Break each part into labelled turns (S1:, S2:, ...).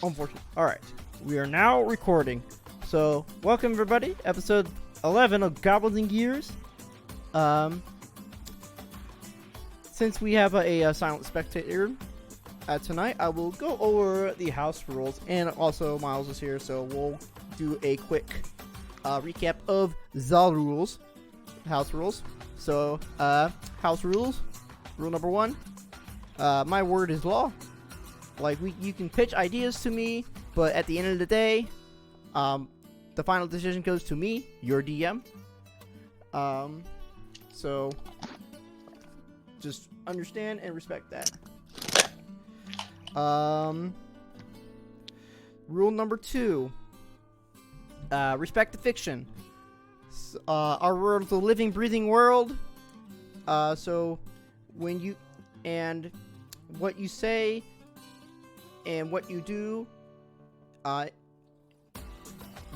S1: Unfortunately. Alright. We are now recording. So, welcome everybody. Episode 11 of Goblins and Gears. Since we have a silent spectator tonight, I will go over the house rules. And also, Miles is here, so we'll do a quick recap of the rules. House rules. So, house rules. Rule number 1. My word is law. Like, you can pitch ideas to me, but at the end of the day, the final decision goes to me, your DM. So, just understand and respect that. Rule number 2. Respect the fiction. Our world is a living, breathing world. So, when you, and what you say and what you do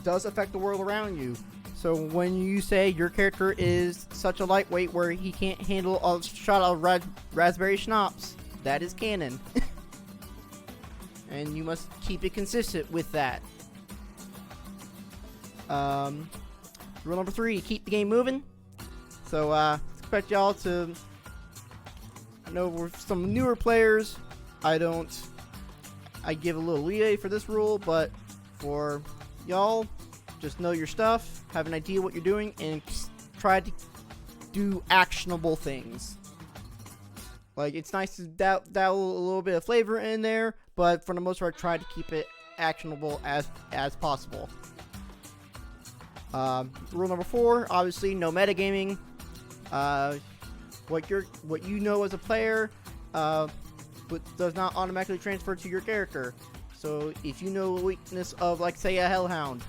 S1: does affect the world around you. So when you say your character is such a lightweight where he can't handle a shot of raspberry schnapps, that is canon. And you must keep it consistent with that. Rule number 3, keep the game moving. So expect y'all to, I know we're some newer players, I give a little leeway for this rule, but for y'all, just know your stuff, have an idea what you're doing, and try to do actionable things. Like, it's nice to dabble a little bit of flavor in there, but for the most part, try to keep it actionable as possible. Rule number 4, obviously, no metagaming. What you know as a player, but does not automatically transfer to your character. So if you know a weakness of, like, say, a hellhound,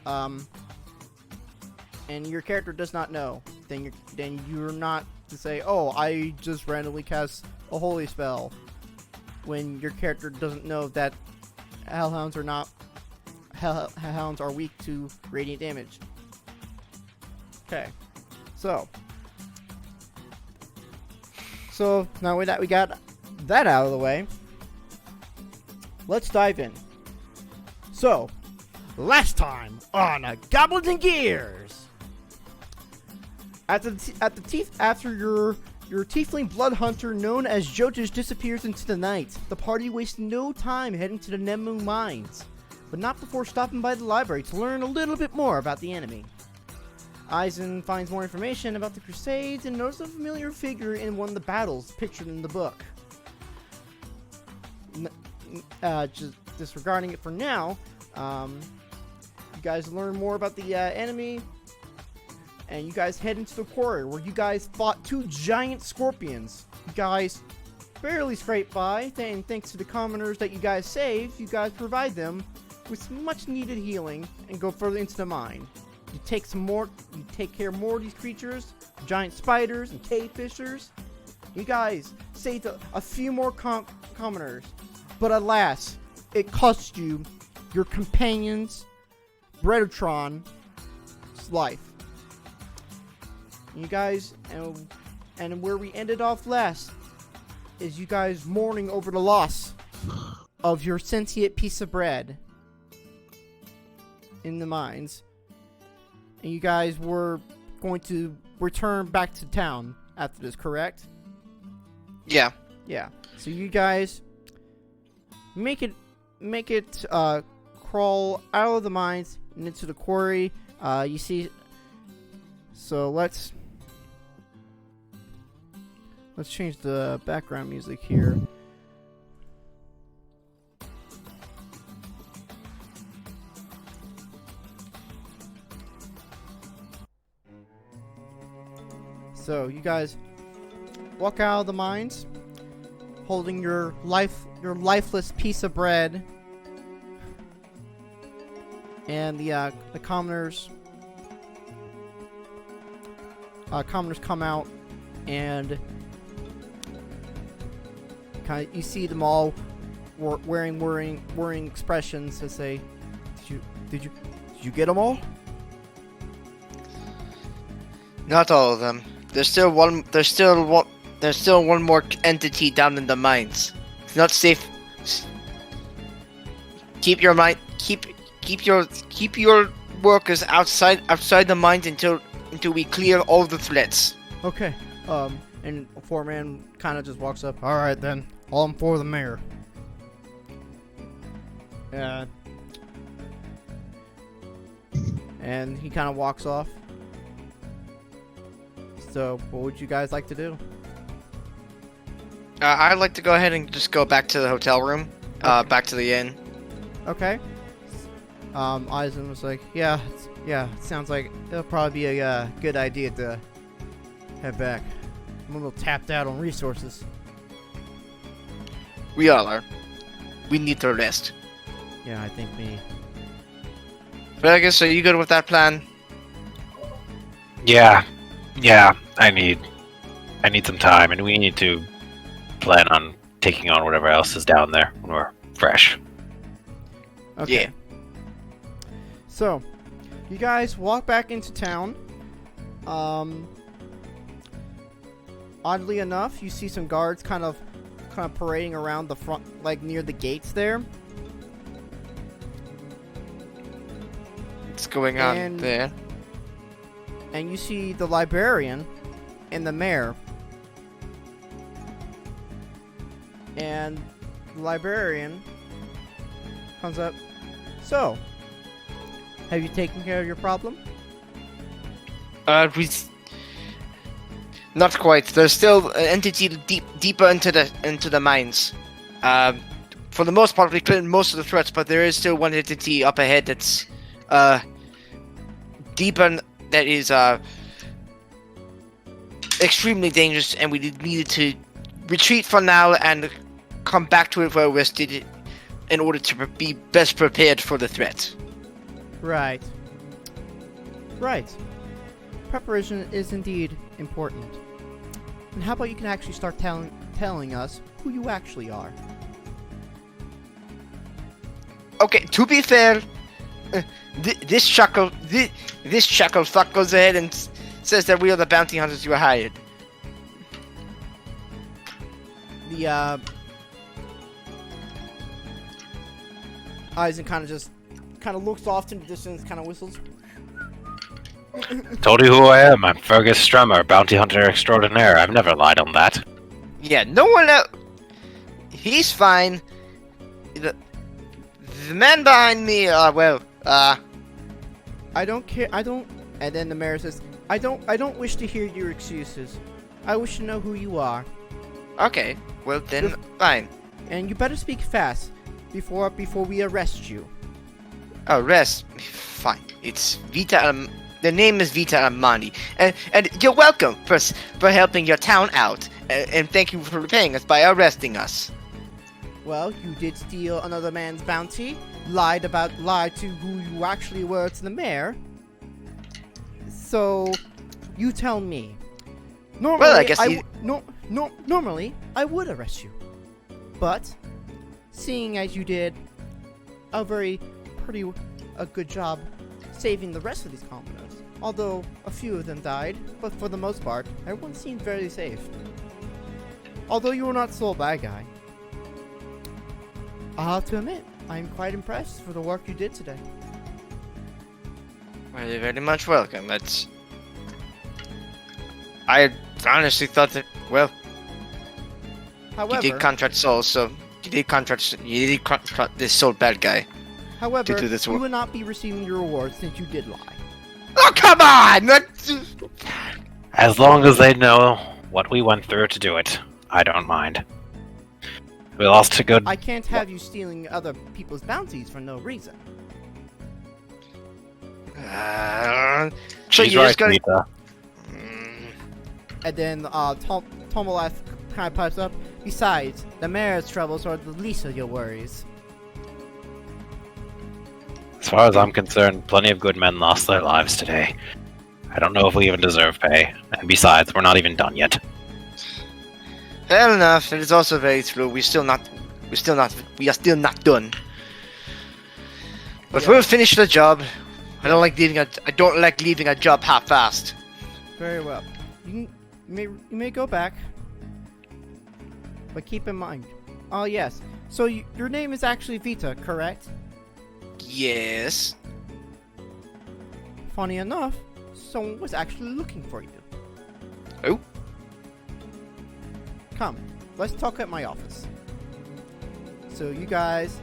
S1: and your character does not know, then you're not to say, oh, I just randomly cast a holy spell, when your character doesn't know that hellhounds are weak to radiant damage. Okay, so now that we got that out of the way, let's dive in. So, last time on Goblins and Gears, after your tiefling blood hunter known as Jotish disappears into the night, the party wastes no time heading to the Nemu mines, but not before stopping by the library to learn a little bit more about the enemy. Eisen finds more information about the Crusades and notices a familiar figure in one of the battles pictured in the book. Just disregarding it for now, you guys learn more about the enemy, and you guys head into the quarry where you guys fought 2 giant scorpions. You guys barely scraped by, and thanks to the commoners that you guys saved, you guys provide them with much needed healing and go further into the mine. You take care of more of these creatures, giant spiders and cave fishers. You guys saved a few more commoners, but alas, it cost you your companion's Bredotron's life. You guys, and where we ended off last is you guys mourning over the loss of your sentient piece of bread in the mines. And you guys were going to return back to town after this, correct?
S2: Yeah.
S1: Yeah. So you guys make it crawl out of the mines and into the quarry. You see. So let's change the background music here. So you guys walk out of the mines, holding your lifeless piece of bread, and the commoners come out, and you see them all wearing worrying expressions to say, "Did you get them all?"
S2: Not all of them. There's still one more entity down in the mines. It's not safe. keep your mind, keep your workers outside the mines until we clear all the threats.
S1: Okay. And Foreman kind of just walks up. All right then. All for the mayor. And he kind of walks off. So, what would you guys like to do?
S2: I'd like to go ahead and just go back to the hotel room, back to the inn.
S1: Okay. Eisen was like, yeah, it sounds like it'll probably be a good idea to head back. I'm a little tapped out on resources.
S2: We all are. We need to rest.
S1: Yeah, I think me.
S2: Vegas, are you good with that plan?
S3: Yeah, I need some time, and we need to plan on taking on whatever else is down there when we're fresh.
S1: Okay.
S2: Yeah.
S1: So, you guys walk back into town. Oddly enough, you see some guards kind of parading around the front, like near the gates there.
S2: What's going on there?
S1: And you see the librarian and the mayor. And the librarian comes up. So, have you taken care of your problem?
S2: Not quite. There's still an entity deeper into the mines. For the most part, we cleared most of the threats, but there is still one entity up ahead that's deeper. That is extremely dangerous, and we needed to retreat for now and come back to it where we're rested in order to be best prepared for the threat.
S1: Right. Preparation is indeed important. And how about you can actually start telling us who you actually are?
S2: Okay, to be fair, this chuckle fuck goes ahead and says that we are the bounty hunters you hired.
S1: The Eisen kind of looks off to the distance, kind of whistles.
S3: Told you who I am. I'm Fergus Strummer, bounty hunter extraordinaire. I've never lied on that.
S2: Yeah, no one else. He's fine. The man behind me,
S1: I don't care. And then the mayor says, I don't wish to hear your excuses. I wish to know who you are.
S2: Okay, well then, fine.
S1: And you better speak fast before we arrest you.
S2: Arrest? Fine. It's Vita. The name is Vita Armani, and you're welcome for helping your town out, and thank you for repaying us by arresting us.
S1: Well, you did steal another man's bounty, lied to who you actually were to the mayor. So, you tell me. Normally,
S2: well, I guess
S1: normally I would arrest you, but seeing as you did a good job saving the rest of these commoners, although a few of them died, but for the most part, everyone seemed very safe. Although you were not the sole bad guy. I'll have to admit, I'm quite impressed for the work you did today.
S2: Well, you're very much welcome. I honestly thought that, well,
S1: However,
S2: you did contract souls, so you did contract this soul bad guy.
S1: However,
S2: do this
S1: you
S2: work.
S1: will not be receiving your reward since you did lie.
S2: Oh, come on!
S3: As long as they know what we went through to do it, I don't mind. We lost a good...
S1: I can't have you stealing other people's bounties for no reason.
S2: So
S3: She's
S2: you
S3: right,
S2: just gotta...
S3: Vita.
S1: And then Tomolas kind of pipes up. Besides, the mayor's troubles are the least of your worries.
S3: As far as I'm concerned, plenty of good men lost their lives today. I don't know if we even deserve pay. And besides, we're not even done yet.
S2: Fair enough. It is also very true. We are still not done. But
S1: Yeah.
S2: we'll finish the job. I don't like leaving a job half-assed.
S1: Very well. You may go back, but keep in mind. Oh yes. So your name is actually Vita, correct?
S2: Yes.
S1: Funny enough, someone was actually looking for you.
S2: Oh.
S1: Come, let's talk at my office. So you guys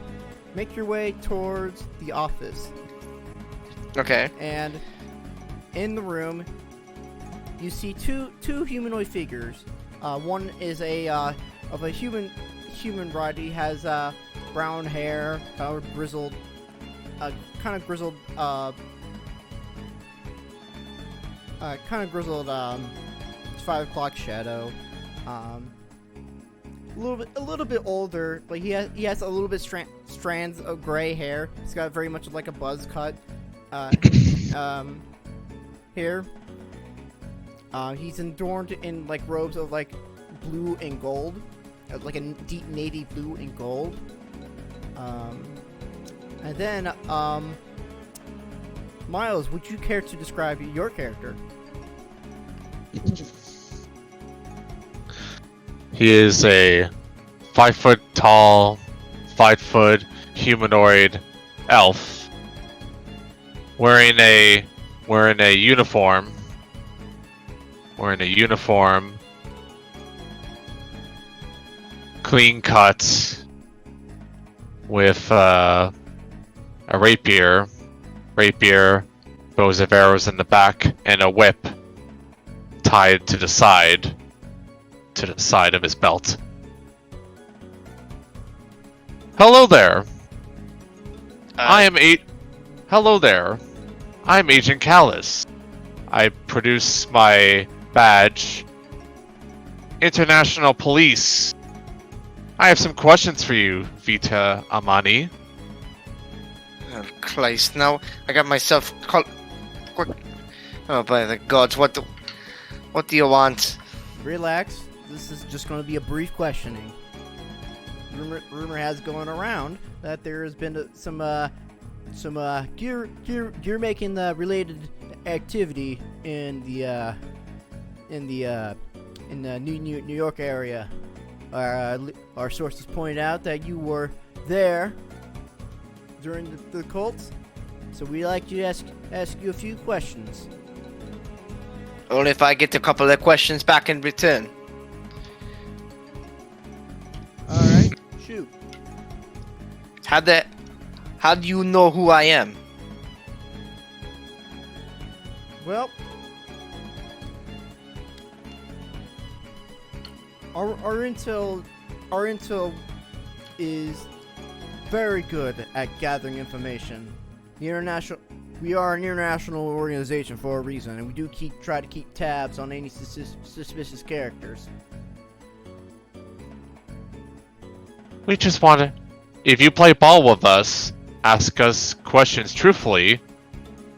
S1: make your way towards the office,
S2: Okay.
S1: and in the room, you see two humanoid figures. One is of a human variety. Has brown hair, kind of grizzled, kind of grizzled 5 o'clock shadow. A little bit older, but he has a little bit strands of gray hair. He's got very much like a buzz cut hair. He's adorned in like robes of like blue and gold, like a deep navy blue and gold. And then Miles, would you care to describe your character?
S4: He is a 5 foot tall, 5 foot humanoid elf wearing a uniform. Clean cut with a rapier, bows of arrows in the back, and a whip tied to the side of his belt. Hello there. Hello there. I'm Agent Callus. I produce my badge. International Police. I have some questions for you, Vita Amani.
S2: Oh, Christ, now I got myself caught. Oh, by the gods, what do you want?
S1: Relax. This is just going to be a brief questioning. Rumor has going around that there has been some gear making related activity in the New York area. Our sources point out that you were there during the cult, so we'd like to ask you a few questions.
S2: Only if I get a couple of questions back in return.
S1: Alright, shoot.
S2: How do you know who I am?
S1: Well, our intel is very good at gathering information. We are an international organization for a reason, and we do try to keep tabs on any suspicious characters.
S4: We just want to... If you play ball with us, ask us questions truthfully,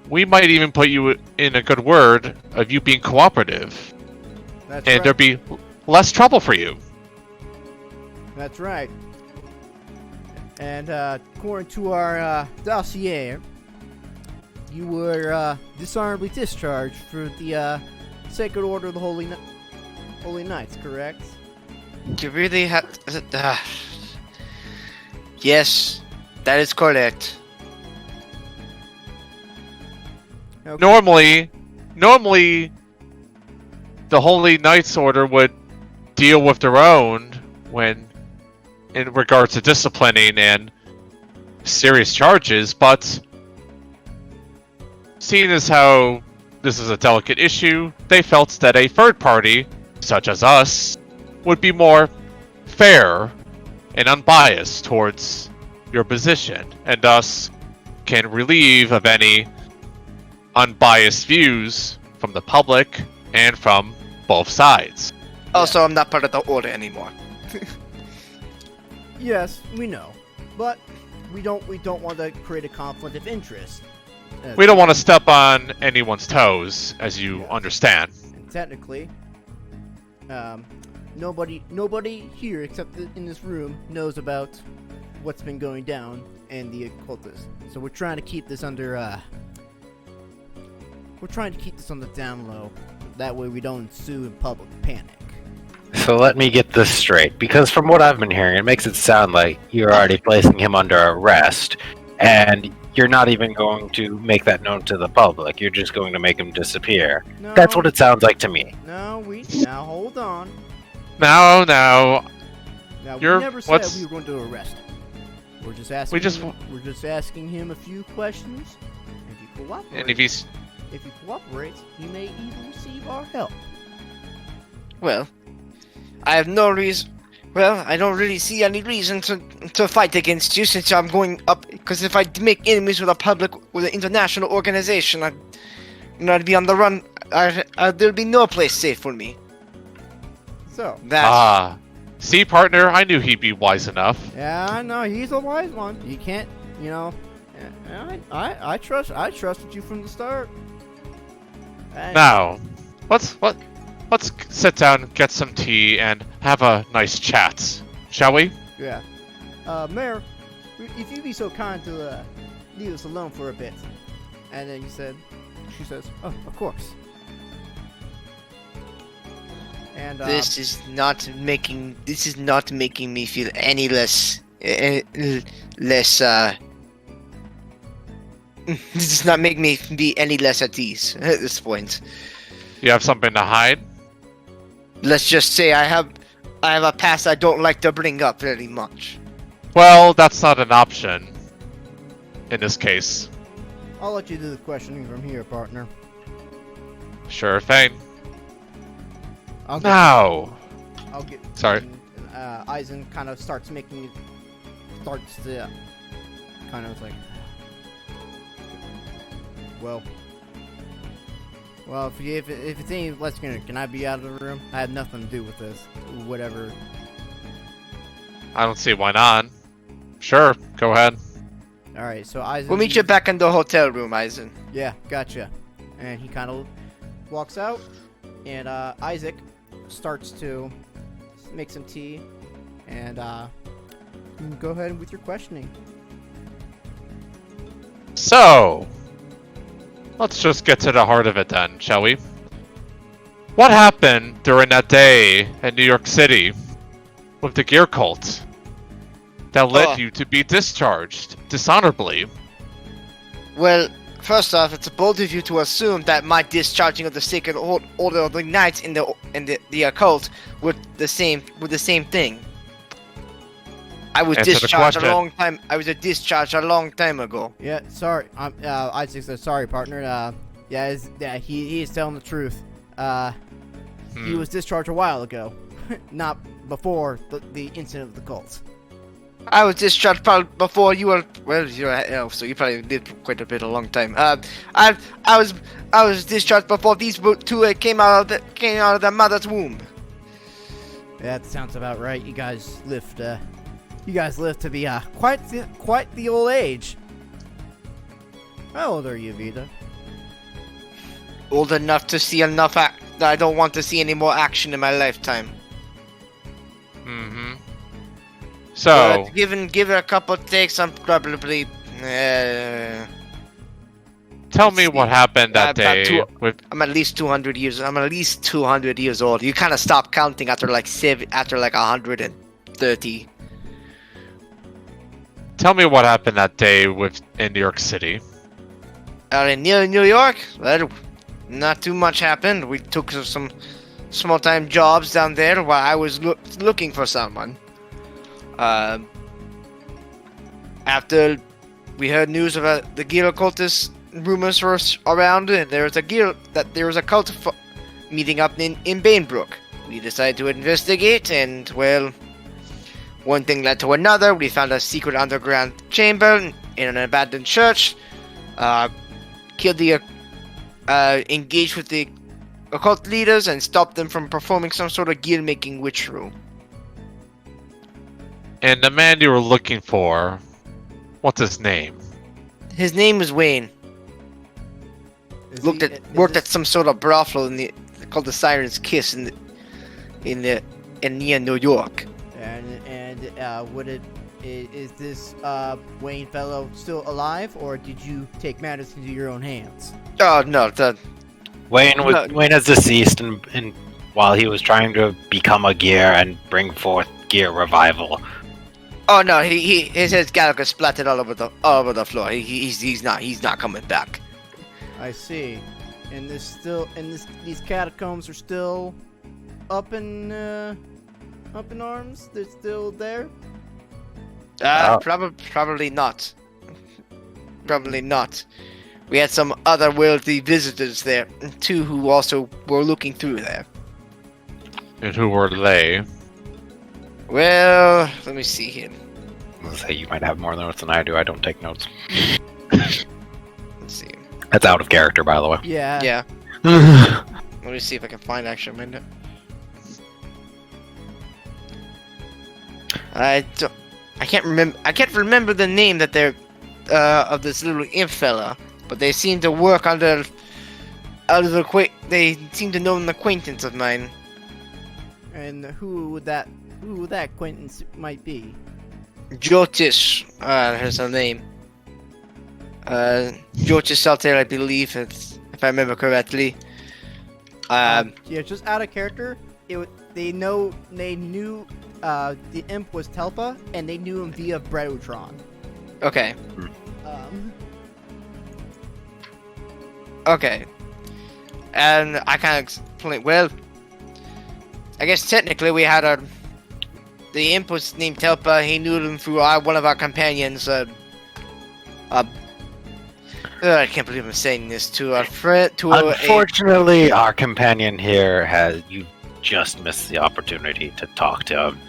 S4: we might even put you in a good word of you being cooperative.
S1: That's
S4: and
S1: right.
S4: there'd be less trouble for you.
S1: That's right. And according to our dossier, you were dishonorably discharged for the Sacred Order of the Holy Knights, correct?
S2: You really have... Yes, that is correct.
S1: Okay.
S4: Normally, the Holy Knights Order would deal with their own when, in regards to disciplining and serious charges, but seeing as how this is a delicate issue, they felt that a third party, such as us, would be more fair and unbiased towards your position, and thus can relieve of any unbiased views from the public and from both sides.
S2: Also, I'm not part of the order anymore.
S1: Yes, we know, but we don't want to create a conflict of interest.
S4: We don't want to step on anyone's toes, as you understand.
S1: And technically, nobody here except in this room knows about what's been going down and the occultists. So we're trying to keep this under on the down low. That way we don't ensue in public panic.
S3: So let me get this straight, because from what I've been hearing, it makes it sound like you're already placing him under arrest, And you're not even going to make that known to the public. You're just going to make him disappear.
S1: No,
S3: That's what it sounds like to me.
S1: No, now hold on.
S4: No.
S1: Now
S4: You're-
S1: we never said
S4: what's-
S1: we were going to arrest him. We're just asking. We're just asking him a few questions. If he cooperates,
S4: And if he's
S1: he may even receive our help.
S2: Well, I have no reason. Well, I don't really see any reason to fight against you since I'm going up. Because if I make enemies with with an international organization, I'd be on the run. There'd be no place safe for me.
S1: So,
S4: see, partner, I knew he'd be wise enough.
S1: yeah, no, he's a wise one. You can't, I trusted you from the start. And-
S4: Now, let's sit down, get some tea, and have a nice chat, shall we?
S1: Yeah. Mayor, if you'd be so kind to leave us alone for a bit. And then she says, oh, of course. And
S2: This is not making me feel any less. This does not make me be any less at ease at this point.
S4: You have something to hide?
S2: Let's just say I have a past I don't like to bring up very much.
S4: Well, that's not an option. In this case.
S1: I'll let you do the questioning from here, partner.
S4: Sure thing.
S1: I'll
S4: Now,
S1: get.
S4: Sorry.
S1: Eisen kind of starts to kind of like. Well, if it's any less can I be out of the room? I had nothing to do with this. Whatever.
S4: I don't see why not. Sure, go ahead.
S1: All right, so Eisen.
S2: We'll meet you back in the hotel room, Eisen.
S1: Yeah, gotcha. And he kind of walks out, and Isaac starts to make some tea, and you can go ahead with your questioning.
S4: So, let's just get to the heart of it then, shall we? What happened during that day in New York City with the gear cult that led you to be discharged dishonorably?
S2: Well, first off, it's bold of you to assume that my discharging of the Sacred Order of the Knights in the occult were the same thing. I was
S4: Answer the
S2: discharged a
S4: question.
S2: long time. I was discharged a long time ago.
S1: Yeah, sorry. Isaac says sorry, partner. He is telling the truth. He was discharged a while ago, not before the incident of the cult.
S2: I was discharged probably before you were. Well, you're an elf, so you probably lived quite a bit, a long time. I was discharged before these two came out of their mother's womb.
S1: That sounds about right. You guys lived to be quite the old age. How old are you, Vita?
S2: Old enough to see enough that I don't want to see any more action in my lifetime.
S4: Mm-hmm. So,
S2: But give it a couple of takes, I'm probably.
S4: tell me what happened that
S2: about
S4: day with...
S2: I'm at least 200 years. I'm at least 200 years old. You kind of stop counting after like 130.
S4: Tell me what happened that day in New York City.
S2: In New York, well, not too much happened. We took some small-time jobs down there while I was looking for someone. After we heard news about the Gear occultist rumors were around, and there was a cult meeting up in Bainbrook. We decided to investigate, and well, one thing led to another. We found a secret underground chamber in an abandoned church. Engaged with the occult leaders and stopped them from performing some sort of gear-making ritual.
S4: And the man you were looking for, what's his name?
S2: His name was Wayne. Worked at some sort of brothel called the Siren's Kiss in near New York.
S1: Is this Wayne fellow still alive, or did you take matters into your own hands?
S2: Oh no,
S3: Wayne is deceased, and while he was trying to become a gear and bring forth gear revival.
S2: Oh no, his skeleton splattered all over the floor. He's not coming back.
S1: I see. And these catacombs are still up in arms. They're still there.
S2: Probably not. Probably not. We had some otherworldly visitors there too, who also were looking through there.
S4: And who were they?
S2: Well, let me see here.
S3: Let's say you might have more notes than I do. I don't take notes.
S2: Let's see.
S3: That's out of character, by the way.
S1: Yeah.
S2: Yeah. Let me see if I can find actually my note. I can't remember the name that they're of this little imp fella, but they seem to work they seem to know an acquaintance of mine.
S1: And who that acquaintance might be?
S2: Jyotish, here's her name. Jyotish Salter, I believe, if I remember correctly.
S1: Yeah, just out of character. They knew the imp was Telpa, and they knew him via Breutron.
S2: Okay. Okay. And I kind of explained, well, I guess technically we had the imp was named Telpa. He knew him through one of our companions. I can't believe I'm saying this to a friend.
S3: Unfortunately, our companion here you just missed the opportunity to talk to him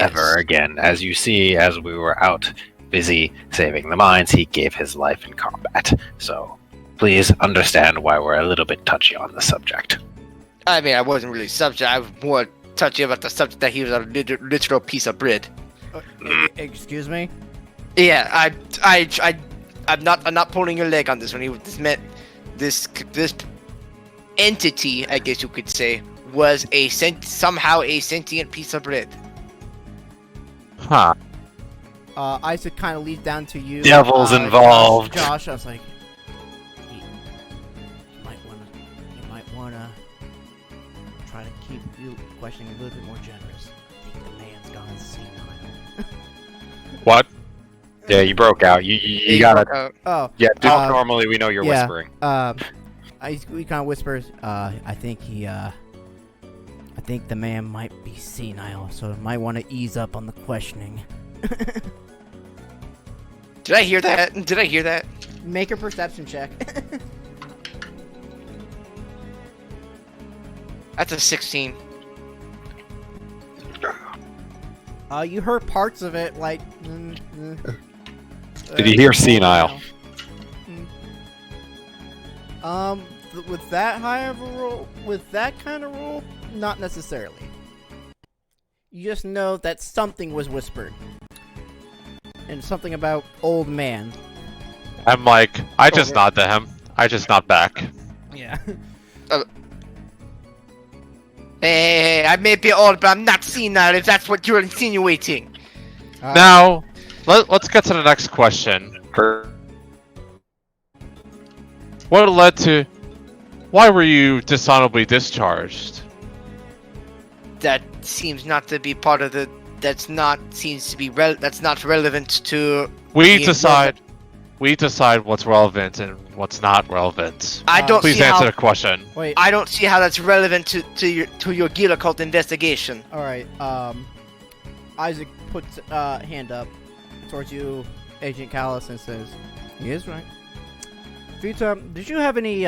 S3: ever again. As you see, as we were out busy saving the mines, he gave his life in combat. So please understand why we're a little bit touchy on the subject.
S2: I mean, I wasn't really subject. I was more touchy about the subject that he was a literal piece of bread.
S1: Excuse me?
S2: Yeah, I'm not pulling your leg on this one. This entity, I guess you could say, was somehow a sentient piece of bread.
S4: Huh.
S1: Isaac kind of leads down to you.
S3: Devil's involved.
S1: Josh, I was like, you might wanna try to keep you questioning a little bit more generous. I think the man's gone senile.
S4: What?
S3: Yeah, you broke out. You gotta.
S1: Oh.
S3: Yeah, normally we know you're whispering.
S1: We kind of whispers. I think the man might be senile, so might want to ease up on the questioning.
S2: Did I hear that?
S1: Make a perception check.
S2: That's a 16.
S1: You heard parts of it, like.
S3: Did you hear senile?
S1: With that high of a roll, with that kind of roll, not necessarily. You just know that something was whispered. And something about old man.
S4: I'm like, I just nod to him. I just nod back.
S1: Yeah.
S2: Hey, I may be old, but I'm not senile, if that's what you're insinuating.
S4: Now, let's get to the next question. What led to... Why were you dishonorably discharged?
S2: That seems not to be part of the... That's not relevant to...
S4: We decide what's relevant and what's not relevant.
S2: I don't
S4: Please
S2: see
S4: answer
S2: how...
S4: the question.
S1: Wait.
S2: I don't see how that's relevant to your Gila cult investigation.
S1: Alright, Isaac puts a hand up towards you, Agent Callus, and says, he is right. Vita, did you have any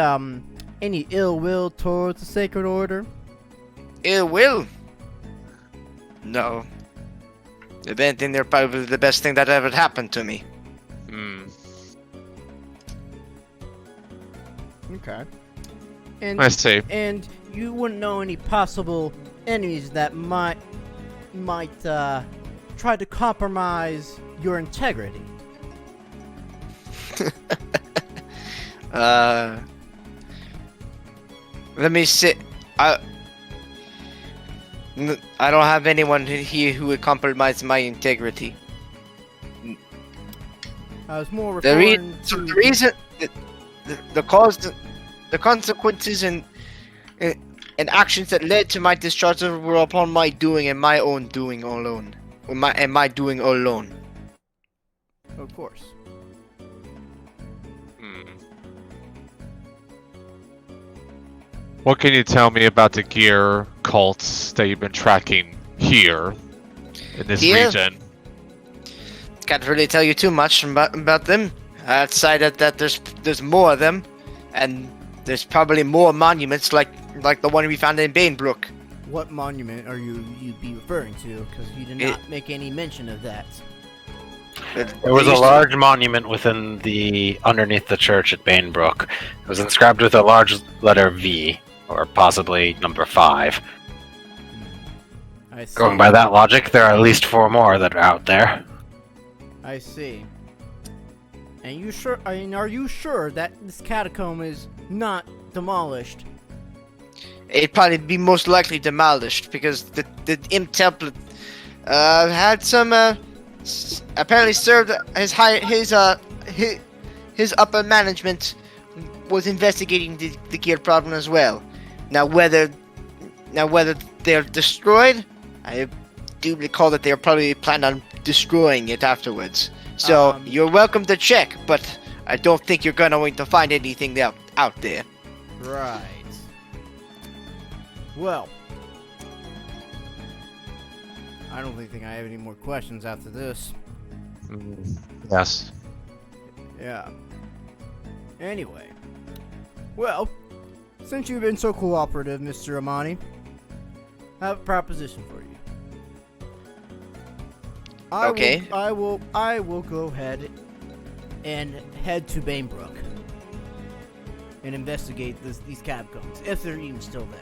S1: ill will towards the Sacred Order?
S2: Ill will? No. If anything, they're probably the best thing that ever happened to me.
S1: Okay. And
S4: I see.
S1: And you wouldn't know any possible enemies that might try to compromise your integrity.
S2: Let me see. I don't have anyone here who would compromise my integrity.
S1: I was more referring to
S2: the reason, the consequences and actions that led to my discharge were upon my doing and my own doing alone. My doing alone.
S1: Of course.
S4: What can you tell me about the gear cults that you've been tracking here in this
S2: Here?
S4: region?
S2: Can't really tell you too much about them. Outside of that, there's more of them, and there's probably more monuments like the one we found in Banebrook.
S1: What monument are you be referring to? Because you did not make any mention of that.
S3: There was a large monument underneath the church at Banebrook. It was inscribed with a large letter V, or possibly number 5.
S1: I see.
S3: Going by that logic, there are at least 4 more that are out there.
S1: I see. And you sure? I mean, are you sure that this catacomb is not demolished?
S2: It'd probably be most likely demolished because the Imp Temple had some apparently served his upper management was investigating the gear problem as well. Now whether they're destroyed, I do recall that they're probably planning on destroying it afterwards. So you're welcome to check, but I don't think you're going to find anything out there.
S1: Right. Well, I don't think I have any more questions after this.
S4: Yes.
S1: Yeah. Anyway. Well, since you've been so cooperative, Mr. Amani, I have a proposition for you.
S2: Okay.
S1: I will go ahead and head to Banebrook and investigate these catacombs, if they're even still there.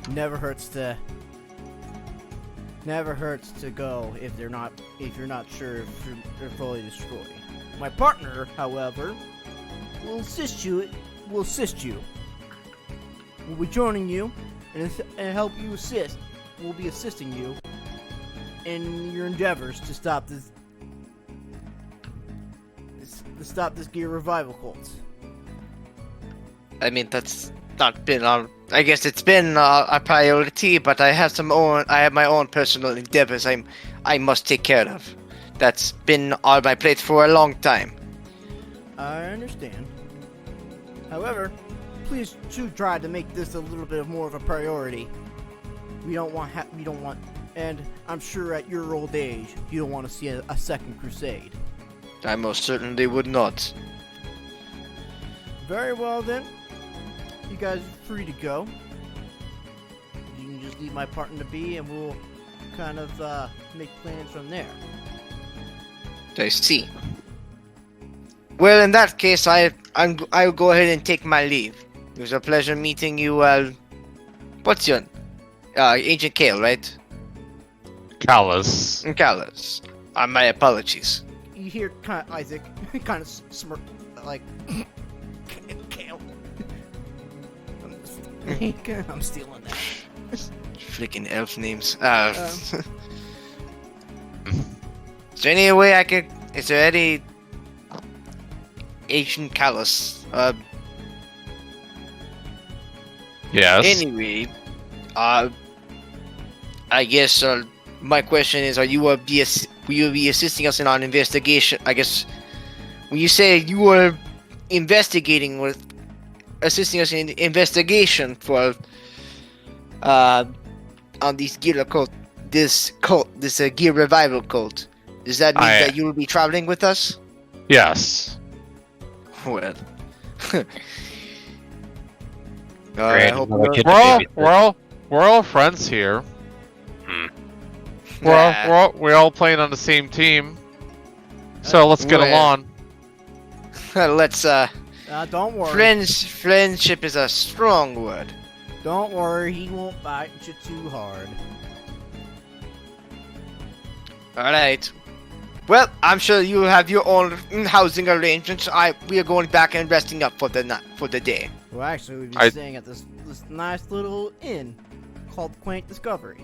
S1: Never hurts to go if you're not sure if they're fully destroyed. My partner, however, will assist you. We'll be joining you and help you assist. We'll be assisting you in your endeavors to stop this gear revival cult.
S2: I mean, that's not been on. I guess it's been a priority, but I have my own personal endeavors I must take care of. That's been on my plate for a long time.
S1: I understand. However, please do try to make this a little bit more of a priority. We don't want, and I'm sure at your old age, you don't want to see a second crusade.
S2: I most certainly would not.
S1: Very well then. You guys are free to go. You can just leave my partner to be, and we'll kind of make plans from there.
S2: I see. Well, in that case, I'll go ahead and take my leave. It was a pleasure meeting you. What's your Agent Kale, right?
S4: Callus.
S2: Callus. My apologies.
S1: You hear kind of Isaac kind of smirk, like, Kale. I'm stealing that.
S2: Freaking elf names. Is there any way I could? Is there any Agent Callus?
S4: Yes.
S2: Anyway, I guess my question is: will you be assisting us in our investigation? I guess when you say you were assisting us in investigation for on this gear cult, this gear revival cult. Does that mean that you will be traveling with us?
S4: Yes.
S2: Well,
S3: Great.
S2: I hope
S4: We're all friends here. We're all playing on the same team. So let's get along.
S2: let's
S1: don't worry.
S2: Friendship is a strong word.
S1: Don't worry, he won't bite you too hard.
S2: Alright. Well, I'm sure you have your own housing arrangements. We are going back and resting up for the day.
S1: Well, actually, we've been staying at this nice little inn called Quaint Discovery.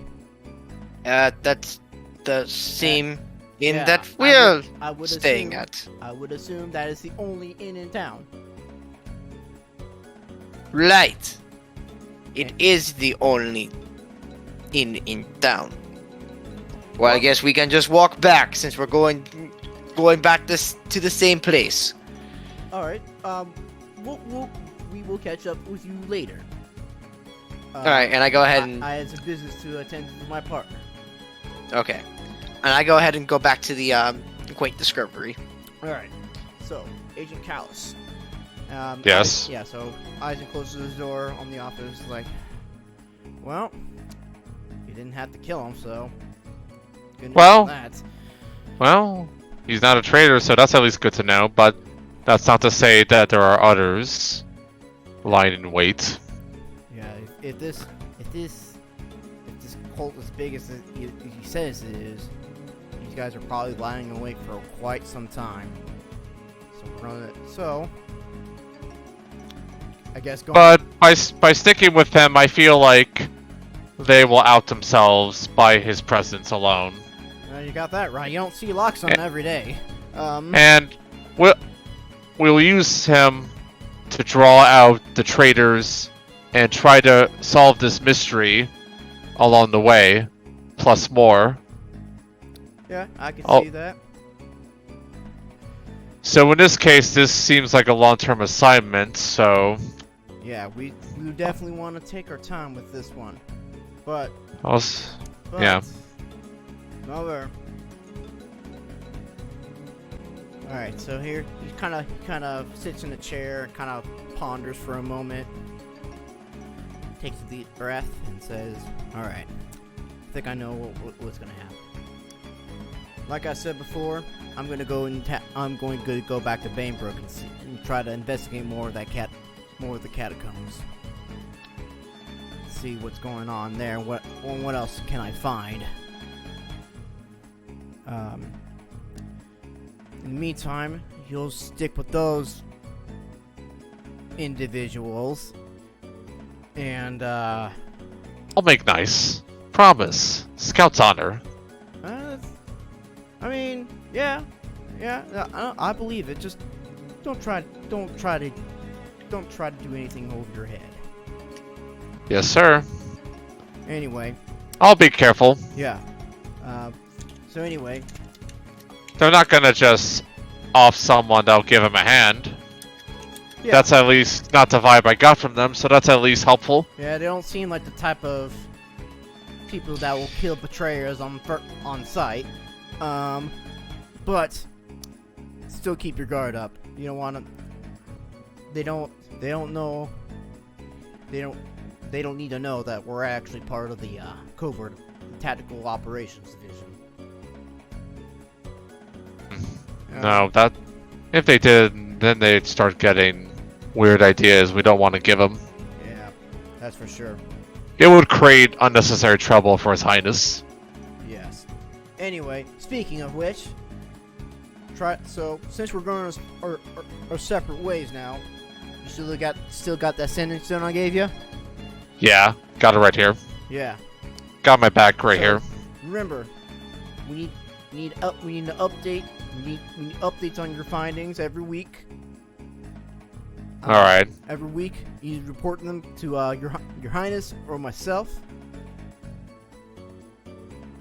S2: That's the same inn
S1: Yeah,
S2: that we're
S1: I would
S2: staying
S1: assume,
S2: at.
S1: I would assume that is the only inn in town.
S2: Right. It is the only inn in town. Well, I guess we can just walk back since we're going going back to the same place.
S1: All right. We will catch up with you later.
S2: All right, and I go ahead and
S1: I had some business to attend to with my partner.
S2: okay, and I go ahead and go back to the quaint discovery.
S1: All right. So, Agent Callus.
S4: Yes.
S1: Yeah. So Isaac closes his door on the office. Like, well, you didn't have to kill him, so. Good news
S4: Well,
S1: on that.
S4: Well, he's not a traitor, so that's at least good to know, but that's not to say that there are others lying in wait.
S1: Yeah. If this cult is as big as he says it is, these guys are probably lying awake for quite some time. So I guess going.
S4: But by sticking with him, I feel like they will out themselves by his presence alone.
S1: You got that right. You don't see Loxon every day.
S4: And we'll use him to draw out the traitors and try to solve this mystery along the way, plus more.
S1: Yeah, I can
S4: Oh.
S1: see that.
S4: So in this case, this seems like a long-term assignment, so
S1: Yeah, we definitely want to take our time with this one, but
S4: yeah.
S1: Another. All right, so here he kind of sits in a chair and kind of ponders for a moment, takes a deep breath, and says, "All right, I think I know what's gonna happen. Like I said before, I'm going to go back to Banebrook and try to investigate more of the catacombs. See what's going on there. What else can I find? In the meantime, you'll stick with those individuals, and
S4: I'll make nice. Promise. Scout's honor.
S1: I mean, yeah, I believe it. Just don't try to do anything over your head.
S4: Yes, sir.
S1: Anyway,
S4: I'll be careful.
S1: yeah. So anyway,
S4: They're not gonna just off someone that'll give him a hand.
S1: yeah.
S4: That's at least not the vibe I got from them, so that's at least helpful.
S1: Yeah, they don't seem like the type of people that will kill betrayers on sight. But still keep your guard up. You don't want to. They don't know. They don't need to know that we're actually part of the covert tactical operations division.
S4: No, that if they did, then they'd start getting weird ideas we don't want to give them.
S1: Yeah, that's for sure.
S4: It would create unnecessary trouble for His Highness.
S1: Yes. Anyway, speaking of which, since we're going our separate ways now, you still got that sending stone I gave you?
S4: Yeah, got it right here.
S1: Yeah.
S4: Got my back right here.
S1: Remember, we need to update. We need updates on your findings every week.
S4: All right.
S1: Every week, you report them to your Highness or myself.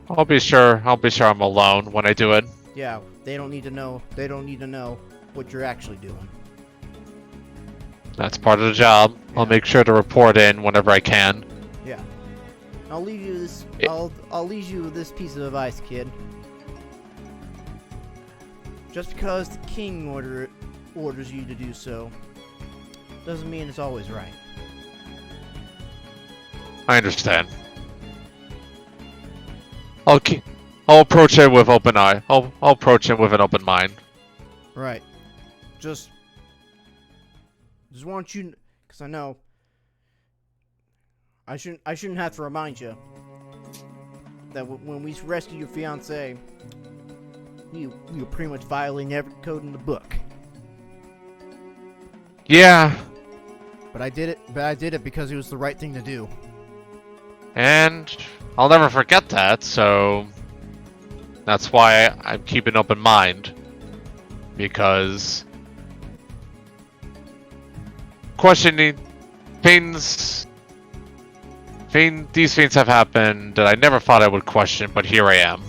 S4: I'll be sure I'm alone when I do it.
S1: Yeah, they don't need to know. They don't need to know what you're actually doing.
S4: That's part of the job.
S1: Yeah.
S4: I'll make sure to report in whenever I can.
S1: Yeah. I'll leave you this. I'll leave you with this piece of advice, kid. Just because the king orders you to do so, doesn't mean it's always right.
S4: I understand. I'll approach it with open eye. I'll approach him with an open mind.
S1: Right. Just want you, because I know I shouldn't have to remind you that when we rescued your fiance, you were pretty much violating every code in the book.
S4: Yeah,
S1: But I did it because it was the right thing to do.
S4: and I'll never forget that, so that's why I'm keeping an open mind. Because questioning these things have happened that I never thought I would question, but here I am.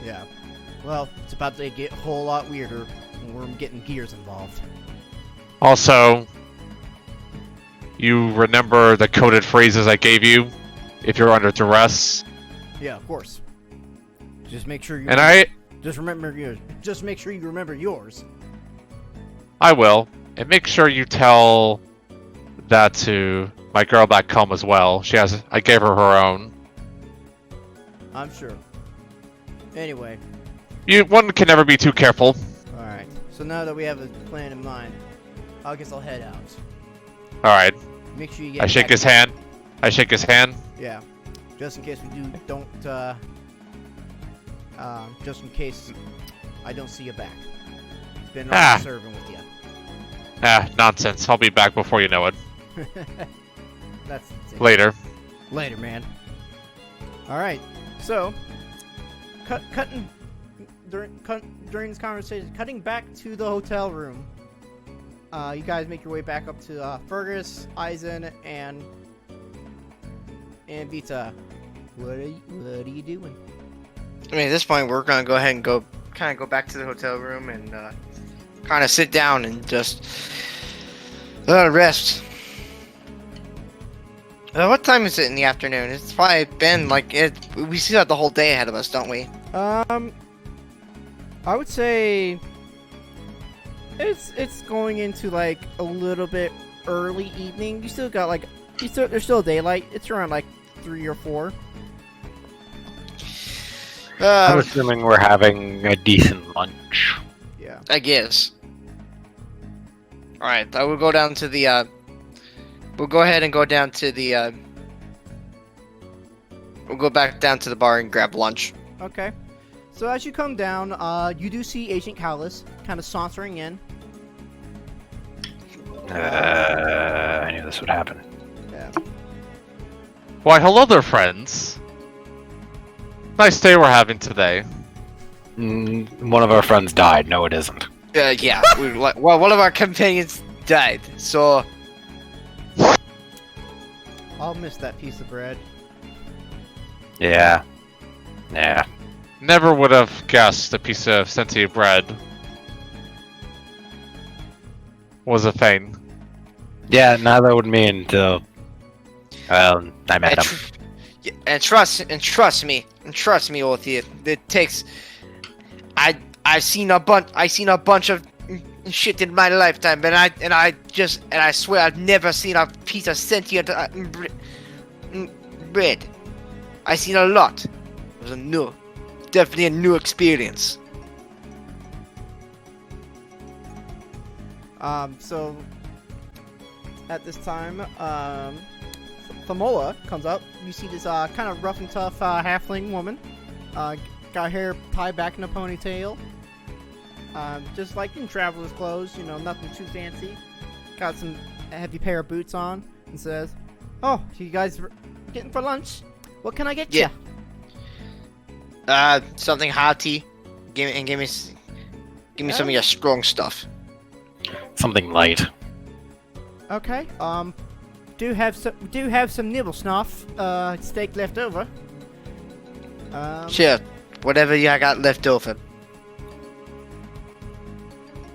S1: Yeah. Well, It's about to get a whole lot weirder when we're getting gears involved.
S4: Also, you remember the coded phrases I gave you if you're under duress?
S1: Yeah, of course. Just make sure you.
S4: And I
S1: remember yours. Just make sure you remember yours.
S4: will. And make sure you tell that to my girl back home as well. I gave her her own.
S1: I'm sure. Anyway.
S4: One can never be too careful.
S1: Alright. So now that we have a plan in mind, I guess I'll head out.
S4: Alright.
S1: Make sure you get
S4: I shake
S1: back-
S4: his hand. I shake his hand.
S1: Yeah. Just in case we don't, just in case I don't see you back. It's been nice serving with you.
S4: Nonsense. I'll be back before you know it.
S1: That's it.
S4: Later.
S1: Later, man. Alright. So, cutting during this conversation, cutting back to the hotel room. You guys make your way back up to Fergus, Eisen, and Vita. What are you doing?
S2: I mean, at this point, we're gonna go ahead and go back to the hotel room and kind of sit down and just rest. What time is it in the afternoon? It's probably been like it. We still have the whole day ahead of us, don't we?
S1: I would say it's going into like a little bit early evening. You still got there's still daylight. It's around like 3 or 4.
S3: I'm assuming we're having a decent lunch.
S1: Yeah.
S2: I guess. All right, I will go down to the. We'll go ahead and go down to the. We'll go back down to the bar and grab lunch.
S1: Okay. So as you come down, you do see Agent Callus kind of sauntering in.
S3: I knew this would happen.
S1: Yeah.
S4: Why, hello there, friends. Nice day we're having today.
S3: One of our friends died. No, it isn't.
S2: Yeah. One of our companions died, so.
S1: I'll miss that piece of bread.
S3: Yeah.
S4: Never would have guessed a piece of sentient bread was a thing.
S3: Yeah, neither would me until I met him.
S2: And trust me, Orthea. It takes. I've seen a bunch of shit in my lifetime, and I swear I've never seen a piece of sentient bread. I've seen a lot. It was definitely a new experience.
S1: So at this time, Thamola comes up. You see this kind of rough and tough halfling woman. Got hair tied back in a ponytail. Just like in traveler's clothes, nothing too fancy. Got some heavy pair of boots on, and says, "Oh, you guys getting for lunch? What can I get you?"
S2: Something hearty. Give me some of your strong stuff.
S3: Something light.
S1: Okay. Do have some nibble snuff. Steak left over.
S2: Sure. Whatever you got left over.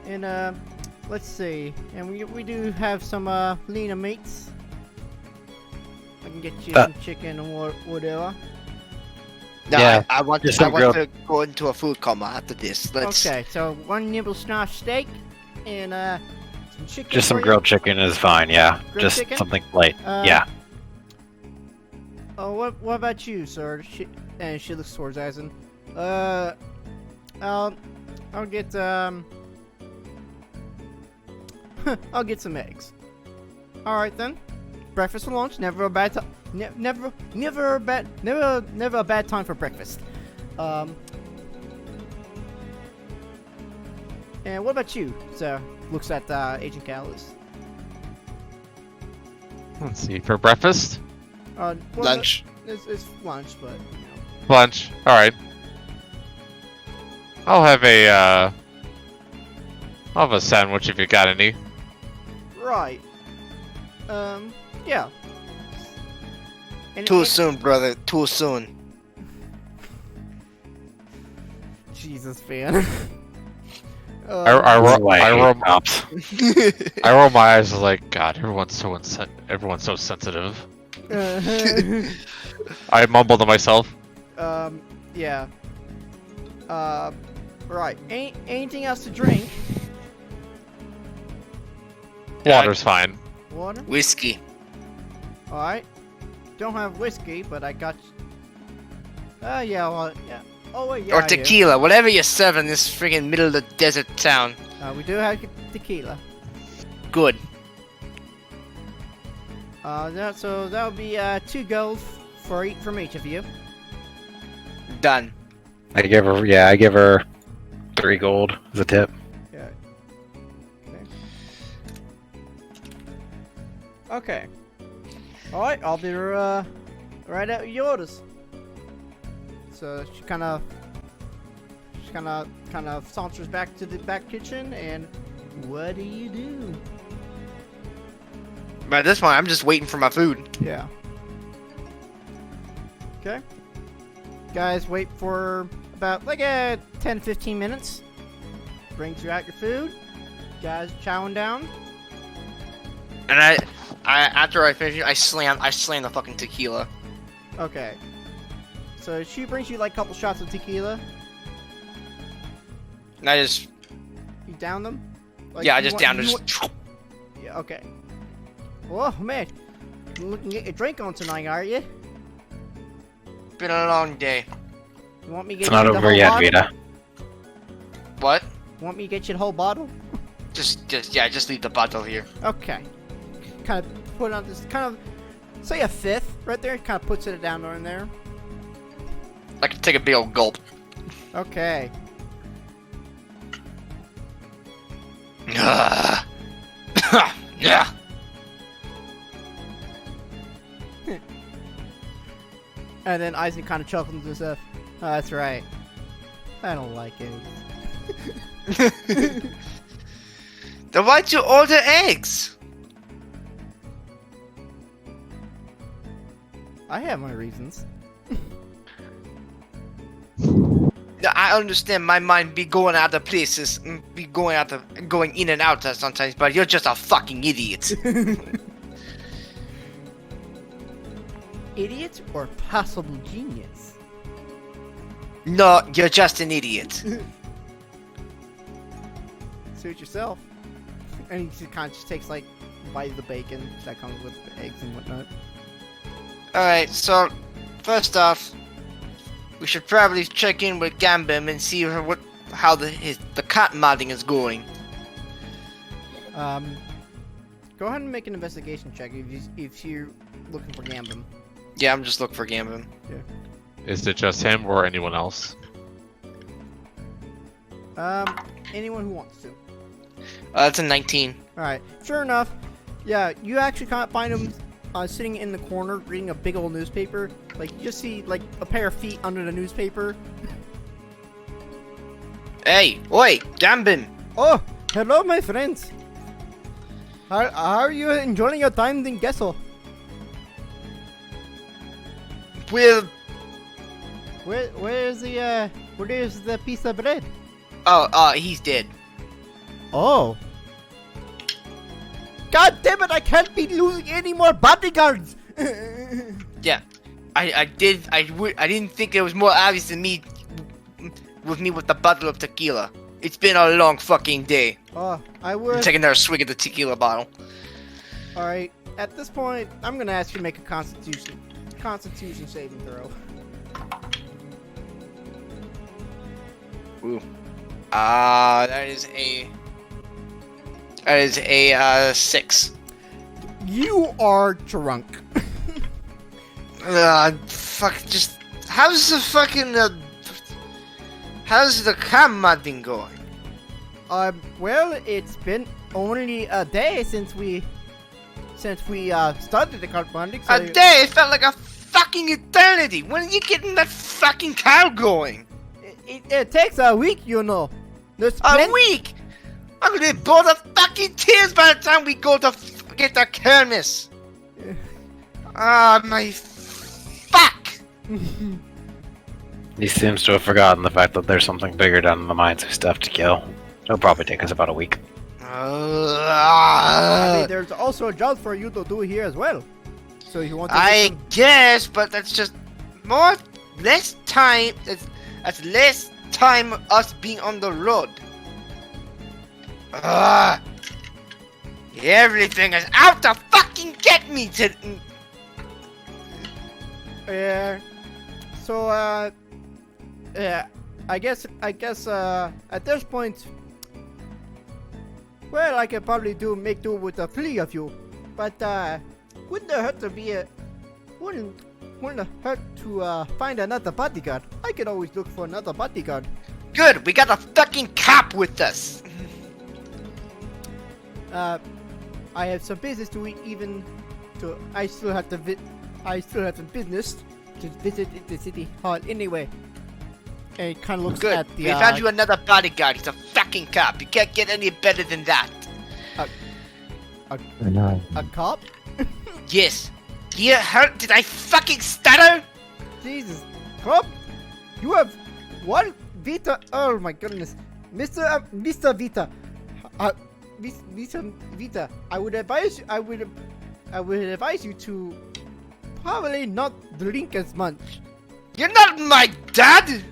S1: And let's see. And we do have some leaner meats. I can get you some chicken or whatever.
S2: No,
S3: Yeah,
S2: I want to go into a food coma after this.
S1: Okay, so 1 nibble snuff steak and some chicken.
S3: Just some
S1: for you?
S3: grilled chicken is fine. Yeah,
S1: Grilled
S3: just
S1: chicken?
S3: something light. Yeah.
S1: Oh, what about you, sir? And she looks towards Eisen. I'll get I'll get some eggs. All right then. Breakfast or lunch? Never a bad time. Never a bad time for breakfast. And what about you, sir? Looks at Agent Callus.
S4: Let's see, for breakfast?
S2: Lunch.
S1: It's lunch, but
S4: Lunch. Alright. I'll have a sandwich if you got any.
S1: Right. Yeah.
S2: Too soon, brother. Too soon.
S1: Jesus, man.
S4: I roll
S3: cops.
S4: I roll my eyes like, God, everyone's so sensitive. I mumble to myself.
S1: Yeah. Right. Anything else to drink?
S4: Water's fine.
S1: Water?
S2: Whiskey.
S1: Alright. Don't have whiskey, but I got... yeah, well, yeah. Oh, wait, yeah,
S2: Or
S1: I do.
S2: tequila, whatever you serve in this friggin' middle of the desert town.
S1: We do have tequila.
S2: Good.
S1: So that would be 2 gold from each of you.
S2: Done.
S3: I give her 3 gold as a tip.
S1: Yeah. Okay. Alright, I'll be right at your orders. So she kind of saunters back to the back kitchen, and what do you do?
S2: By this point, I'm just waiting for my food.
S1: Yeah. Okay. Guys, wait for about like 10-15 minutes. Brings you out your food. Guys, chowing down.
S2: And I after I finish it, I slam the fucking tequila.
S1: Okay. So she brings you like a couple shots of tequila.
S2: And I just
S1: You down them? Like,
S2: yeah, I
S1: you
S2: just
S1: want-
S2: down
S1: you
S2: just
S1: want- Yeah, okay. Oh man, you looking to get your drink on tonight, are you?
S2: been a long day.
S1: You want me to
S3: It's
S1: get
S3: not
S1: you the
S3: over
S1: whole
S3: yet,
S1: bottle?
S3: Vita.
S2: What?
S1: You want me to get you the whole bottle?
S2: Just leave the bottle here.
S1: Okay. Kind of put on this, kind of say a fifth right there. Kind of puts it down in there.
S2: I can take a big old gulp.
S1: Okay.
S2: yeah.
S1: And then Isaac kind of chuckles to himself. Oh, that's right. I don't like eggs.
S2: Then why'd you order eggs?
S1: I have my reasons.
S2: I understand my mind be going out of places, be going in and out sometimes, but you're just a fucking idiot.
S1: Idiot or possible genius?
S2: No, you're just an idiot.
S1: Suit yourself. And he kind of just takes like a bite of the bacon that comes with the eggs and whatnot.
S2: Alright, so first off, we should probably check in with Gambim and see how the cotton modding is going.
S1: Go ahead and make an investigation check if you're looking for Gambim.
S2: Yeah, I'm just looking for Gambim.
S4: Is it just him or anyone else?
S1: Anyone who wants to.
S2: That's a 19.
S1: Alright, sure enough, yeah, you actually can't find him sitting in the corner reading a big old newspaper. Like, you just see, like, a pair of feet under the newspaper.
S2: Hey, oi, Gambim!
S1: Oh, hello, my friends. How are you enjoying your time in Gesso?
S2: Well,
S1: Where's the piece of bread?
S2: he's dead.
S1: Oh. God damn it, I can't be losing any more bodyguards!
S2: Yeah, I didn't think it was more obvious than me with the bottle of tequila. It's been a long fucking day.
S1: Oh, I
S2: I'm
S1: would.
S2: taking another swig of the tequila bottle.
S1: Alright, at this point, I'm gonna ask you to make a constitution saving throw.
S2: Ooh. That is a 6.
S1: You are drunk.
S2: Fuck, just, how's the cam modding going?
S1: Well, it's been only a day since we started the crowdfunding. So
S2: A day? It felt like a fucking eternity. When are you getting that fucking cow going?
S1: It takes a week, you know. There's
S2: A week? I'm gonna be bored of fucking tears by the time we go to get the kermis. My fuck!
S3: He seems to have forgotten the fact that there's something bigger down in the mines we still have to kill. It'll probably take us about a week.
S1: I mean, there's also a job for you to do here as well. So you want to get
S2: I
S1: some-
S2: guess, but that's just less time. That's less time us being on the road. Everything is out to fucking get me to.
S1: So, I guess, at this point, well, I could probably make do with the three of you, but, wouldn't it hurt to wouldn't it hurt to, find another bodyguard? I could always look for another bodyguard.
S2: Good, we got a fucking cop with us.
S1: I have some business I still have some business to visit the city hall anyway. And it kind of looks
S2: Good,
S1: at the,
S2: we found you another bodyguard. He's a fucking cop. You can't get any better than that.
S1: a cop?
S2: Yes. You heard? Did I fucking stutter?
S1: Jesus, cop? You have one Vita? Oh my goodness, Mr. Vita. Mr. Vita, I would advise you to probably not drink as much.
S2: You're not my dad.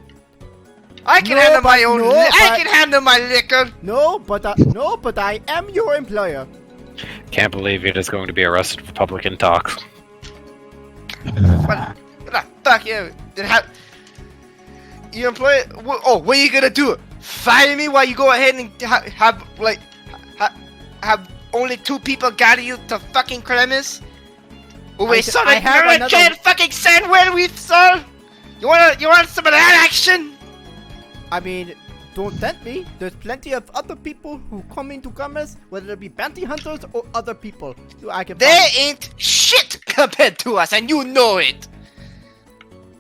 S2: I can handle my own. I can handle my liquor.
S1: No, but I am your employer.
S3: Can't believe you're just going to be arrested for public intox.
S2: What the fuck you? You employ? What are you gonna do? Fire me while you go ahead and have only 2 people guide you to fucking Kremis? Oh wait, son,
S1: I have
S2: you're a
S1: another-
S2: giant fucking sandwich, sir. You want some of that action?
S1: I mean, don't tempt me. There's plenty of other people who come into commerce, whether it be bounty hunters or other people. So I can.
S2: They ain't shit compared to us, and you know it.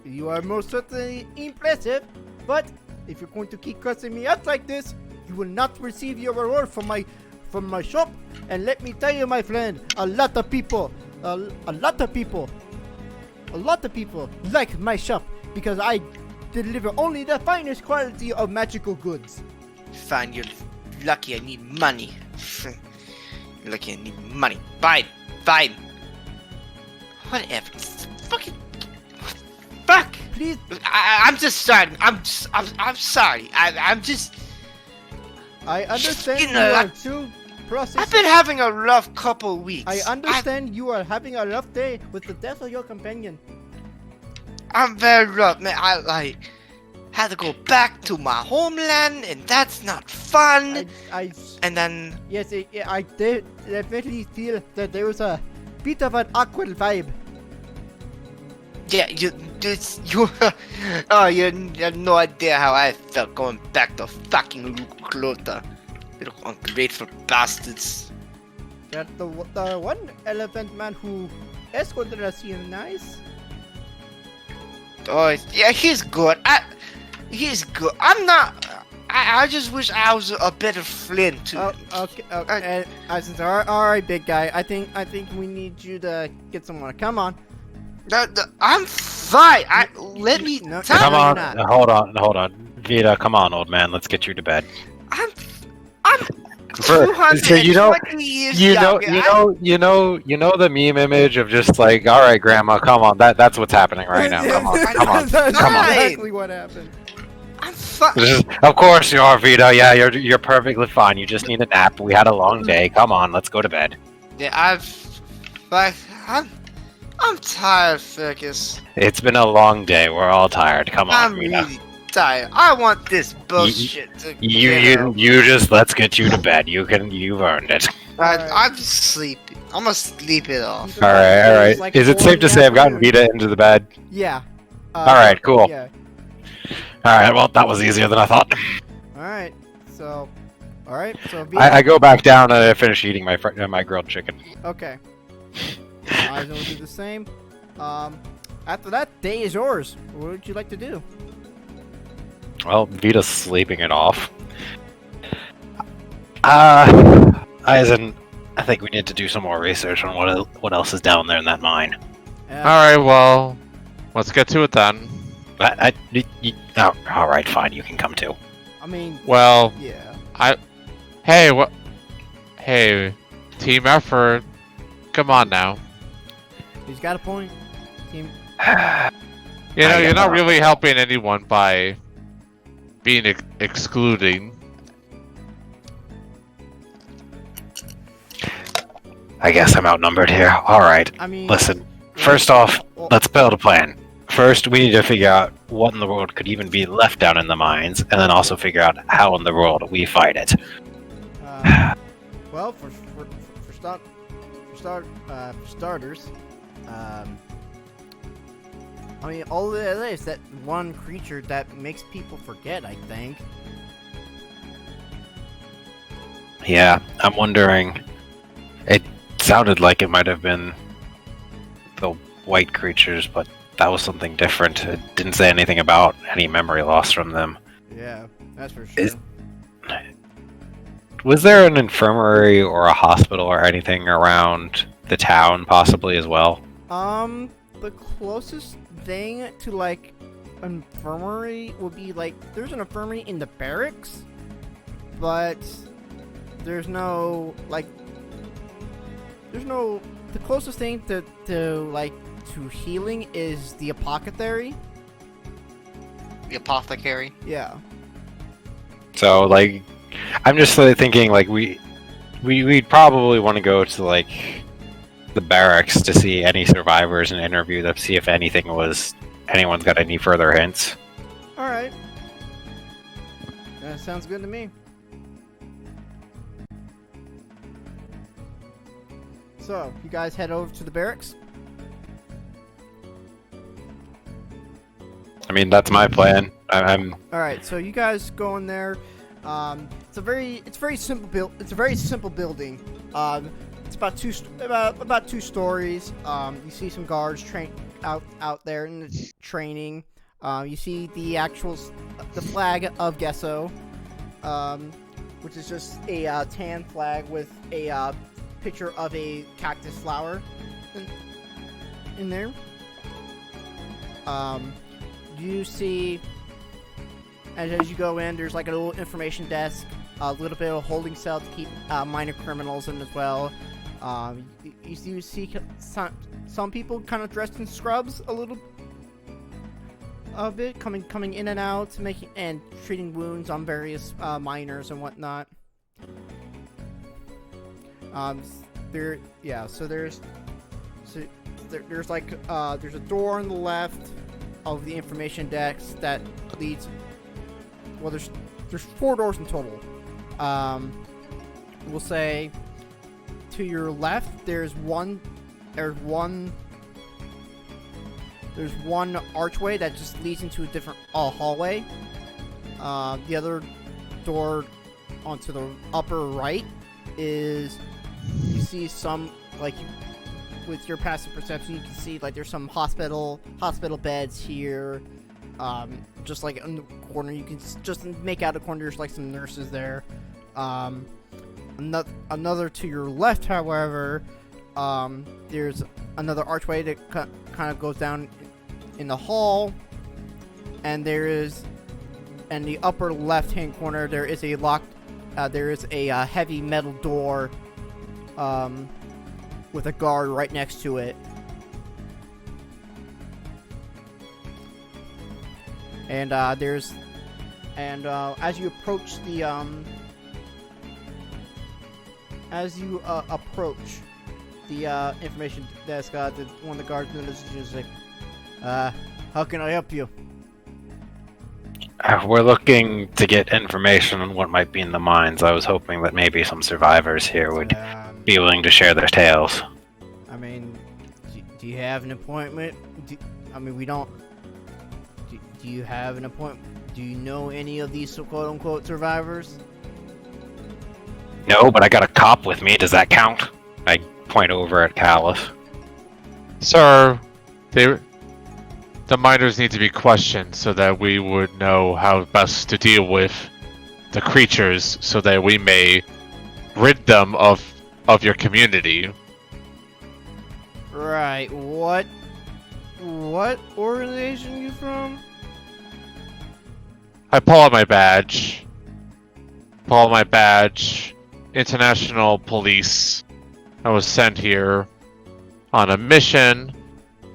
S1: You are most certainly impressive, but if you're going to keep cussing me out like this, you will not receive your reward from my shop. And let me tell you, my friend, a lot of people like my shop because I deliver only the finest quality of magical goods.
S2: Fine, you're lucky I need money. You're lucky I need money. Fine. Whatever. Fucking. Fuck!
S1: Please.
S2: I'm just sorry. I'm sorry. I'm just.
S1: I understand
S2: You
S1: you
S2: know,
S1: are too processing.
S2: I've been having a rough couple weeks.
S1: I understand you are having a rough day with the death of your companion.
S2: I'm very rough, man. I had to go back to my homeland, and that's not fun. And then.
S1: Yes, I did definitely feel that there was a bit of an awkward vibe.
S2: Yeah, you oh, you have no idea how I felt going back to fucking Luclota. Little ungrateful bastards.
S1: That the one elephant man who escorted us seemed nice.
S2: Oh, yeah, he's good. He's good. I'm not. I just wish I was a better friend too.
S1: Oh, okay. All right, big guy. I think we need you to get someone. Come on.
S2: I'm fine. Let me.
S1: No,
S2: tell
S3: Come
S2: you.
S3: on,
S1: not.
S3: hold on. Vita, come on, old man. Let's get you to bed.
S2: I'm
S3: So you know,
S2: 220 years
S3: you
S2: younger.
S3: know the meme image of just like, all right, grandma, come on. That's what's happening right now. Come on, come on.
S1: That's
S3: come on.
S1: exactly what happened.
S2: I'm fine.
S3: Of course you are, Vita. Yeah, you're perfectly fine. You just need a nap. We had a long day. Come on, let's go to bed.
S2: Yeah, I'm tired, Fergus.
S3: It's been a long day. We're all tired. Come on,
S2: I'm
S3: Vita.
S2: really tired. I want this bullshit to get
S3: You just let's get you to bed. You've earned it.
S2: I'm sleepy. I'm gonna sleep it off.
S3: All right.
S1: Like
S3: Is it
S1: 4
S3: safe
S1: in
S3: to
S1: the
S3: say I've gotten
S1: afternoon.
S3: Vita into the bed?
S1: Yeah.
S3: All right, cool.
S1: Yeah.
S3: All right. Well, that was easier than I thought.
S1: All right. So.
S3: I go back down and I finish eating my my grilled chicken.
S1: Okay. I will do the same. After that, day is yours. What would you like to do?
S3: Well, Vita's sleeping it off. Eisen, I think we need to do some more research on what else is down there in that mine.
S4: Alright, well, let's get to it then.
S3: Oh, all right, fine. You can come too.
S1: I mean,
S4: Well,
S1: yeah.
S4: hey, what? Hey, team effort. Come on now.
S1: He's got a point. Team.
S4: You know,
S3: I
S4: you're
S3: guess
S4: not
S3: not.
S4: really helping anyone by being excluding.
S3: I guess I'm outnumbered here. All right.
S1: I mean,
S3: Listen. First off, let's build a plan. First, we need to figure out what in the world could even be left down in the mines, and then also figure out how in the world we fight it.
S1: Well, for starters, I mean, all it is that one creature that makes people forget. I think.
S3: Yeah, I'm wondering. It sounded like it might have been the white creatures, but that was something different. It didn't say anything about any memory loss from them.
S1: Yeah, that's for sure.
S3: Was there an infirmary or a hospital or anything around the town, possibly as well?
S1: The closest thing to like infirmary would be like there's an infirmary in the barracks, but there's no the closest thing to healing is the apothecary.
S2: The apothecary.
S1: Yeah.
S3: So, like, I'm just thinking, like, we'd probably want to go to, like, the barracks to see any survivors and interview them, see if anyone's got any further hints.
S1: Alright. That sounds good to me. So, you guys head over to the barracks?
S3: I mean, that's my plan. I'm
S1: Alright, so you guys go in there. It's a very simple build. It's a very simple building. It's about two stories. You see some guards out there in the training. You see the flag of Gesso, which is just a tan flag with a picture of a cactus flower in there. You see, as you go in, there's like a little information desk, a little bit of a holding cell to keep minor criminals in as well. You see some people kind of dressed in scrubs a little bit, coming in and out, and treating wounds on various miners and whatnot. There's a door on the left of the information desk that leads. Well, there's 4 doors in total. We'll say to your left there's one archway that just leads into a different hallway. The other door onto the upper right is, you see some, like, with your passive perception, you can see like there's some hospital beds here. Just like in the corner, you can just make out a corner. There's like some nurses there. Another to your left, however, there's another archway that kind of goes down in the hall, and in the upper left-hand corner there is a heavy metal door, with a guard right next to it. And as you approach the information desk, one of the guards notices, like, how can I help you?
S3: We're looking to get information on what might be in the mines. I was hoping that maybe some survivors here would be willing to share their tales.
S1: I mean, do you have an appointment? Do you have an appointment? Do you know any of these quote-unquote survivors?
S3: No, but I got a cop with me. Does that count? I point over at Callus.
S4: Sir, the miners need to be questioned so that we would know how best to deal with the creatures, so that we may rid them of your community.
S1: Right. What organization you from?
S4: I pull out my badge. International police. I was sent here on a mission,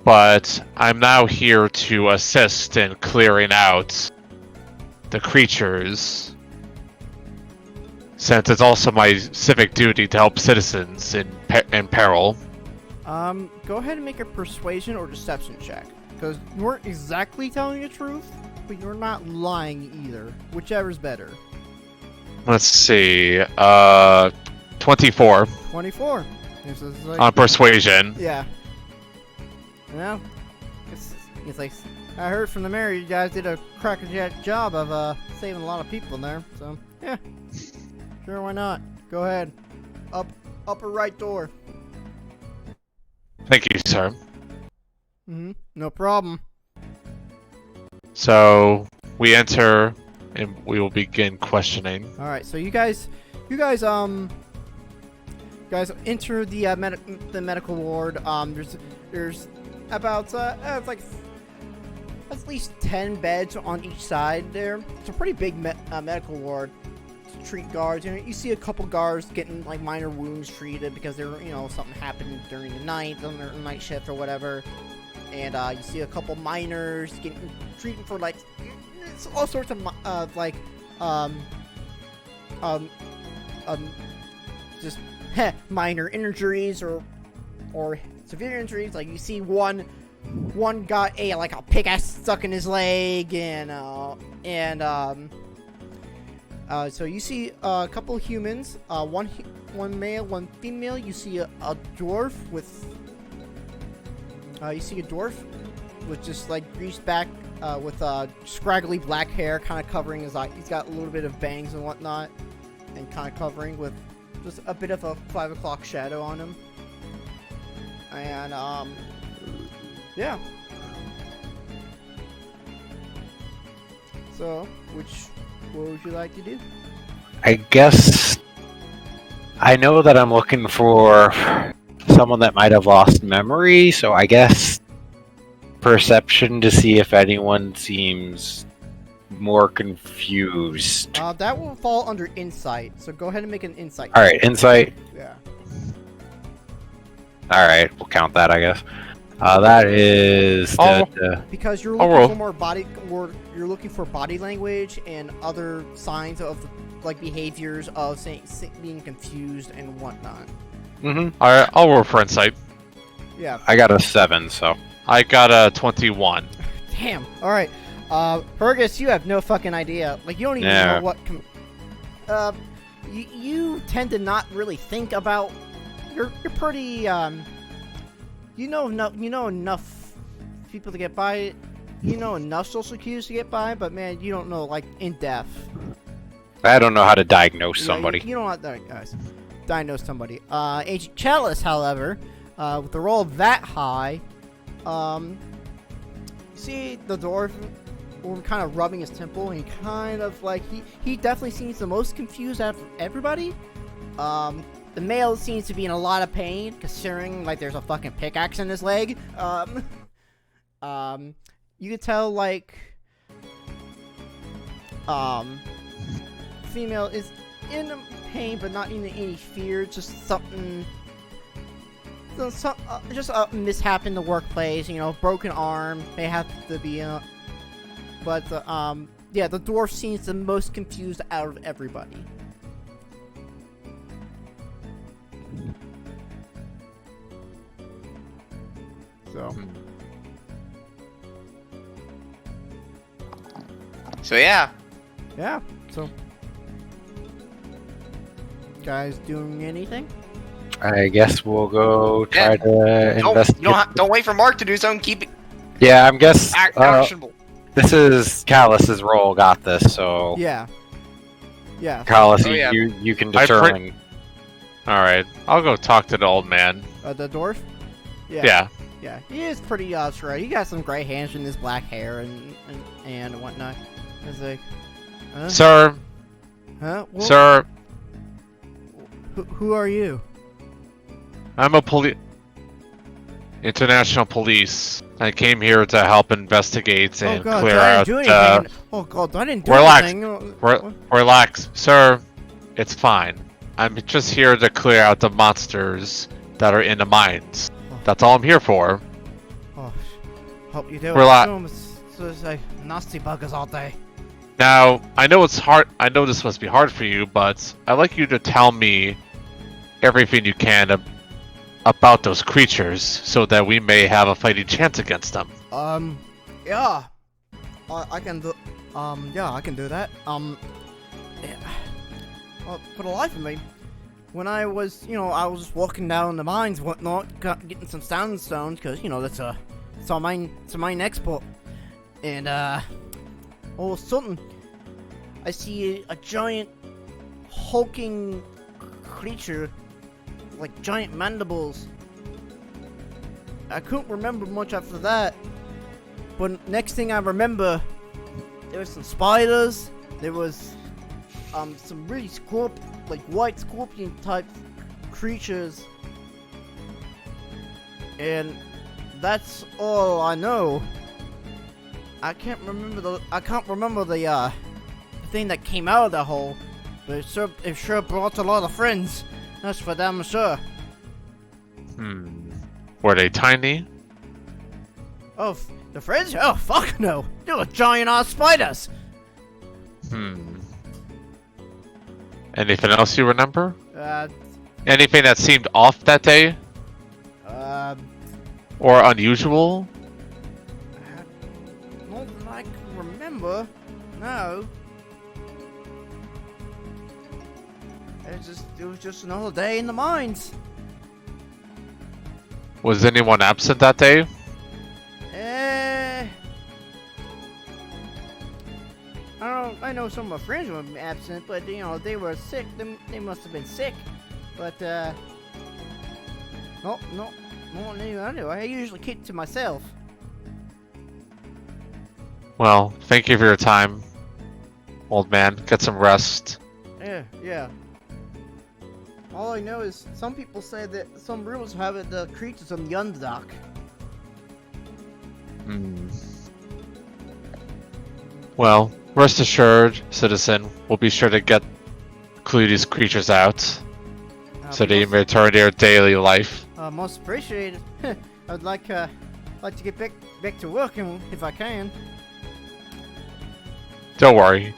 S4: but I'm now here to assist in clearing out the creatures, since it's also my civic duty to help citizens in peril.
S1: Go ahead and make a persuasion or deception check, because you weren't exactly telling the truth, but you're not lying either. Whichever's better.
S4: Let's see. 24
S1: 24. This is like,
S4: on persuasion.
S1: yeah. Well, it's like I heard from the mayor you guys did a crackerjack job of saving a lot of people there. So yeah, sure, why not? Go ahead. Upper right door.
S4: Thank you, sir.
S1: No problem.
S4: So we enter, and we will begin questioning.
S1: All right, so you guys enter the medical ward. There's about like at least 10 beds on each side there. It's a pretty big medical ward to treat guards. You see a couple guards getting like minor wounds treated because they're something happened during the night on their night shift or whatever. And you see a couple minors getting treated for like all sorts of like just minor injuries or severe injuries. Like you see one got a pickaxe stuck in his leg, and so you see a couple humans, one male, one female. You see a dwarf with just like greased back with scraggly black hair, kind of covering his eye. He's got a little bit of bangs and whatnot, and kind of covering with just a bit of a 5 o'clock shadow on him. And yeah. So, what would you like to do?
S3: I guess I know that I'm looking for someone that might have lost memory, so I guess perception to see if anyone seems more confused.
S1: That will fall under insight, so go ahead and make an insight.
S3: Alright, insight.
S1: Yeah.
S3: Alright, we'll count that, I guess. That is
S1: because you're looking for more you're looking for body language and other signs of like behaviors of being confused and whatnot.
S4: Alright, I'll roll for insight.
S1: Yeah.
S3: I got a 7, so.
S4: I got a 21.
S1: Damn. Alright. Fergus, you have no fucking idea. Like, you don't even know what you tend to not really think about. You're pretty, you know enough people to get by. You know enough social cues to get by, but man, you don't know, like, in depth.
S3: I don't know how to diagnose somebody.
S1: You don't know how to diagnose somebody. Agent Chalice, however, with the roll that high, you see the dwarf kind of rubbing his temple, and he kind of like he definitely seems the most confused out of everybody. The male seems to be in a lot of pain, considering like there's a fucking pickaxe in his leg. You could tell like female is in pain, but not in any fear. Just something. Just a mishap in the workplace, broken arm, may have to be, but, yeah, the dwarf seems the most confused out of everybody.
S2: So yeah.
S1: Yeah, so. Guys doing anything?
S3: I guess we'll go try to investigate.
S2: Don't wait for Mark to do something. Keep it.
S3: Yeah, I'm guess.
S2: Actionable.
S3: This is Callus's role. Got this. So.
S1: Yeah.
S3: Callus, you can determine.
S4: All right, I'll go talk to the old man.
S1: The dwarf.
S4: Yeah.
S1: Yeah, he is pretty straight. He got some gray hands and his black hair and whatnot. It's like,
S4: Sir.
S1: Huh? Well,
S4: Sir.
S1: Who are you?
S4: I'm a police. international police. I came here to help investigate
S1: Oh
S4: and
S1: god,
S4: clear
S1: I
S4: out.
S1: didn't do anything. Oh god, I didn't do
S4: relax.
S1: anything.
S4: Relax, sir. It's fine. I'm just here to clear out the monsters that are in the mines. That's all I'm here for.
S1: Oh, hope you do.
S4: Relax.
S1: There's like nasty buggers all day.
S4: Now, I know it's hard. I know this must be hard for you, but I'd like you to tell me everything you can about those creatures, so that we may have a fighting chance against them.
S1: Yeah. I can do. Yeah, I can do that. Yeah. Well, for the life of me, when I was, I was just walking down the mines, whatnot, getting some sandstones, because it's our main export, and all of a sudden, I see a giant, hulking creature, like giant mandibles. I couldn't remember much after that, but next thing I remember, there was some spiders. There was some really white scorpion type creatures, and that's all I know. I can't remember the thing that came out of the hole, but it sure brought a lot of friends. That's for damn sure.
S4: Were they tiny?
S1: Oh, the friends? Oh, fuck no! They were giant ass spiders.
S4: Anything else you remember?
S1: Uh,
S4: Anything that seemed off that day? Or unusual?
S1: Not that I can remember. No. It was just another day in the mines.
S4: Was anyone absent that day?
S1: I know some of my friends were absent, but they were sick. They must have been sick. But no, I usually keep to myself.
S4: Well, thank you for your time, old man. Get some rest.
S1: Yeah. All I know is some people say that some rules have it, the creatures on the Underdark.
S4: Well, rest assured, citizen, we'll be sure to clue these creatures out, so they may return to their daily life.
S1: Most appreciated. I'd like to get back to work if I can.
S4: Don't worry.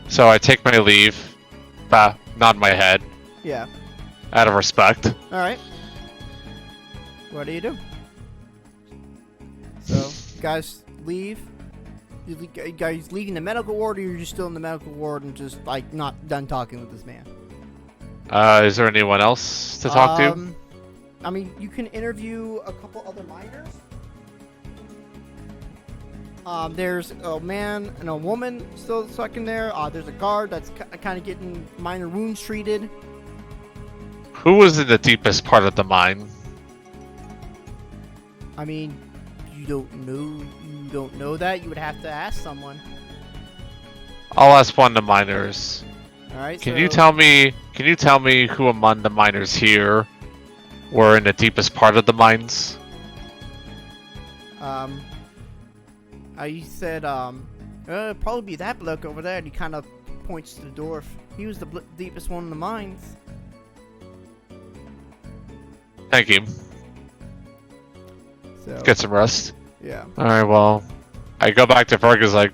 S4: So I take my leave, nod my head,
S1: Yeah.
S4: out of respect.
S1: Alright. What do you do? So, you guys leave? You guys leaving the medical ward, or you're just still in the medical ward and just, not done talking with this man?
S4: Is there anyone else to talk to?
S1: I mean, you can interview a couple other miners. There's a man and a woman still stuck in there. There's a guard that's kind of getting minor wounds treated.
S4: Who was in the deepest part of the mine?
S1: I mean, you don't know that. You would have to ask someone.
S4: I'll ask one of the miners.
S1: All right.
S4: Can you tell me who among the miners here were in the deepest part of the mines?
S1: I said, probably be that bloke over there, and he kind of points to the dwarf. He was the deepest one in the mines.
S4: Thank you.
S1: So,
S4: Get some rest.
S1: yeah.
S4: Alright, well, I go back to Fergus I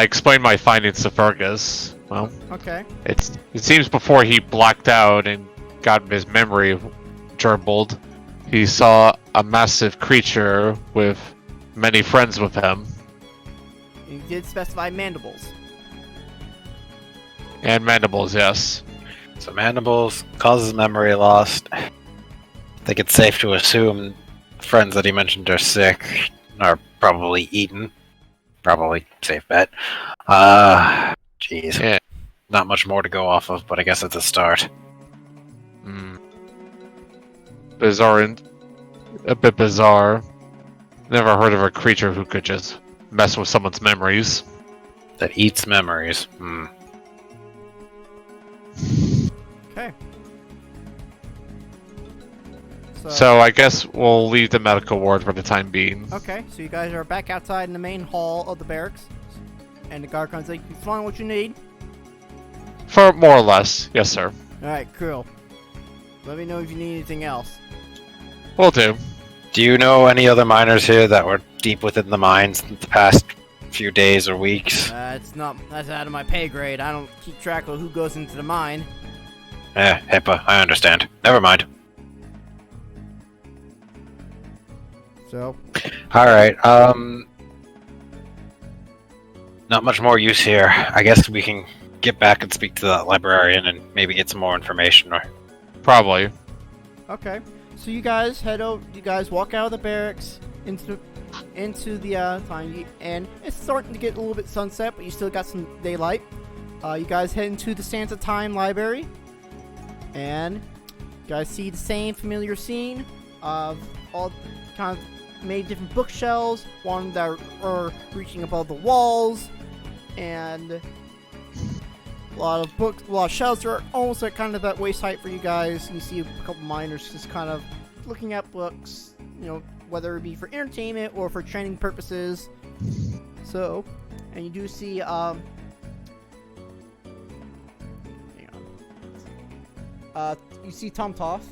S4: explain my findings to Fergus. Well,
S1: Okay.
S4: it seems before he blacked out and got his memory gerbled, he saw a massive creature with many friends with him.
S1: You did specify mandibles.
S4: And mandibles, yes.
S3: So mandibles causes memory loss. I think it's safe to assume friends that he mentioned are sick, are probably eaten. Probably safe bet. Jeez.
S4: Yeah.
S3: Not much more to go off of, but I guess it's a start.
S4: Bizarre and a bit bizarre. Never heard of a creature who could just mess with someone's memories.
S3: That eats memories.
S1: Okay.
S4: So I guess we'll leave the medical ward for the time being.
S1: Okay, so you guys are back outside in the main hall of the barracks, and the guard comes like, "You find what you need?"
S4: For more or less, yes, sir.
S1: All right, cool. Let me know if you need anything else.
S4: Will do.
S3: Do you know any other miners here that were deep within the mines the past few days or weeks?
S1: That's out of my pay grade. I don't keep track of who goes into the mine.
S3: HIPAA, I understand. Never mind.
S1: So,
S3: Alright, not much more use here. I guess we can get back and speak to that librarian and maybe get some more information. Or
S4: Probably.
S1: okay. So you guys head over. You guys walk out of the barracks into the time, and it's starting to get a little bit sunset, but you still got some daylight. You guys head into the Santa Time Library, and you guys see the same familiar scene of all kind of made different bookshelves, one that are reaching above the walls, and a lot of books, a lot of shelves are almost at kind of that waist height for you guys. You see a couple miners just kind of looking at books, you know, whether it be for entertainment or for training purposes. So, and you do see, hang on. You see Tom Toff.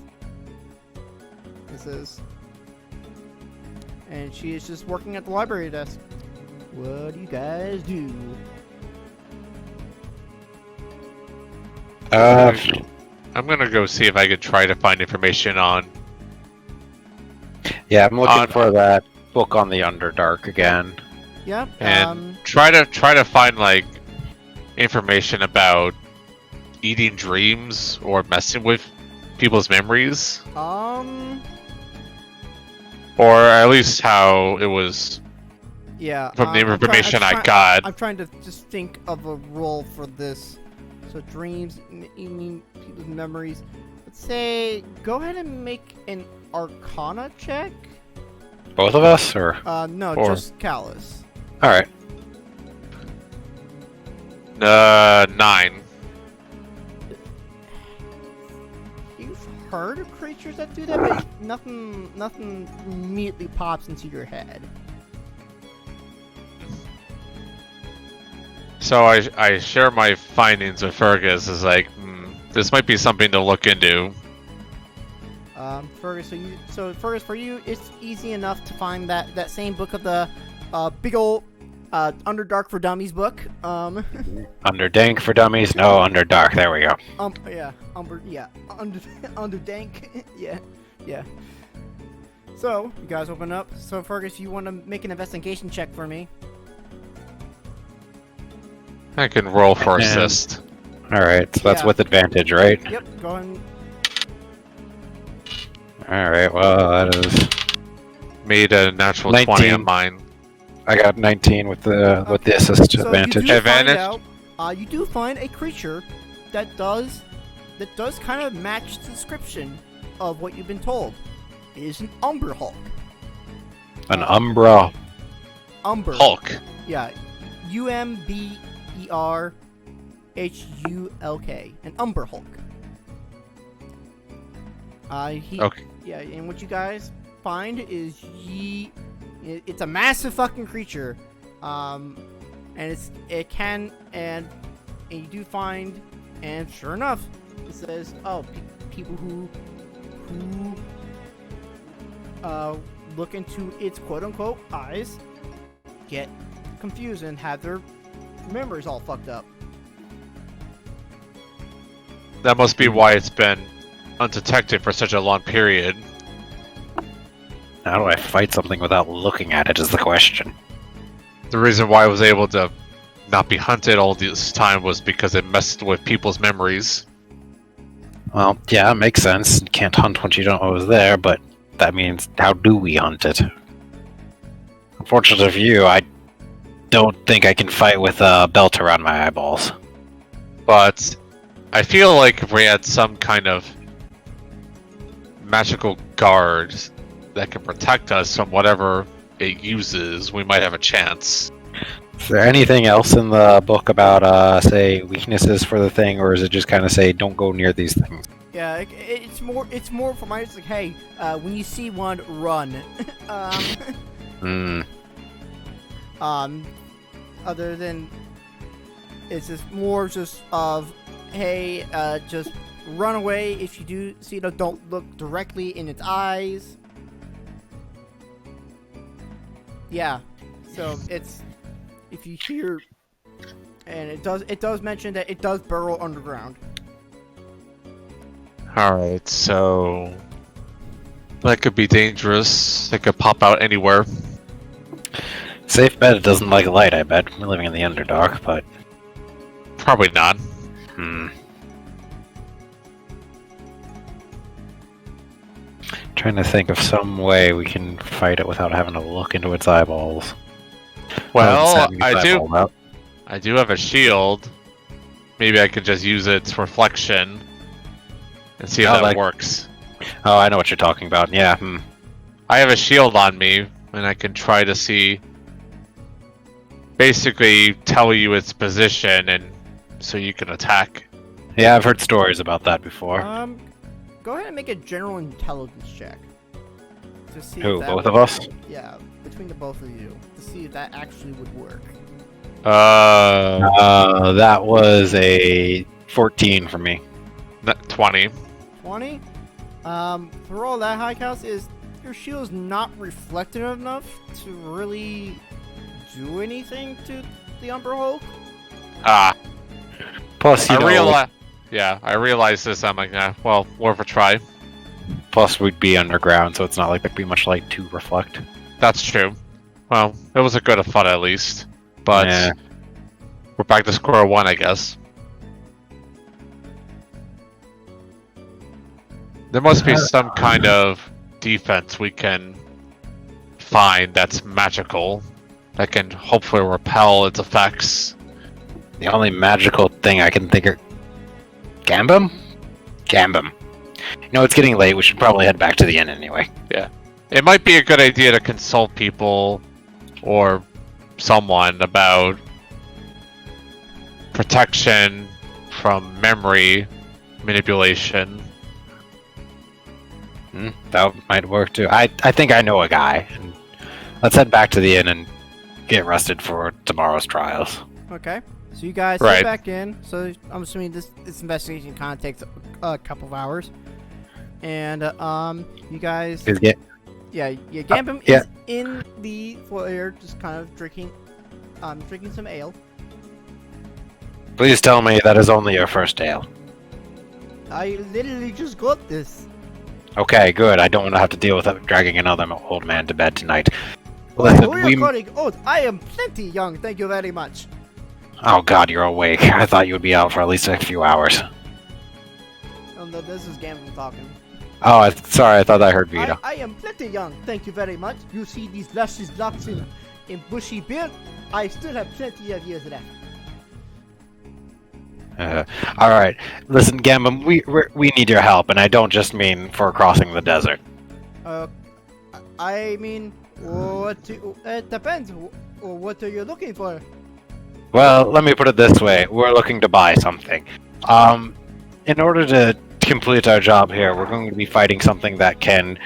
S1: This is, and she is just working at the library desk. What do you guys do?
S4: I'm gonna go see if I could try to find information on.
S3: yeah, I'm looking for that book on the Underdark again.
S1: Yeah.
S4: And try to find like information about eating dreams or messing with people's memories, or at least how it was
S1: yeah.
S4: from the information I got.
S1: I'm trying to just think of a role for this. So dreams, eating people's memories. Let's say, go ahead and make an Arcana check.
S3: Both of us, or?
S1: No,
S3: or...
S1: just Callus.
S3: Alright.
S4: 9.
S1: You've heard of creatures that do that, but nothing immediately pops into your head.
S4: So I share my findings with Fergus. Is like, this might be something to look into.
S1: Fergus, Fergus, for you, it's easy enough to find that same book of the big old Underdark for Dummies book.
S3: Underdank for Dummies? No, Underdark. There we go.
S1: Underdank. yeah. So you guys open up. So Fergus, you want to make an investigation check for me?
S4: I can roll for assist.
S3: Alright, so that's
S1: Yeah.
S3: with advantage, right?
S1: Yep. Go ahead.
S3: Alright, well, that is...
S4: Made a natural
S3: 19.
S4: 20 on mine.
S3: I got 19 with the assist
S1: So
S3: advantage.
S1: You do
S4: Advantage?
S1: Find out, you do find a creature that does kind of match the description of what you've been told. It is an Umber Hulk.
S3: An Umbra.
S1: Umber.
S4: Hulk.
S1: Yeah. UMBERHULK. An Umber Hulk.
S4: Okay.
S1: Yeah, and what you guys find is it's a massive fucking creature. And you do find, and sure enough, it says, people who look into its quote-unquote eyes get confused and have their memories all fucked up.
S4: That must be why it's been undetected for such a long period.
S3: How do I fight something without looking at it is the question.
S4: The reason why I was able to not be hunted all this time was because it messed with people's memories.
S3: Well, yeah, it makes sense. You can't hunt once you don't know it was there, but that means how do we hunt it? Unfortunately for you, I don't think I can fight with a belt around my eyeballs.
S4: But I feel like if we had some kind of magical guard that can protect us from whatever it uses, we might have a chance.
S3: Is there anything else in the book about, say, weaknesses for the thing, or is it just kind of say, don't go near these things?
S1: Yeah, it's more for my. It's like, hey, when you see one, run. Other than, it's just more just of, hey, just run away if you do see it. Don't look directly in its eyes. Yeah, so it's if you hear, and it does mention that it does burrow underground.
S4: Alright, so that could be dangerous. It could pop out anywhere.
S3: Safe bet it doesn't like light, I bet. We're living in the Underdark, but...
S4: Probably not.
S3: Trying to think of some way we can fight it without having to look into its eyeballs.
S4: Well,
S3: I
S4: I do have a shield. Maybe I could just use its reflection and see if that works.
S3: Oh, I know what you're talking about. Yeah.
S4: I have a shield on me, and I can try to see. Basically, tell you its position, and so you can attack.
S3: Yeah, I've heard stories about that before.
S1: Go ahead and make a general intelligence check. To see
S3: Who,
S1: if that
S3: both
S1: would,
S3: of us?
S1: Yeah, between the both of you. To see if that actually would work.
S3: That was a 14 for me.
S4: 20.
S1: 20? For all that, High House, is your shield is not reflective enough to really do anything to the Umber Hulk?
S3: Plus,
S4: I realized this. I'm like, well, worth a try.
S3: Plus, we'd be underground, so it's not like there'd be much light to reflect.
S4: That's true. Well, it was a good fun at least. But
S3: Yeah.
S4: we're back to square one, I guess. There must be some kind of defense we can find that's magical, that can hopefully repel its effects.
S3: The only magical thing I can think of... Gambum? Gambum. No, it's getting late. We should probably head back to the inn anyway.
S4: Yeah. It might be a good idea to consult people or someone about protection from memory manipulation.
S3: That might work too. I think I know a guy. Let's head back to the inn and get rested for tomorrow's trials.
S1: Okay. So you guys
S4: Right.
S1: head back in. So I'm assuming this investigation kind of takes a couple of hours. And you guys, Gambum is in the foyer, just kind of drinking some ale.
S3: Please tell me that is only your first ale.
S1: I literally just got this.
S3: Okay, good. I don't want to have to deal with dragging another old man to bed tonight.
S1: Oh,
S3: Listen,
S1: you're calling old. I am plenty young. Thank you very much.
S3: Oh God, you're awake. I thought you would be out for at least a few hours.
S1: Oh no, this is Gambum talking.
S3: Oh, sorry. I thought I heard Vita.
S1: I am plenty young. Thank you very much. You see these luscious locks in bushy beard? I still have plenty of years left.
S3: All right. Listen, Gambum, we need your help, and I don't just mean for crossing the desert.
S1: I mean, it depends. What are you looking for?
S3: Well, let me put it this way. We're looking to buy something. In order to complete our job here, we're going to be fighting something that can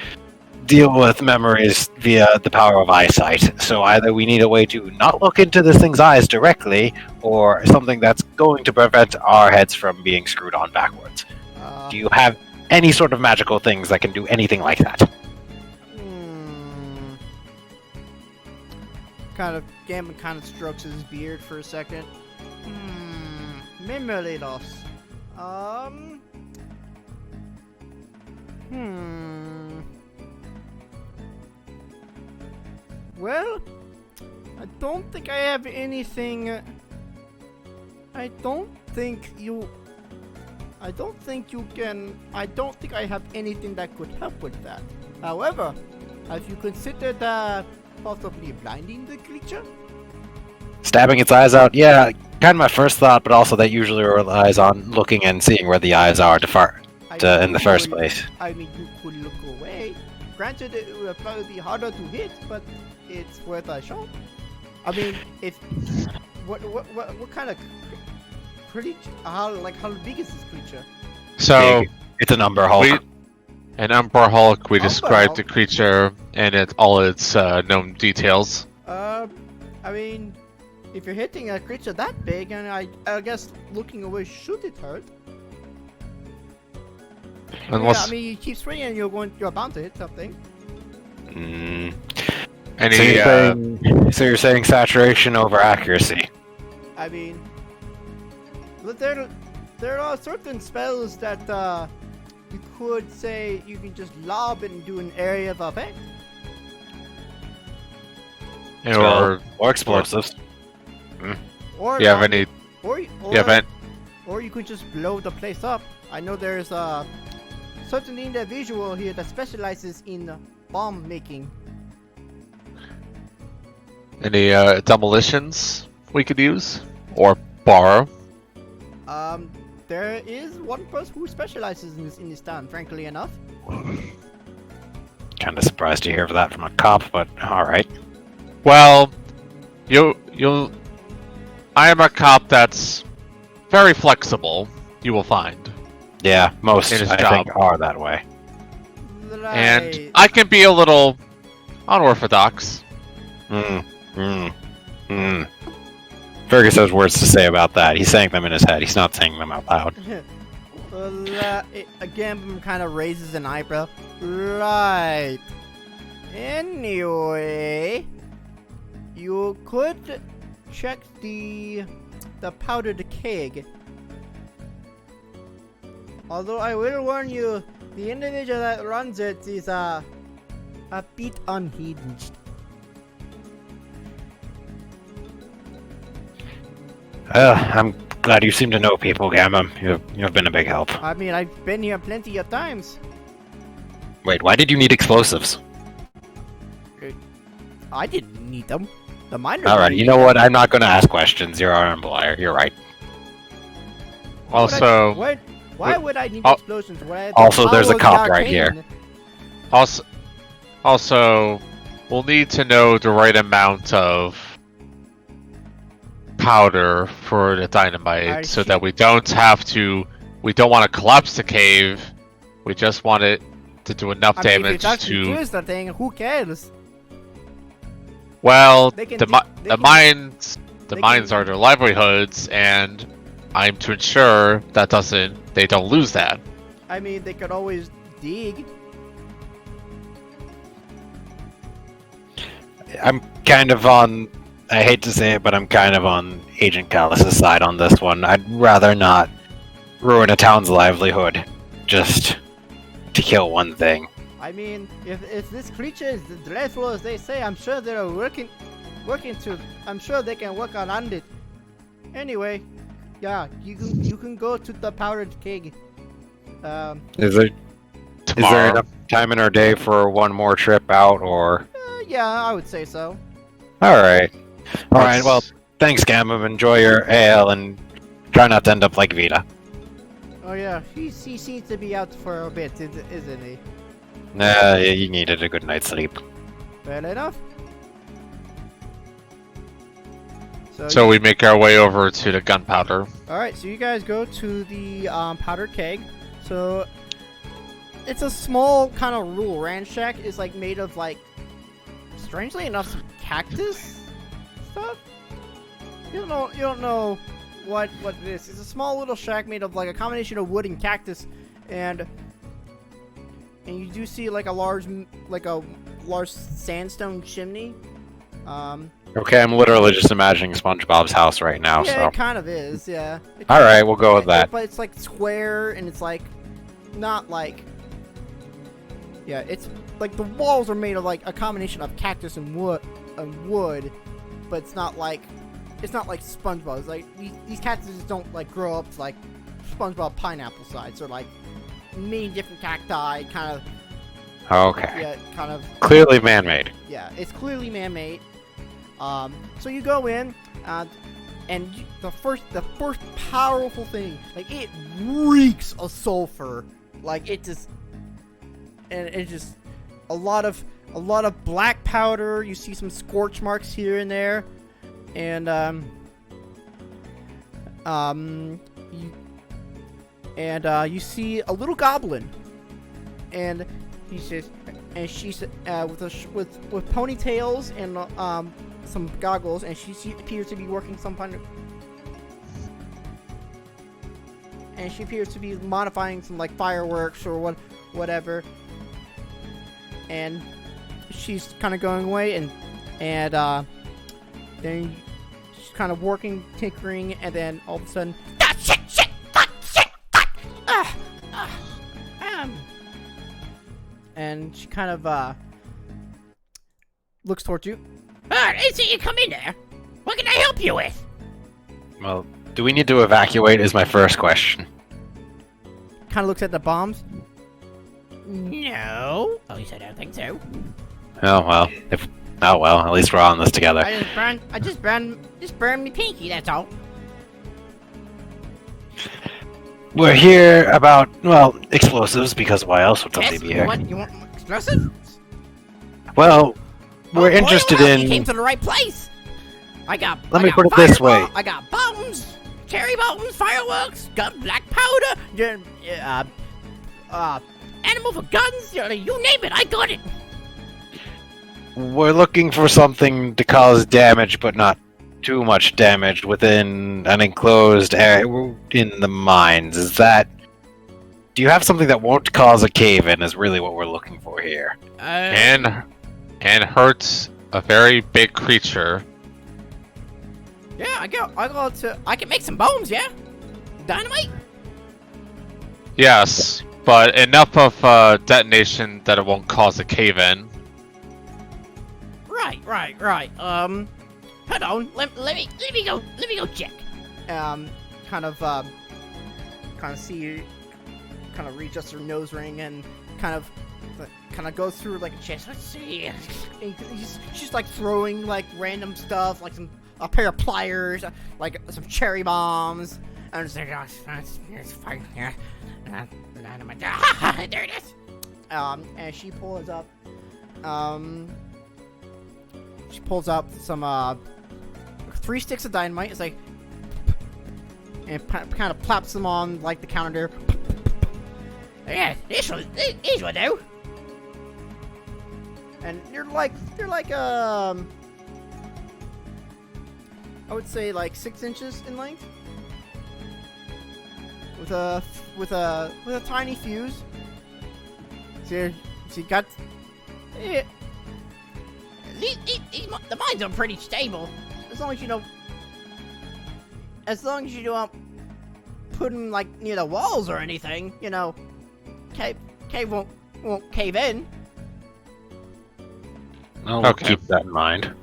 S3: deal with memories via the power of eyesight. So either we need a way to not look into this thing's eyes directly, or something that's going to prevent our heads from being screwed on backwards. Do you have any sort of magical things that can do anything like that?
S1: Gambum kind of strokes his beard for a second. Memory loss. Well, I don't think I have anything. I don't think I have anything that could help with that. However, have you considered possibly blinding the creature?
S3: Stabbing its eyes out? Yeah, kind of my first thought, but also that usually relies on looking and seeing where the eyes are in the first place.
S1: I mean, you could look away. Granted, it would probably be harder to hit, but it's worth a shot. I mean, what kind of creature? How big is this creature?
S4: So,
S3: It's an Umber Hulk.
S4: An Umber Hulk, we
S1: Umber
S4: described
S1: Hulk?
S4: the creature and all its known details.
S1: I mean, if you're hitting a creature that big, and I guess looking away should it hurt?
S4: Unless
S1: Yeah, I mean, you keep swinging, and you're bound to hit something.
S3: Mm.
S4: any
S3: So you're saying saturation over accuracy?
S1: I mean, but there are certain spells that you could say you can just lob and do an area of effect.
S3: Or explosives.
S1: Or
S4: you have
S1: lob
S4: any?
S1: it- or
S4: You have any?
S1: or you could just blow the place up. I know there's a certain individual here that specializes in bomb making.
S4: Any demolitions we could use or borrow?
S1: There is one person who specializes in this town, frankly enough.
S3: Kind of surprised to hear that from a cop, but all right.
S4: Well, you'll. I am a cop that's very flexible. You will find,
S3: Yeah, most
S4: In his
S3: I
S4: job.
S3: think are that way.
S4: and
S1: Right.
S4: I can be a little unorthodox.
S3: Fergus has words to say about that. He's saying them in his head. He's not saying them out loud.
S1: Again, kind of raises an eyebrow. Right. Anyway, you could check the powdered keg. Although I will warn you, the individual that runs it is a bit unhinged.
S3: I'm glad you seem to know people, Gamma. You've been a big help.
S1: I mean, I've been here plenty of times.
S3: Wait, why did you need explosives?
S1: I didn't need them. The miners.
S3: All right,
S1: needed
S3: you know
S1: them.
S3: what? I'm not going to ask questions. You're an liar. You're right.
S4: Also,
S1: Why would I need
S4: Oh.
S1: explosions? When I have
S3: Also,
S1: the
S3: there's a
S1: power of
S3: cop
S1: the
S3: right here.
S1: arcane?
S4: also, we'll need to know the right amount of powder for the dynamite,
S1: I
S4: so
S1: see.
S4: that we don't have to. We don't want to collapse the cave. We just want it to do enough
S1: I mean, if
S4: damage
S1: it actually
S4: to.
S1: kills the thing, who cares?
S4: Well,
S1: They can
S4: the
S1: de-
S4: mi-
S1: they
S4: the
S1: can-
S4: mines, the
S1: they
S4: mines
S1: can-
S4: are their livelihoods, and I'm to ensure that they don't lose that.
S1: I mean, they could always dig.
S3: I'm kind of on. I hate to say it, but I'm kind of on Agent Callus's side on this one. I'd rather not ruin a town's livelihood just to kill one thing.
S1: I mean, if this creature is dreadful as they say, I'm sure they're working to. I'm sure they can work around it. Anyway, yeah, you can go to the powdered keg.
S3: Is there
S4: Tomorrow.
S3: enough time in our day for one more trip out, or?
S1: Yeah, I would say so.
S3: All right. All right.
S4: Let's-
S3: Well, thanks, Gamma. Enjoy your ale and try not to end up like Vita.
S1: Oh yeah, he seems to be out for a bit, isn't he?
S3: Nah, you needed a good night's sleep.
S1: Fair enough.
S4: So we make our way over to the gunpowder.
S1: Alright, so you guys go to the powder keg. So it's a small kind of rural ranch shack. It's like made of like, strangely enough, some cactus stuff. You don't know what it is. It's a small little shack made of like a combination of wood and cactus, and you do see like a large sandstone chimney.
S3: Okay, I'm literally just imagining SpongeBob's house right now.
S1: Yeah,
S3: So,
S1: it kind of is. Yeah.
S3: all right, we'll go with that.
S1: But it's like square, and it's like not like. Yeah, it's like the walls are made of like a combination of cactus and wood, but it's not like SpongeBob. It's like these cactuses don't like grow up to like SpongeBob pineapple size. They're like many different cacti, kind of.
S3: Okay.
S1: Yeah, kind of.
S3: Clearly man-made.
S1: Yeah, it's clearly man-made. So you go in, and the first powerful thing, like it reeks of sulfur, like it just, and it's just a lot of black powder. You see some scorch marks here and there, and and you see a little goblin, and he says, and she's with ponytails and some goggles, and she appears to be working some kind of, and she appears to be modifying some like fireworks or whatever, and she's kind of going away, and then she's kind of working, tinkering, and then all of a sudden, shit, fuck, and she kind of looks towards you.
S5: I see you come in there. What can I help you with?
S3: Well, do we need to evacuate is my first question.
S1: Kind of looks at the bombs.
S5: No. At least I don't think so.
S3: Oh well, at least we're all in this together.
S5: I just burned me pinky, that's all.
S3: We're here about, well, explosives, because why else would somebody
S5: Yes?
S3: be here?
S5: You want explosives?
S3: Well, we're interested
S5: You
S3: in...
S5: came to the right place.
S3: Let me put it this way.
S5: I got bombs, cherry bombs, fireworks, gun, black powder, animal for guns. You name it, I got it.
S3: We're looking for something to cause damage, but not too much damage within an enclosed area in the mines. Is that... Do you have something that won't cause a cave-in is really what we're looking for here.
S4: And hurts a very big creature.
S5: Yeah, I can make some bombs, yeah? Dynamite?
S4: Yes, but enough of detonation that it won't cause a cave-in.
S5: Right. Hold on. Let me go check.
S1: Kind of see you, kind of readjusts her nose ring and kind of goes through like a chest.
S5: Let's see.
S1: And she's like throwing like random stuff, like a pair of pliers, like some cherry bombs. And just like,
S5: It's fine. Yeah. Dynamite. There it is.
S1: and she pulls up, some 3 sticks of dynamite. It's like, and kind of plops them on like the counter there.
S5: Yeah, this will do.
S1: And they're like I would say like 6 inches in length, with a tiny fuse. So you got it.
S5: The mines are pretty stable.
S1: As long as you don't put them like near the walls or anything, cave won't cave in.
S3: I'll
S4: Okay.
S3: keep that in mind.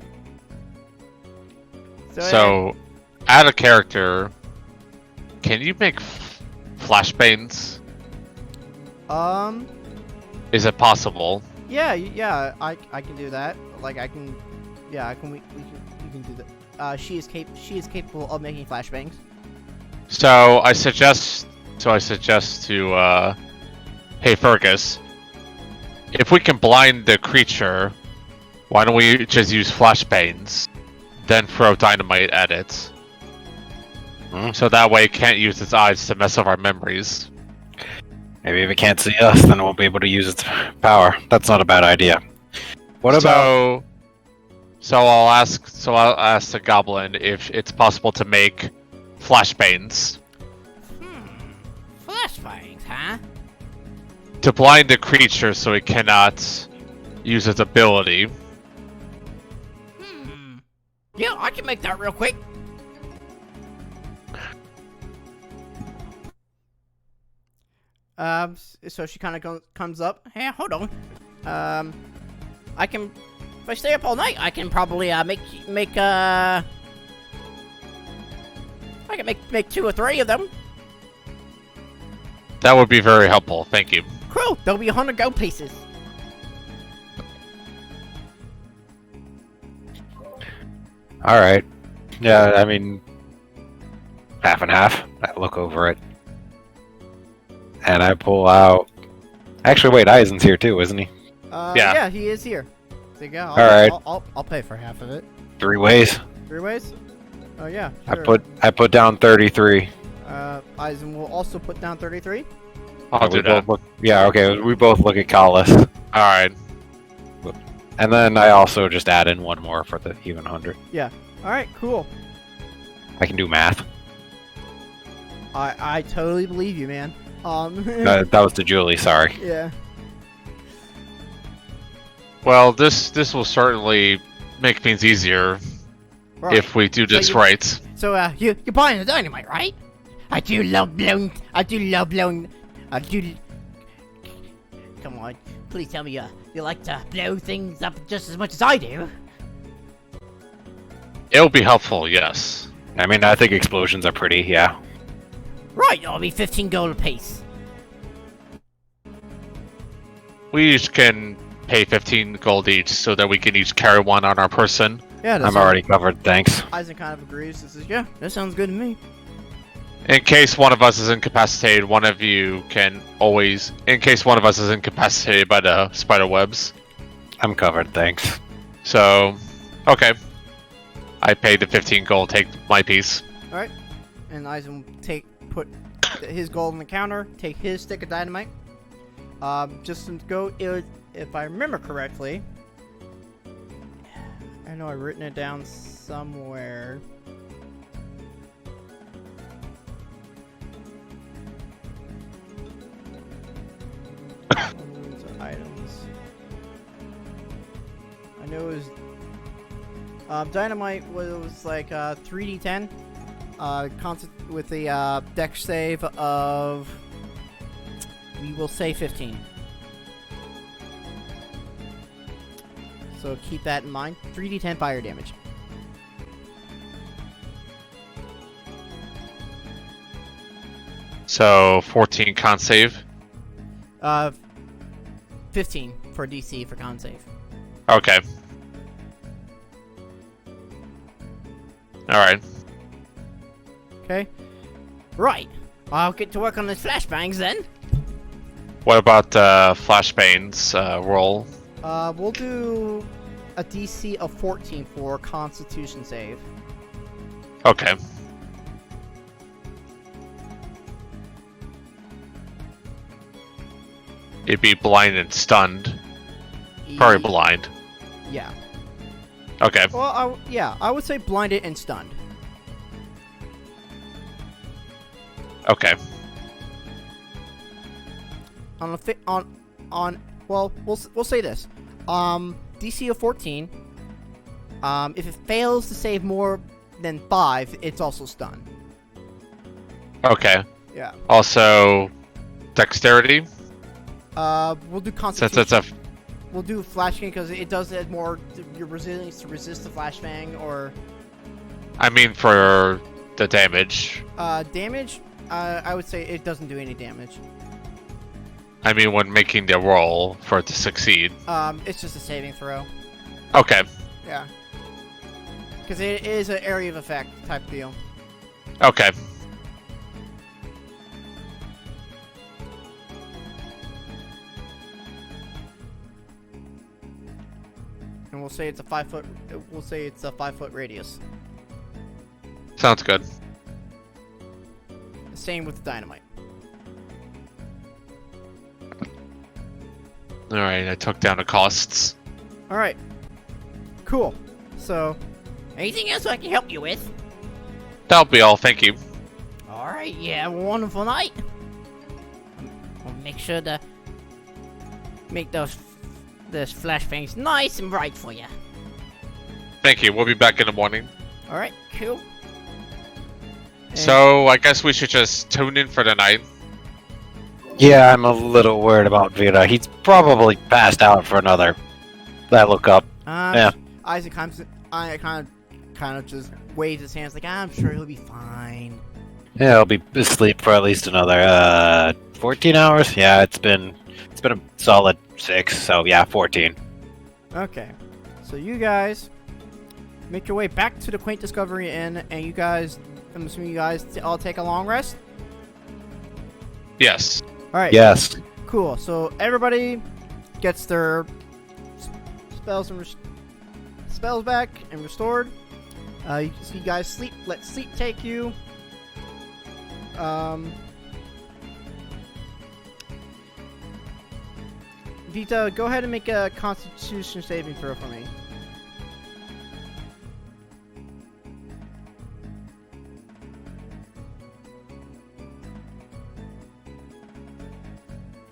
S4: So, add a character. Can you make flashbangs? Is it possible?
S1: Yeah, I can do that. Like we can do that. She is capable of making flashbangs.
S4: So I suggest to hey Fergus, if we can blind the creature, why don't we just use flashbangs, then throw dynamite at it? So that way it can't use its eyes to mess up our memories.
S3: Maybe if it can't see us, then it won't be able to use its power. That's not a bad idea. What about...
S4: So I'll ask the goblin if it's possible to make flashbangs
S5: Flashbangs, huh?
S4: to blind the creature so it cannot use its ability.
S5: Yeah, I can make that real quick.
S1: So she kind of comes up.
S5: Hey, hold on.
S1: I can.
S5: If I stay up all night, I can probably make I can make 2 or 3 of them.
S4: That would be very helpful. Thank you.
S1: Cool. There'll be 100 gold pieces.
S3: Alright. Yeah, I mean... half and half. I look over it. And I pull out... Actually, wait, Eisen's here too, isn't he?
S4: Yeah,
S1: he is here. So yeah,
S3: Alright.
S1: I'll pay for half of it.
S3: 3 ways.
S1: 3 ways? Oh yeah. Sure.
S3: I put down 33.
S1: Eisen will also put down 33.
S4: I'll do that.
S3: Yeah, okay. We both look at Collis.
S4: Alright.
S3: And then I also just add in one more for the even 100.
S1: All right, cool.
S3: I can do math.
S1: I totally believe you, man.
S3: That was to Julie, sorry.
S1: Yeah.
S4: Well, this will certainly make things easier
S1: Right.
S4: if we do
S5: So
S4: this
S5: you-
S4: right.
S5: So, you're buying the dynamite, right? I do love blowing. Come on, please tell me you like to blow things up just as much as I do.
S4: It'll be helpful, yes.
S3: I mean, I think explosions are pretty, yeah.
S5: Right, it'll be 15 gold apiece.
S4: We each can pay 15 gold each so that we can each carry one on our person.
S1: Yeah,
S3: I'm already covered, thanks.
S1: Eisen kind of agrees. This is yeah, that sounds good to me.
S4: In case one of us is incapacitated, one of you can always... In case one of us is incapacitated by the spider webs.
S3: I'm covered, thanks.
S4: So, okay. I paid the 15 gold, take my piece.
S1: And Eisen will put his gold on the counter, take his stick of dynamite. Just to go, if I remember correctly. I know I've written it down somewhere. Items or items. I know it was dynamite was like 3d10 with a dex save of, we will say, 15. So keep that in mind. 3d10 fire damage.
S4: So, 14 con save.
S1: 15 for DC for con save.
S4: Okay. Alright.
S5: Okay. Right. I'll get to work on those flashbangs then.
S4: What about Flashbane's roll?
S1: We'll do a DC of 14 for Constitution save.
S4: Okay. It'd be blind and stunned. Probably blind.
S1: Yeah.
S4: Okay.
S1: Well, I would say blinded and stunned.
S4: Okay.
S1: Well, we'll say this. DC of 14. If it fails to save more than 5, it's also stunned.
S4: Okay.
S1: Yeah.
S4: Also, dexterity.
S1: We'll do Constitution.
S4: Since it's a
S1: We'll do flashbang because it does add more your resilience to resist the flashbang or
S4: I mean for the damage.
S1: damage. I would say it doesn't do any damage.
S4: I mean when making the roll for it to succeed.
S1: It's just a saving throw.
S4: Okay.
S1: Yeah. Because it is an area of effect type deal.
S4: Okay.
S1: And we'll say it's a 5 foot. We'll say it's a 5 foot radius.
S4: Sounds good.
S1: Same with the dynamite.
S4: Alright, I took down the costs.
S1: All right. Cool. So
S5: Anything else I can help you with?
S4: That'll be all, thank you.
S5: Alright, yeah, wonderful night. I'll make sure to make those flashbangs nice and bright for you.
S4: Thank you, we'll be back in the morning.
S5: Alright, cool.
S1: and-
S4: So, I guess we should just tune in for the night.
S3: Yeah, I'm a little worried about Vita. He's probably passed out for another. I look up. Yeah.
S1: Isaac kind of just waves his hands like I'm sure he'll be fine.
S3: Yeah, I'll be asleep for at least another 14 hours. Yeah, it's been a solid 6. So yeah, 14.
S1: Okay. So you guys make your way back to the Quaint Discovery Inn, and you guys, I'm assuming you guys all take a long rest.
S4: Yes.
S1: All right.
S3: Yes.
S1: Cool. So everybody gets their spells and spells back and restored. You guys sleep. Let sleep take you. Vita, go ahead and make a Constitution saving throw for me.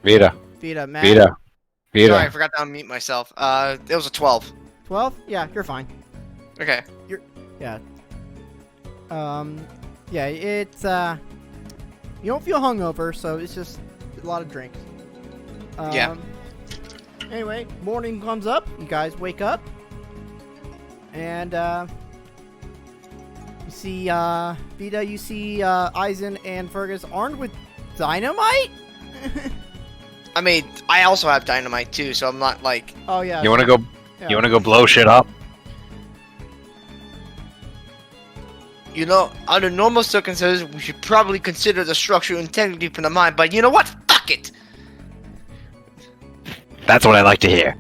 S3: Vita.
S1: Vita, Matt.
S3: Vita. Vita.
S2: Sorry, I forgot to unmute myself. It was a 12.
S1: 12? Yeah, you're fine.
S2: Okay.
S1: Yeah. Yeah, it's, you don't feel hungover, so it's just a lot of drinks.
S2: Yeah.
S1: Anyway, morning comes up. You guys wake up. And, you see, Vita, you see, Eisen and Fergus armed with dynamite?
S2: I mean, I also have dynamite too, so I'm not like.
S1: Oh, yeah.
S3: You wanna go?
S1: Yeah.
S3: You wanna go blow shit up?
S2: You know, under normal circumstances, we should probably consider the structural integrity from the mine, but you know what? Fuck it!
S3: That's what I like to hear.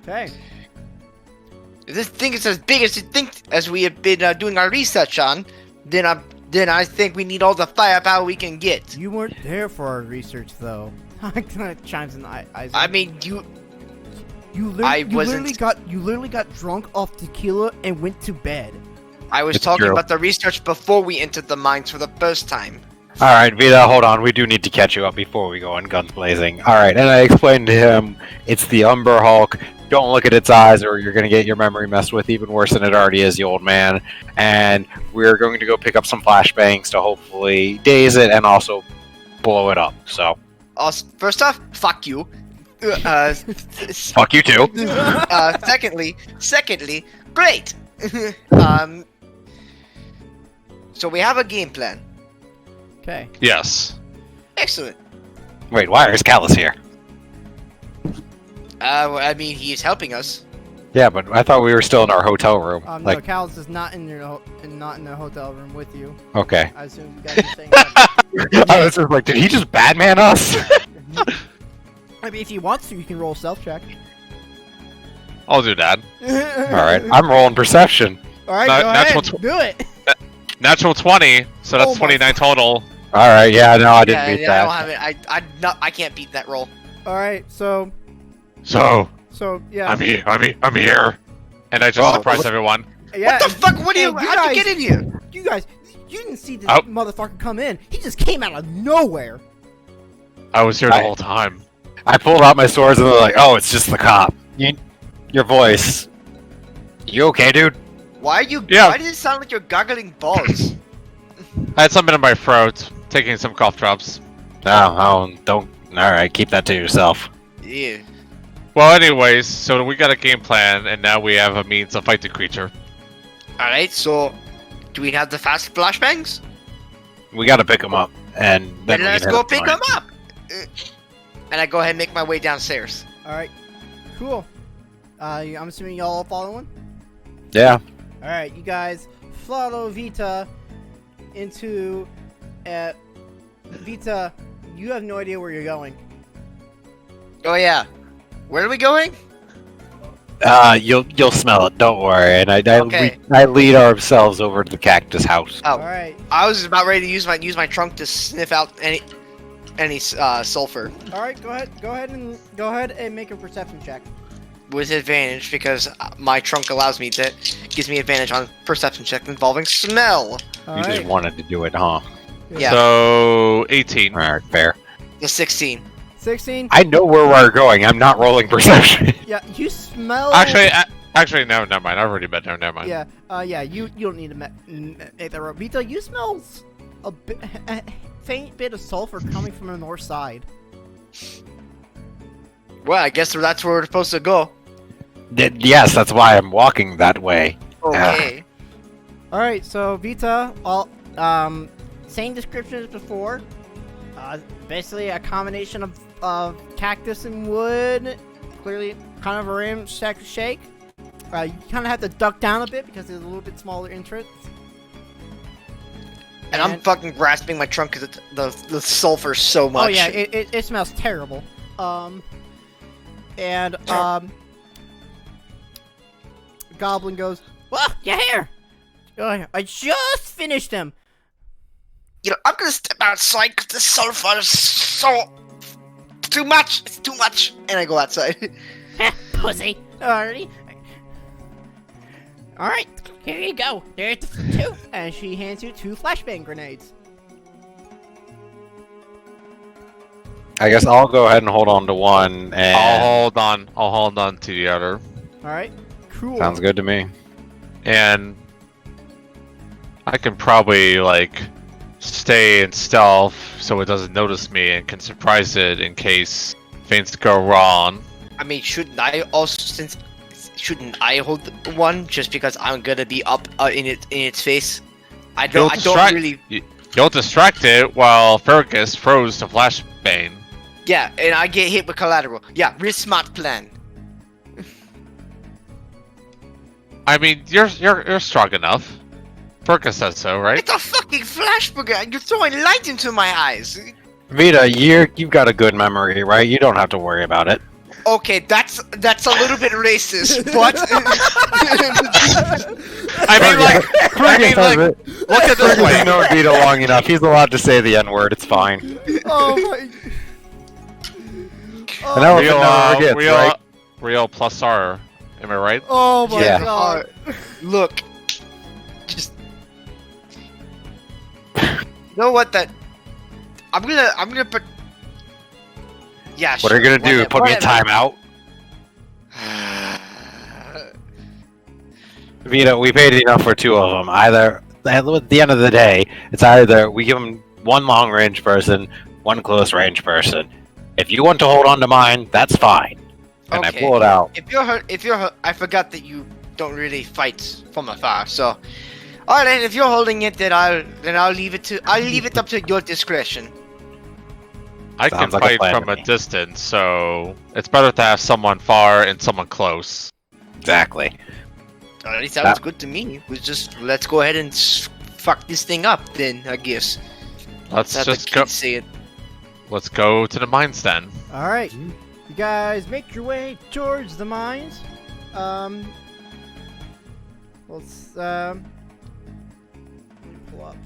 S1: Okay.
S2: If this thing is as big as you think, as we have been doing our research on, then I think we need all the firepower we can get.
S1: You weren't there for our research, though. Kind of chimes in Eisen.
S2: I mean, you
S1: literally got drunk off tequila and went to bed.
S2: I was
S3: It's
S2: talking
S3: true.
S2: about the research before we entered the mines for the first time.
S3: Alright, Vita, hold on. We do need to catch you up before we go in guns blazing. Alright, and I explained to him it's the Umber Hulk. Don't look at its eyes or you're going to get your memory messed with even worse than it already is, you old man. And we're going to go pick up some flashbangs to hopefully daze it and also blow it up. So,
S2: First off, fuck you.
S3: fuck you too.
S2: Secondly, great. So we have a game plan.
S1: Okay.
S4: Yes.
S2: Excellent.
S3: Wait, why is Callus here?
S2: I mean, he's helping us.
S3: Yeah, but I thought we were still in our hotel room.
S1: No,
S3: Like,
S1: Callus is not in not in the hotel room with you.
S3: okay.
S1: I assume you guys are staying. At
S3: I was just like, did he just Batman us?
S1: I mean, if he wants to, you can roll a stealth check.
S4: I'll do that.
S3: Alright, I'm rolling perception.
S1: All right,
S4: No-
S1: go ahead.
S4: natural
S1: Do it.
S4: Natural 20, so that's
S1: Oh my
S4: 29 total.
S3: Alright, yeah, no, I didn't beat
S2: I
S3: that.
S2: don't have it. I can't beat that roll.
S1: All right, so
S4: So
S1: yeah.
S4: I'm here, and I just
S2: Oh,
S4: surprised
S2: what-
S4: everyone.
S1: Yeah.
S2: What the fuck? What are you?
S1: Hey, you
S2: How'd you
S1: guys-
S2: get in here?
S1: You guys, you didn't see this
S4: Oh.
S1: motherfucker come in. He just came out of nowhere.
S4: I was here the
S3: I-
S4: whole time.
S3: I pulled out my swords and they're like, oh, it's just the cop. Your voice. You okay, dude?
S2: Why are you?
S4: Yeah.
S2: Why does it sound like you're gargling balls?
S4: I had something in my throat, taking some cough drops.
S3: Oh, don't. Alright, keep that to yourself.
S2: Yeah.
S4: Well, anyways, so we got a game plan, and now we have a means to fight the creature.
S2: All right. So, do we have the fast flashbangs?
S3: We gotta pick them up. And then
S2: Then
S3: we
S2: let's
S3: can
S2: go
S3: head
S2: pick
S3: outside.
S2: them up. And I go ahead and make my way downstairs.
S1: All right, cool. I'm assuming y'all are following.
S3: Yeah.
S1: All right, you guys follow Vita into. Vita, you have no idea where you're going.
S2: Oh yeah. Where are we going?
S3: You'll smell it. Don't worry. And
S2: Okay.
S3: I lead ourselves over to the cactus house.
S2: Oh,
S1: All right,
S2: I was about ready to use my trunk to sniff out any sulfur
S1: all right. Go ahead and make a perception check.
S2: with advantage because my trunk gives me advantage on perception check involving smell.
S1: All
S3: You
S1: right.
S3: just wanted to do it, huh?
S2: Yeah.
S4: So 18.
S3: Alright, fair.
S2: The 16.
S1: 16.
S3: I know where we're going. I'm not rolling perception.
S1: Yeah, you smell.
S4: Actually, no, never mind. I've already been there. Never mind.
S1: Yeah. Yeah. You don't need to make that roll. Vita, you smell a faint bit of sulfur coming from the north side.
S2: Well, I guess that's where we're supposed to go.
S3: Yes, that's why I'm walking that way.
S2: Okay.
S1: All right. So Vita, same description as before. Basically a combination of cactus and wood. Clearly, kind of a rim shake. You kind of have to duck down a bit because there's a little bit smaller entrance.
S2: And I'm fucking grasping my trunk because the sulfur's so much.
S1: Oh yeah, it smells terrible. Goblin goes, "Well, you're here. I just finished him."
S2: I'm gonna step outside because the sulfur is so too much. It's too much, and I go outside.
S5: Pussy. Alrighty. Alright, here you go. There's the two.
S1: And she hands you 2 flashbang grenades.
S3: I guess I'll go ahead and hold on to one. And
S4: I'll hold on to the other.
S1: Alright, cool.
S3: sounds good to me.
S4: And I can probably like stay in stealth so it doesn't notice me and can surprise it in case things go wrong.
S2: I mean, shouldn't I hold one just because I'm gonna be up in its face? I don't really.
S4: You'll distract it while Fergus throws the flashbang.
S2: Yeah, and I get hit with collateral. Yeah, real smart plan.
S4: I mean, you're strong enough. Fergus says so, right?
S2: It's a fucking flashbang. You're throwing light into my eyes.
S3: Vita, you've got a good memory, right? You don't have to worry about it.
S2: Okay, that's a little bit racist, but
S4: look at this
S3: Fergus
S4: way.
S3: has known Vita long enough. He's allowed to say the N-word. It's fine.
S1: Oh my.
S3: An elephant never forgets, right?
S4: Real plus R. Am I right?
S1: Oh my
S3: Yeah.
S1: god.
S2: look, just you know what? That I'm gonna put. Yeah.
S3: What are you gonna do? Put me in
S2: whatever.
S3: timeout? Vita, we paid enough for 2 of them. Either at the end of the day, it's either we give them 1 long range person, 1 close range person. If you want to hold on to mine, that's fine. And
S2: Okay.
S3: I pull it out.
S2: If you're hurt, I forgot that you don't really fight from afar. So, all right, if you're holding it, then I'll leave it up to your discretion.
S4: I can
S3: Sounds like a
S4: fight
S3: plan
S4: from
S3: to
S4: a
S3: me.
S4: distance, so it's better to have someone far and someone close.
S3: Exactly.
S2: Alright, sounds good to me. Let's go ahead and fuck this thing up, then I guess.
S4: Let's
S2: That's how
S4: just
S2: the
S4: go.
S2: kids say it.
S4: Let's go to the mines then.
S1: Alright. You guys make your way towards the mines. Let's let me pull up.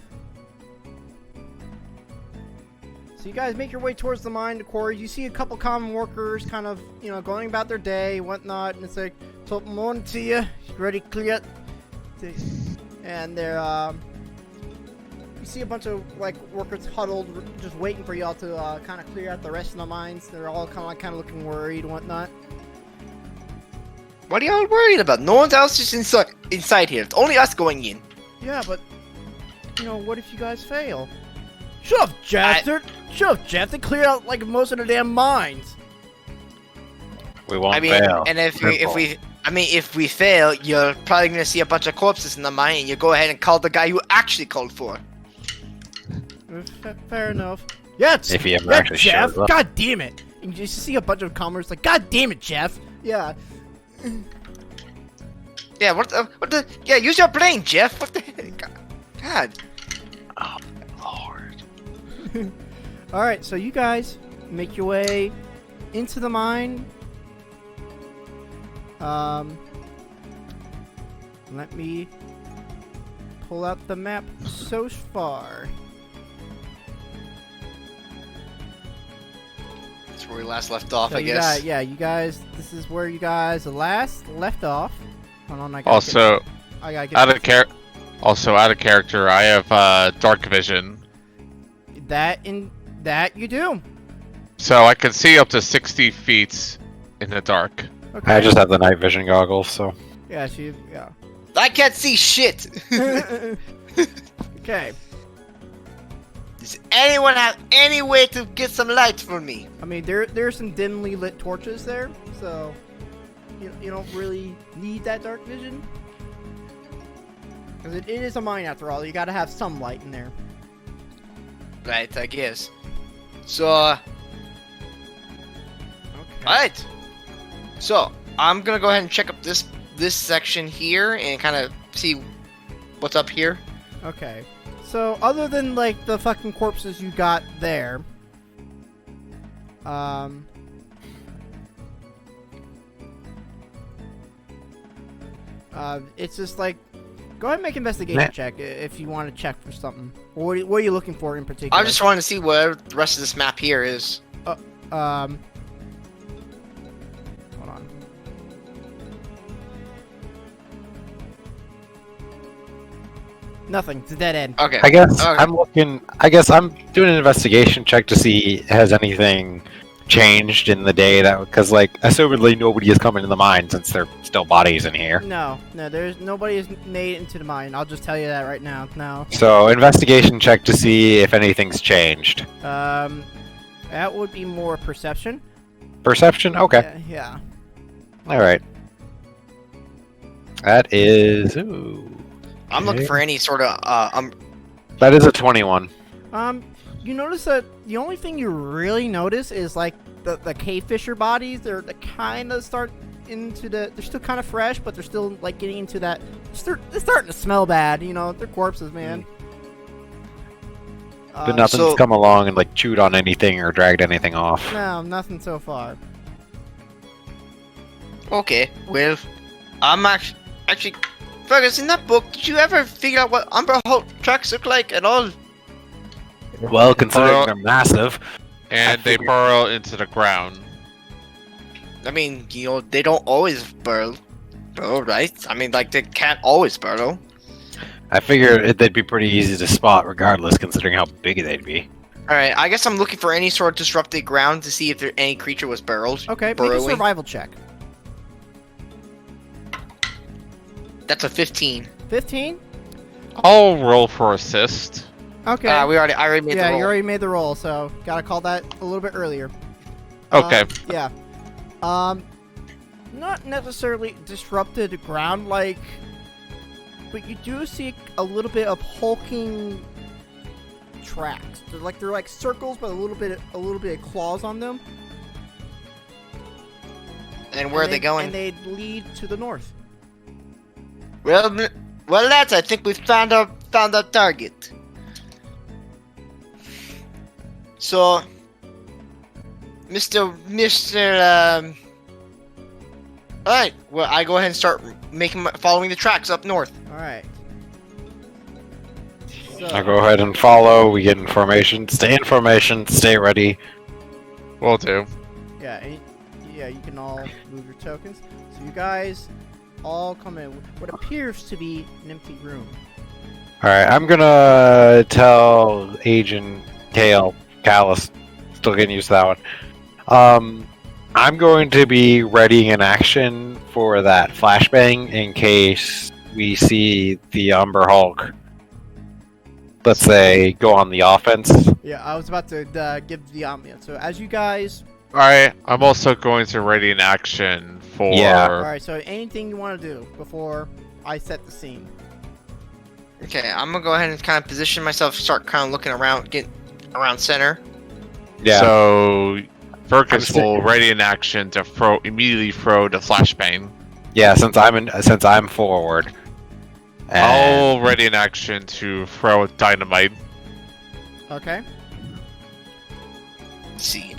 S1: So you guys make your way towards the mine, the quarries. You see a couple common workers kind of, going about their day, whatnot, and it's like, top morning to you, ready, clear. And they're, you see a bunch of, workers huddled, just waiting for y'all to, kind of clear out the rest of the mines. They're all kind of looking worried and whatnot.
S2: What are y'all worried about? No one else is inside here. It's only us going in.
S1: Yeah, but, what if you guys fail? Shut up, Jeff! Shut up, Jeff! They clear out, most of the damn mines!
S3: We won't
S2: I mean,
S3: fail.
S2: and if
S3: Simple.
S2: we fail, you're probably gonna see a bunch of corpses in the mine, and you go ahead and call the guy you actually called for.
S1: Fair enough. Yeah,
S3: If he ever
S1: yeah,
S3: actually
S1: Jeff!
S3: shows up.
S1: God damn it! And you just see a bunch of commoners like, God damn it, Jeff! Yeah.
S2: Yeah, what the? Yeah, use your brain, Jeff. What the heck? God.
S3: Oh, Lord.
S1: Alright, so you guys make your way into the mine. Let me pull out the map so far.
S2: That's where we last left off,
S1: So
S2: I
S1: you
S2: guess.
S1: you guys, this is where you guys last left off. Hold on, I gotta
S4: Also,
S1: I gotta get
S4: out of character, I have dark vision,
S1: that you do.
S4: so I can see up to 60 feet in the dark.
S1: Okay.
S3: I just have the night vision goggles, so.
S1: yeah, yeah.
S2: I can't see shit.
S1: Okay.
S2: Does anyone have any way to get some light for me?
S1: I mean, there's some dimly lit torches there, so you don't really need that dark vision. Because it is a mine after all. You gotta have some light in there.
S2: Right, I guess. So,
S1: Okay.
S2: alright. So, I'm gonna go ahead and check up this section here and kind of see what's up here.
S1: Okay. So, other than, the fucking corpses you got there, it's just, Go ahead and make an investigation
S3: Nah.
S1: check if you want to check for something. Or what are you looking for in particular?
S2: I'm just trying to see where the rest of this map here is.
S1: Hold on. Nothing. It's a dead end.
S2: Okay.
S3: I guess
S2: Okay.
S3: I'm looking. I guess I'm doing an investigation check to see has anything changed in the day that because like assumedly nobody has come into the mine since there are still bodies in here.
S1: No, there's nobody has made it into the mine. I'll just tell you that right now. No.
S3: So investigation check to see if anything's changed.
S1: That would be more perception.
S3: Perception. Okay.
S1: Yeah.
S3: All right. That is. Ooh.
S2: I'm looking
S3: Okay.
S2: for any sort of
S3: That is a 21.
S1: You notice that the only thing you really notice is like the cave fisher bodies. They're kind of start into the. They're still kind of fresh, but they're still like getting into that. They're starting to smell bad. You know, they're corpses, man.
S3: But nothing's
S2: so-
S3: come along and like chewed on anything or dragged anything off.
S1: No, nothing so far.
S2: Okay, well, I'm actually, Fergus, in that book, did you ever figure out what Umber Hulk tracks look like at all?
S3: Well, considering
S4: Well-
S3: they're massive.
S4: And they
S3: figured-
S4: burrow into the ground.
S2: I mean, they don't always burrow, right? I mean, like, they can't always burrow.
S3: I figured they'd be pretty easy to spot regardless, considering how big they'd be.
S2: Alright, I guess I'm looking for any sort of disrupted ground to see if any creature was burrowed.
S1: Okay, make a
S2: Burrowing.
S1: survival check.
S2: That's a 15.
S1: 15.
S4: I'll roll for assist.
S1: Okay.
S2: I already made the
S1: yeah,
S2: roll.
S1: you already made the roll, so gotta call that a little bit earlier.
S4: Okay.
S1: Yeah. Not necessarily disrupted ground like, but you do see a little bit of hulking tracks. They're like circles, but a little bit of claws on them.
S2: And where are they going?
S1: And they lead to the north.
S2: Well, lads, I think we've found our target. So, Mr. Alright, well, I go ahead and start following the tracks up north.
S1: All right. So,
S3: I'll go ahead and follow. We get information. Stay in formation. Stay ready.
S4: Will do.
S1: yeah, you can all move your tokens. So you guys all come in what appears to be an empty room.
S3: All right. I'm gonna tell Agent Callus. Still getting used to that one. I'm going to be readying an action for that flashbang in case we see the Umber Hulk, let's say, go on the offense.
S1: Yeah, I was about to give the ambiance. So as you guys,
S4: Alright, I'm also going to ready an action for...
S3: Yeah.
S1: all right. So anything you want to do before I set the scene?
S2: Okay, I'm gonna go ahead and kind of position myself, start kind of looking around, get around center.
S3: Yeah.
S4: So, Fergus
S3: I'm
S4: will ready an action to immediately throw the flashbang.
S3: Yeah. Since I'm forward. And
S4: I'll ready an action to throw dynamite.
S1: Okay.
S2: Let's see.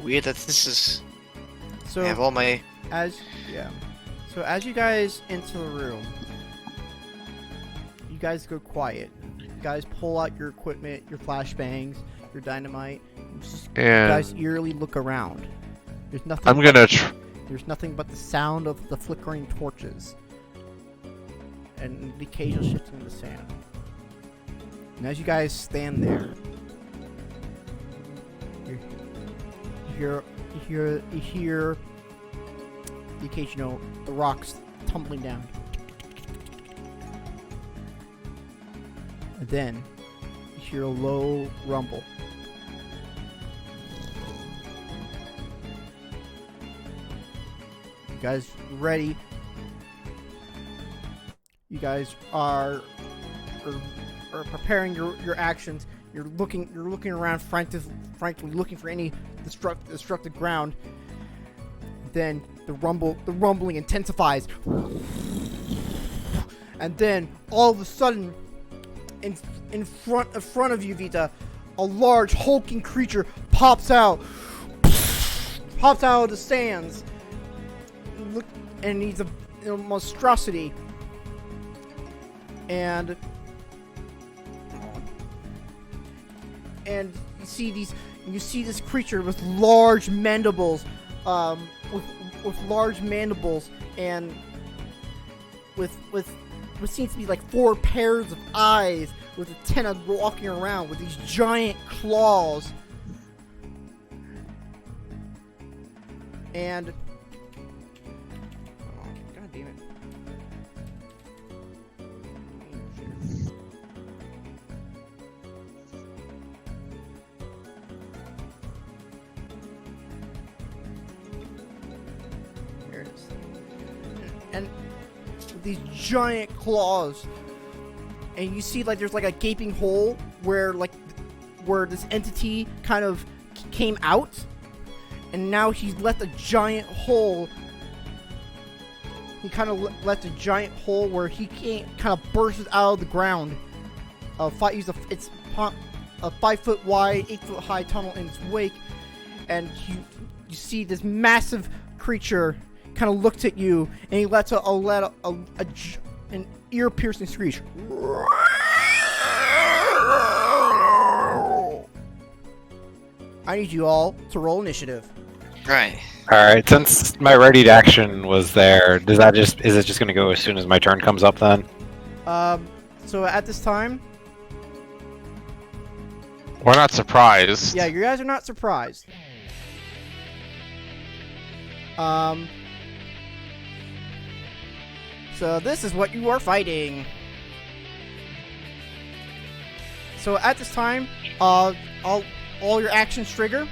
S2: Weird that this is.
S1: So
S2: I have all my.
S1: So as you guys enter the room, you guys go quiet. You guys pull out your equipment, your flashbangs, your dynamite. You guys
S4: And
S1: eerily look around. There's nothing.
S4: I'm gonna...
S1: There's nothing but the sound of the flickering torches and the occasional shifting of the sand. And as you guys stand there, you hear the occasional the rocks tumbling down. And then you hear a low rumble. You guys ready? You guys are preparing your actions. You're looking around frankly looking for any destructive ground. Then the rumbling intensifies. And then all of a sudden in front of you, Vita, a large hulking creature pops out of the sands. Look, and he's a monstrosity. and you see this creature with large mandibles, with large mandibles, and with what seems to be like 4 pairs of eyes, with antenna walking around with these giant claws. And God damn it. Here it is. And these giant claws, and you see like there's like a gaping hole where this entity kind of came out, and now he's left a giant hole. He kind of left a giant hole where he can't kind of bursts out of the ground. It's a 5 foot wide, 8 foot high tunnel in its wake, and you see this massive creature kind of looks at you, and he lets an ear-piercing screech. I need you all to roll initiative.
S2: Right.
S3: Alright, since my ready to action was there, is it just gonna go as soon as my turn comes up then?
S1: So at this time,
S4: We're not surprised.
S1: yeah, you guys are not surprised. So this is what you are fighting. So at this time, all your actions trigger.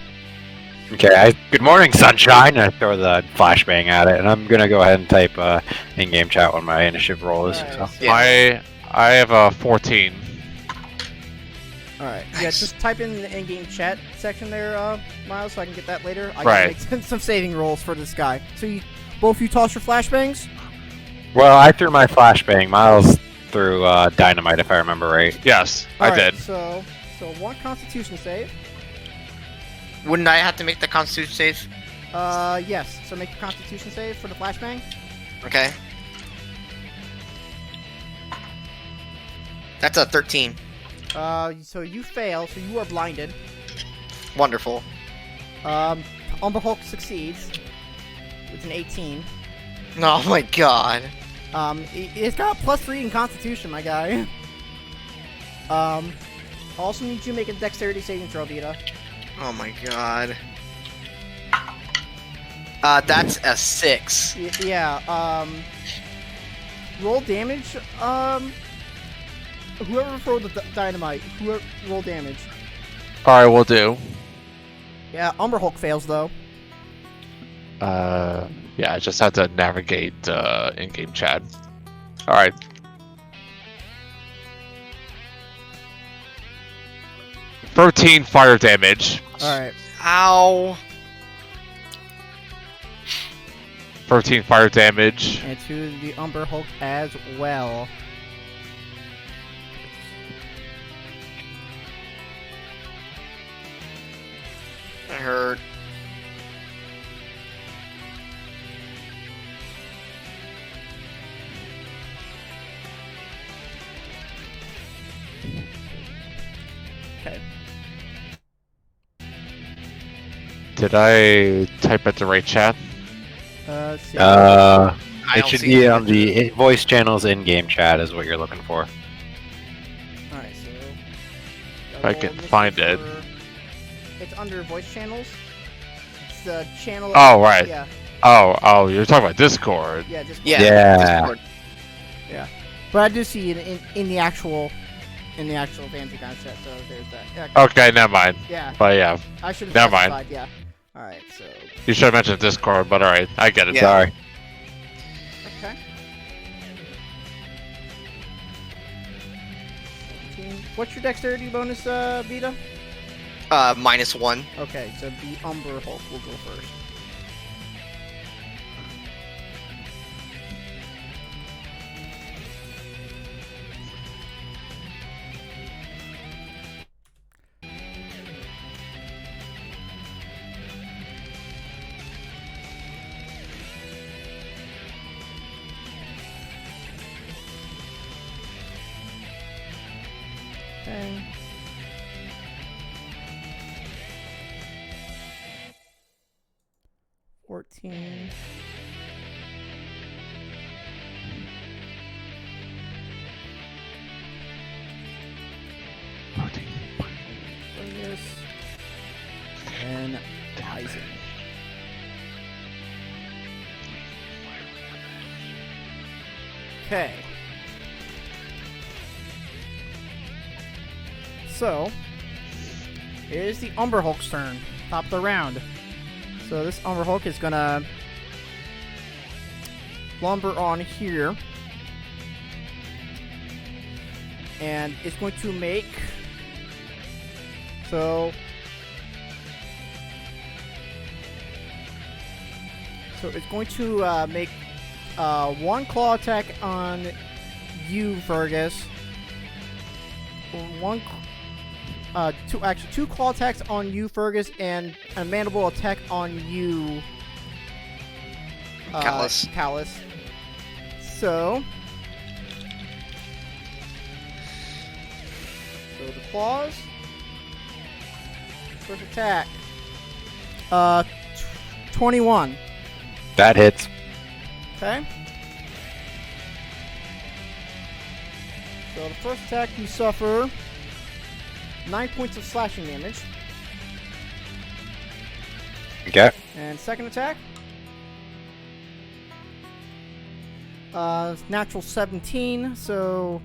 S3: Okay, good morning, sunshine. I throw the flashbang at it, and I'm gonna go ahead and type in-game chat what my initiative roll is.
S1: Alright,
S3: So.
S1: so-
S2: Yeah.
S4: I have a 14.
S1: Alright, yeah, just type in the in-game chat section there, Miles, so I can get that later. I
S4: Right.
S1: can make some saving rolls for this guy. So both of you toss your flashbangs?
S3: Well, I threw my flashbang. Miles threw dynamite, if I remember right.
S4: Yes, I
S1: Alright,
S4: did.
S1: So one Constitution save.
S2: Wouldn't I have to make the Constitution save?
S1: Yes. So make a Constitution save for the flashbang.
S2: Okay. That's a 13.
S1: So you fail, so you are blinded.
S2: Wonderful.
S1: Umber Hulk succeeds with an 18.
S2: Oh my god.
S1: It's got +3 in Constitution, my guy. Also need you to make a Dexterity saving throw, Vita.
S2: Oh my god. That's a 6.
S1: Yeah. Roll damage. Whoever rolled the dynamite, roll damage.
S4: Alright, we'll do.
S1: Yeah, Umber Hulk fails though.
S4: Yeah, I just had to navigate in-game chat. Alright. "13 fire damage.
S1: All right.
S2: Ow.
S4: 13 fire damage.
S1: And to the Umber Hulk as well.
S2: That hurt.
S1: Okay.
S4: Did I type at the right chat?
S1: Let's see.
S2: I
S3: It
S2: don't
S3: should
S2: see
S3: be
S2: it.
S3: on the voice channels in-game chat is what you're looking for.
S1: Alright, so.
S4: I can find it.
S1: It's under voice channels. It's the channel.
S4: Oh, right.
S1: Yeah,
S4: Oh, you're talking about Discord.
S1: yeah, just.
S2: Yeah.
S3: Yeah.
S2: Discord.
S1: But I do see it in the actual fancy kind of set, so there's that. Yeah,
S4: Okay, never mind.
S1: yeah,
S4: But yeah,
S1: I should have
S4: never mind.
S1: specified, yeah. Alright, so.
S4: you should have mentioned Discord, but alright, I get it.
S2: Yeah.
S3: Sorry.
S1: Okay. What's your dexterity bonus, Vita?
S2: -1.
S1: Okay, so the Umber Hulk will go first. 14. Fergus. And Tyson. Okay. So, it is the Umber Hulk's turn. Top of the round. So this Umber Hulk is gonna lumber on here. And it's going to make... So it's going to make one claw attack on you, Fergus. Two claw attacks on you, Fergus, and a mandible attack on you,
S2: Callus.
S1: Callus. So the claws. First attack. 21.
S3: That hits.
S1: Okay. So the first attack, you suffer 9 points of slashing damage.
S3: Okay.
S1: And second attack, natural 17. So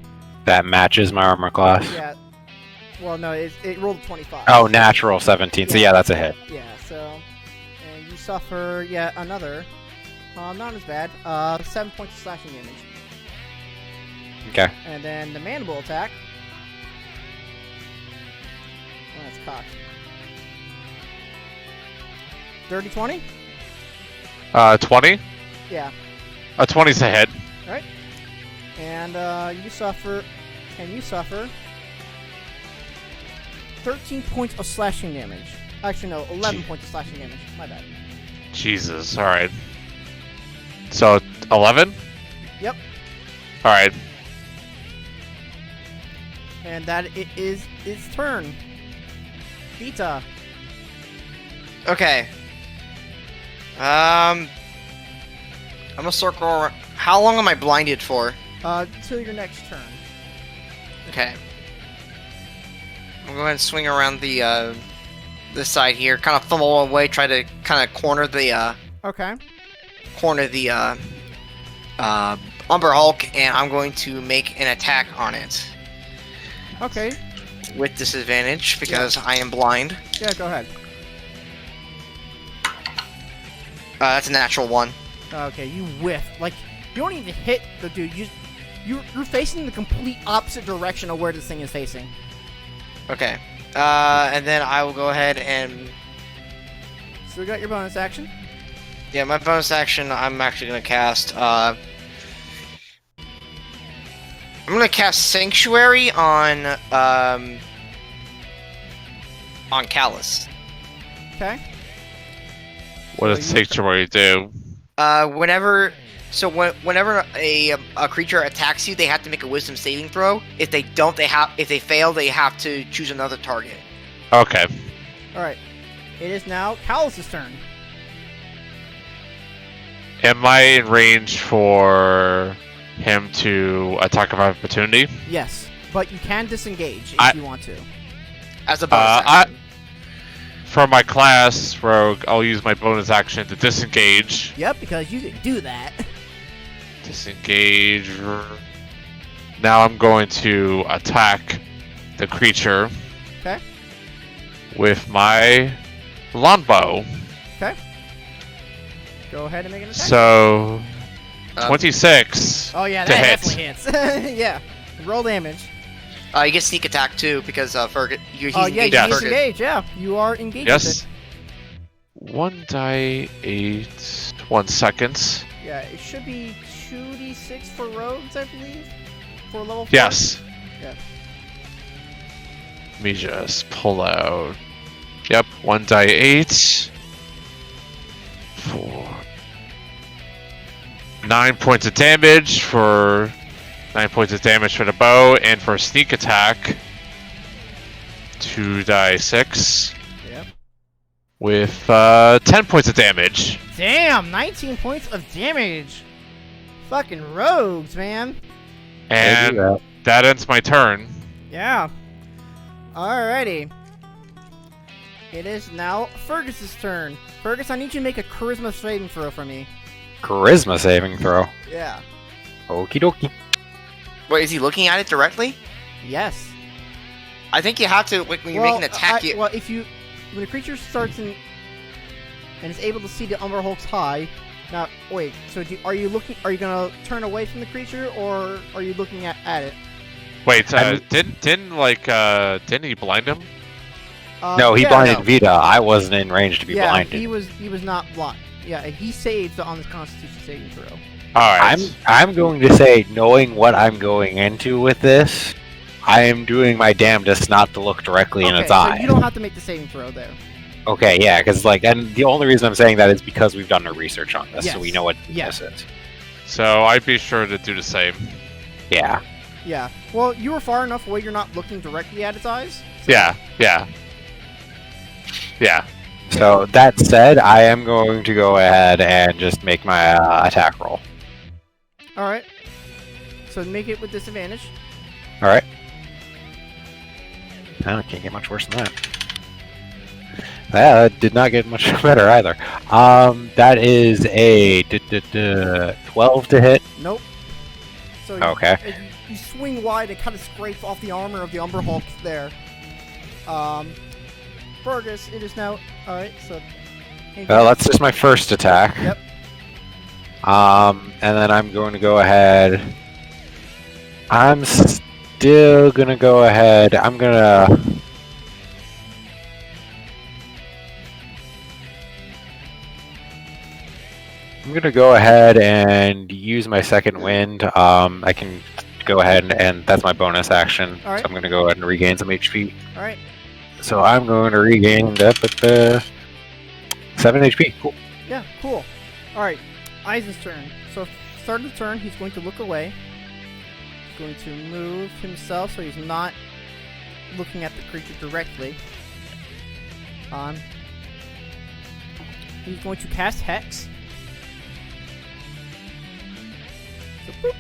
S3: That matches my armor class.
S1: yeah. Well, no, it rolled a 25.
S3: Oh, natural 17. So yeah, that's a hit.
S1: Yeah. So, and you suffer another. Not as bad. 7 points of slashing damage.
S3: Okay.
S1: And then the mandible attack. Oh, that's cocked. Dirty 20?
S4: 20?
S1: Yeah.
S4: 20's a hit.
S1: Right. And you suffer 13 points of slashing damage. Actually, no, 11 points of slashing damage. My bad.
S4: Jesus, alright. So, 11?
S1: Yep.
S4: Alright.
S1: And that it is its turn. Vita.
S2: Okay. I'm gonna circle around. How long am I blinded for?
S1: Till your next turn.
S2: Okay. I'm going to swing around the this side here, kind of fumble away, try to kind of corner the
S1: Okay.
S2: Umber Hulk, and I'm going to make an attack on it
S1: Okay.
S2: with disadvantage because I am blind.
S1: Yeah, go ahead.
S2: That's a natural 1.
S1: Okay, you whiff. Like, you don't even hit the dude. You're facing the complete opposite direction of where this thing is facing.
S2: Okay. And then I will go ahead and...
S1: Still got your bonus action?
S2: Yeah, my bonus action, I'm actually going to cast... I'm going to cast Sanctuary on Callus.
S1: Okay.
S4: What does Sanctuary do?
S2: Whenever a creature attacks you, they have to make a Wisdom saving throw. If they don't, if they fail, they have to choose another target.
S4: Okay.
S1: Alright. It is now Callus's turn.
S4: Am I in range for him to attack of opportunity?
S1: Yes, but you can disengage if you want to.
S2: As a bonus action.
S4: For my class, Rogue, I'll use my bonus action to disengage.
S1: Yep, because you can do that.
S4: Disengage. Now I'm going to attack the creature.
S1: Okay.
S4: With my longbow.
S1: Okay. Go ahead and make an attack.
S4: So, 26.
S1: Oh yeah,
S4: to
S1: that
S4: hit.
S1: definitely hits. Yeah. Roll damage.
S2: You get sneak attack too because Fergus. He's
S1: Oh yeah,
S2: engaged
S1: you
S2: with Fergus.
S1: disengage. Yeah, you are engaged
S4: Yes.
S1: with
S4: 1 die 8 1 seconds.
S1: it. Yeah, it should be 2d6 for rogues, I believe, for level 4.
S4: Yes.
S1: Yeah.
S4: Let me just pull out. Yep, 1 die 8. 4. 9 points of damage for 9 points of damage for the bow, and for sneak attack, 2 die 6.
S1: Yep.
S4: with 10 points of damage.
S1: Damn, 19 points of damage. Fucking rogues, man.
S4: And that ends my turn.
S1: Yeah. Alrighty. It is now Fergus's turn. Fergus, I need you to make a charisma saving throw for me.
S3: Charisma saving throw.
S1: Yeah.
S3: Okie dokie.
S2: Wait, is he looking at it directly?
S1: Yes.
S2: I think you have to, when you make an attack,
S1: Well, when a creature starts and is able to see the Umber Hulk's high. Now, wait. So, are you gonna turn away from the creature, or are you looking at it?
S4: Wait, didn't he blind him?
S3: No, he
S1: yeah,
S3: blinded
S1: no.
S3: Vita. I wasn't in range to be
S1: Yeah,
S3: blinded.
S1: he was not blind. Yeah, and he saved on his Constitution saving throw.
S4: Alright.
S3: I'm going to say, knowing what I'm going into with this, I am doing my damnedest not to look directly in its
S1: so
S3: eye.
S1: you don't have to make the saving throw there.
S3: Okay, yeah, because and the only reason I'm saying that is because we've done our research on this, so we
S1: Yes.
S3: know what
S1: Yes.
S3: this is.
S4: So I'd be sure to do the same.
S3: Yeah.
S1: Yeah. Well, you were far enough away. You're not looking directly at its eyes.
S4: Yeah.
S3: So that said, I am going to go ahead and just make my attack roll.
S1: All right. So make it with disadvantage.
S3: All right. I can't get much worse than that. Yeah, that did not get much better either. That is a 12 to hit.
S1: Nope. So
S3: Okay.
S1: you swing wide and kind of scrape off the armor of the Umber Hulk there. Fergus, it is now. All right. So.
S3: Well, that's just my first attack.
S1: Yep.
S3: And then I'm going to go ahead. I'm still gonna go ahead. I'm gonna go ahead and use my second wind. I can go ahead and that's my bonus action.
S1: All right.
S3: So I'm gonna go ahead and regain some HP.
S1: All right.
S3: So I'm going to regain that, but 7 HP. Cool.
S1: Yeah. Cool. All right. Eisen's turn. So start of the turn, he's going to look away. He's going to move himself so he's not looking at the creature directly. He's going to cast Hex. So, boop.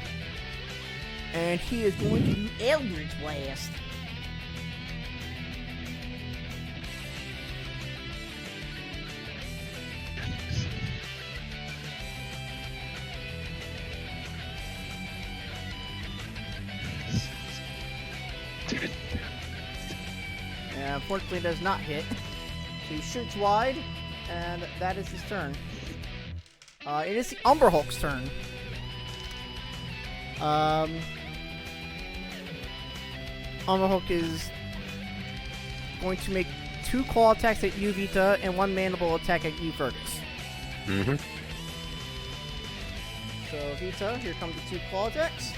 S1: And he is going to do Eldritch Blast. And unfortunately does not hit. So he shoots wide, and that is his turn. It is the Umber Hulk's turn. Umber Hulk is going to make 2 claw attacks at you, Vita, and 1 mandible attack at you, Fergus.
S3: Mm-hmm.
S1: So Vita, here comes the 2 claw attacks.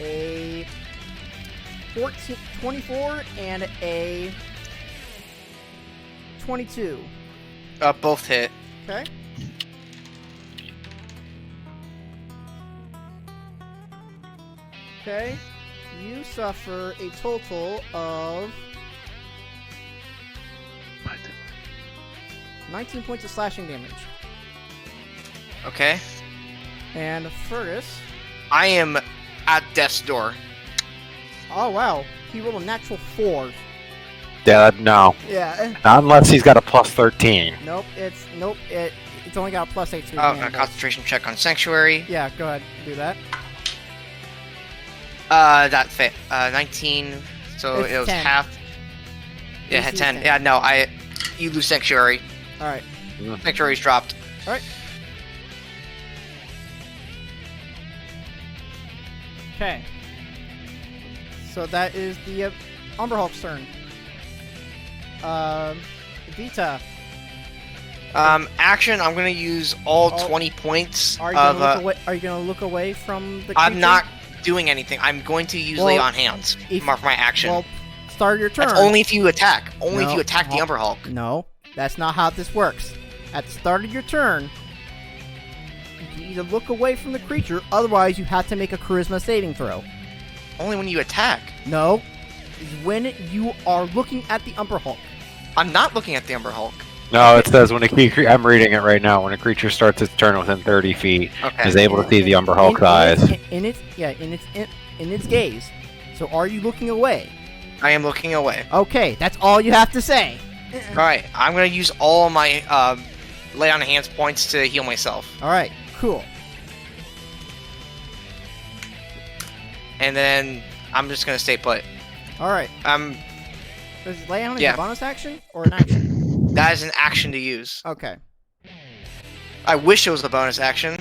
S1: A 24 and a 22.
S2: Both hit.
S1: Okay. Okay. You suffer a total of 19 points of slashing damage.
S2: Okay.
S1: And Fergus.
S2: I am at death's door.
S1: Oh wow, he rolled a natural 4.
S3: Yeah, no.
S1: Yeah.
S3: Not unless he's got a plus 13.
S1: Nope. It's only got a plus 8 to
S2: Oh, a
S1: mandible.
S2: concentration check on Sanctuary.
S1: Yeah, go ahead, do that.
S2: That fit. 19. So
S1: It's
S2: it was
S1: 10.
S2: half. Yeah,
S1: AC
S2: 10.
S1: 10.
S2: Yeah, no, you lose Sanctuary.
S1: All right.
S2: Sanctuary's dropped.
S1: All right. Okay. So that is the Umber Hulk's turn. Vita,
S2: Action. I'm gonna use all
S1: Oh.
S2: 20 points
S1: are you
S2: of.
S1: gonna look away? Are you gonna look away from the?
S2: I'm
S1: creature?
S2: not doing anything. I'm going to use
S1: Well,
S2: lay on hands.
S1: if-
S2: Mark my action.
S1: Well, start your turn.
S2: That's only if you attack. Only if
S1: No.
S2: you attack the
S1: Oh.
S2: Umber Hulk.
S1: No, that's not how this works. At the start of your turn, you can either look away from the creature, otherwise you have to make a charisma saving throw.
S2: Only when you attack.
S1: No. It's when you are looking at the Umber Hulk.
S2: I'm not looking at the Umber Hulk.
S3: No, it says when a creature. I'm reading it right now. When a creature starts its turn within 30 feet,
S2: Okay.
S3: is able to see the Umber Hulk's
S1: In
S3: eyes.
S1: its gaze. So are you looking away?
S2: I am looking away.
S1: Okay, that's all you have to say.
S2: Alright, I'm gonna use all of my lay on hands points to heal myself.
S1: All right, cool.
S2: And then I'm just gonna stay put.
S1: All right. Does lay on
S2: Yeah.
S1: a bonus action or an action?
S2: That is an action to use.
S1: Okay.
S2: I wish it was a bonus action.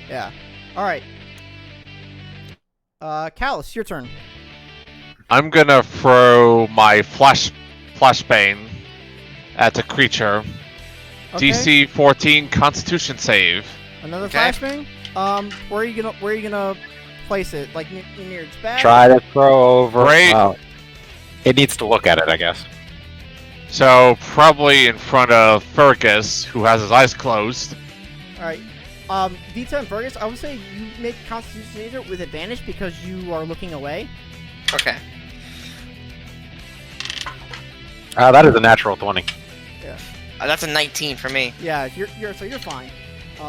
S1: Yeah. All right. Callus, your turn.
S4: I'm gonna throw my flashbang at the creature.
S1: Okay.
S4: DC 14 Constitution save.
S1: Another
S2: Okay.
S1: flashbang. Where are you gonna place it? Like near its back?
S3: Try to throw over.
S4: Great.
S3: Well, it needs to look at it, I guess.
S4: So probably in front of Fergus, who has his eyes closed.
S1: All right. Vita and Fergus, I would say you make Constitution save with advantage because you are looking away.
S2: Okay.
S3: That is a natural 20.
S2: That's a 19 for me.
S1: Yeah, you're fine.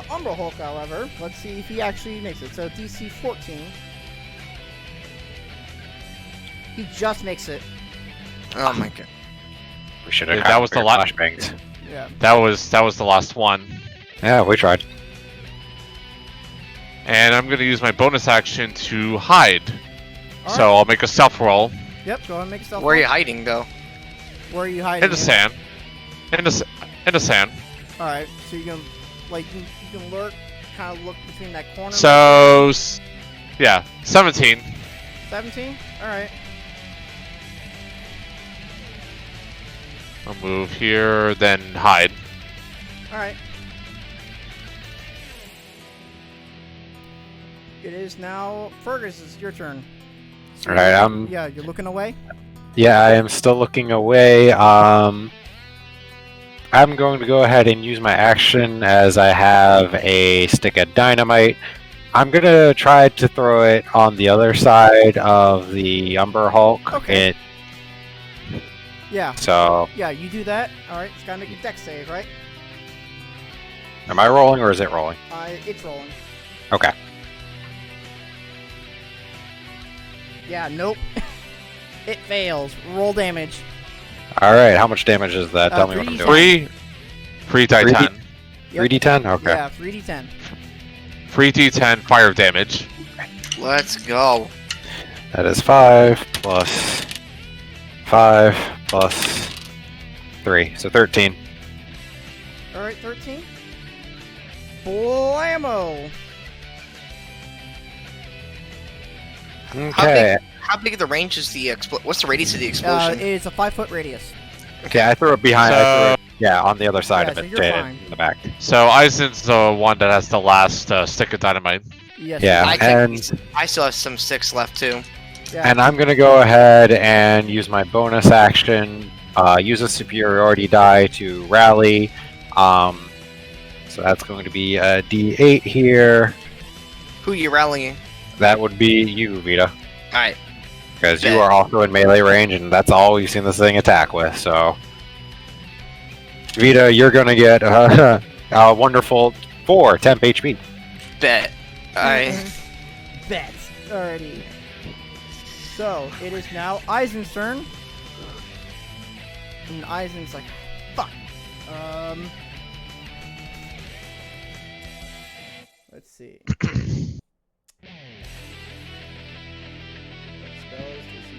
S1: Umbra Hulk, however, let's see if he actually makes it. So DC 14. He just makes it.
S2: Oh my god.
S3: We should have.
S4: Yeah, that was the
S3: flashbangs.
S1: Yeah.
S4: That was the last one.
S3: Yeah, we tried.
S4: And I'm gonna use my bonus action to hide.
S1: All
S4: So I'll make a stealth roll
S1: Yep. Go ahead and make yourself.
S2: Where are you hiding though?
S1: Where are you hiding?
S4: in the sand. In the sand.
S1: All right. So you can you can lurk, kind of look between that corner.
S4: So yeah, 17.
S1: 17. All right.
S4: I'll move here, then hide.
S1: All right. It is now Fergus. It's your turn. So
S3: All right,
S1: yeah, you're looking away.
S3: Yeah, I am still looking away. I'm going to go ahead and use my action as I have a stick of dynamite. I'm going to try to throw it on the other side of the Umber Hulk.
S1: Okay. Yeah.
S3: So,
S1: Yeah, you do that. All right. It's gotta make a dex save, right?
S3: am I rolling or is it rolling?
S1: It's rolling.
S3: Okay.
S1: Yeah. Nope. It fails. Roll damage.
S3: All right, how much damage is that? Tell me what I'm
S1: 3d10.
S3: doing.
S4: 3 die
S3: 3D?
S4: 10.
S1: Yep.
S3: 3d10? Okay.
S1: Yeah, 3d10.
S4: 3d10 fire damage.
S2: Let's go.
S3: That is 5 plus 5 plus 3. So 13.
S1: All right, 13. Blammo!
S3: Okay.
S2: How big of the range is the what's the radius of the explosion?
S1: It's a 5-foot radius.
S3: Okay, I threw it behind.
S4: So-
S3: Yeah, on the other side
S1: Yeah,
S3: of
S1: so
S3: it,
S1: you're fine.
S3: in the back.
S4: So Eisen's the one that has the last stick of dynamite.
S1: Yes.
S3: Yeah,
S2: I still have some 6 left too.
S1: Yeah.
S3: And I'm gonna go ahead and use my bonus action. Use a superiority die to rally. So that's going to be a D8 here.
S2: Who you rallying?
S3: That would be you, Vita,
S2: Alright.
S3: because
S2: Bet.
S3: you are also in melee range, and that's all we've seen this thing attack with. So, Vita, you're gonna get a wonderful 4 temp HP.
S2: Bet. I
S1: Bet. Alrighty. So, it is now Eisen's turn. And Eisen's like, fuck. Let's see. What spells does he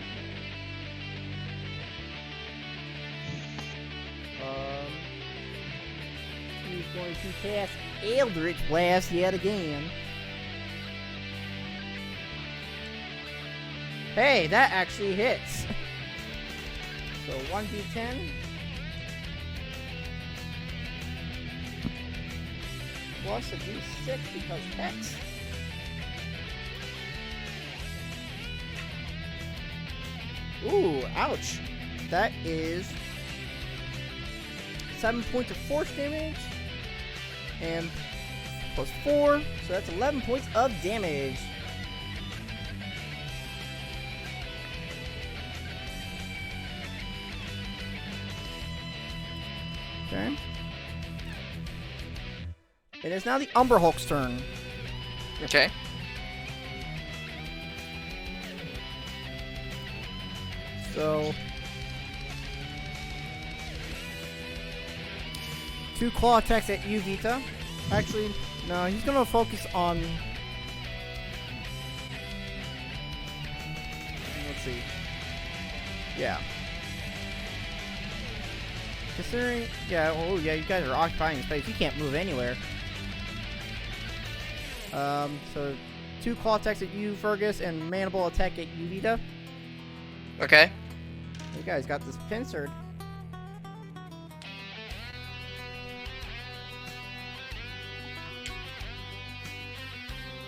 S1: have? He's going to cast Eldritch Blast yet again. Hey, that actually hits. So 1d10 plus a d6 because X. Ooh, ouch. That is 7 points of force damage and plus 4, so that's 11 points of damage. It is now the Umber Hulk's turn.
S2: Okay.
S1: So 2 claw attacks at you, Vita. Actually, no, he's gonna focus on. Let's see. Yeah. Considering, yeah, oh yeah, you guys are occupying space. You can't move anywhere. So 2 claw attacks at you, Fergus, and mandible attack at you, Vita.
S2: Okay.
S1: You guys got this pincered.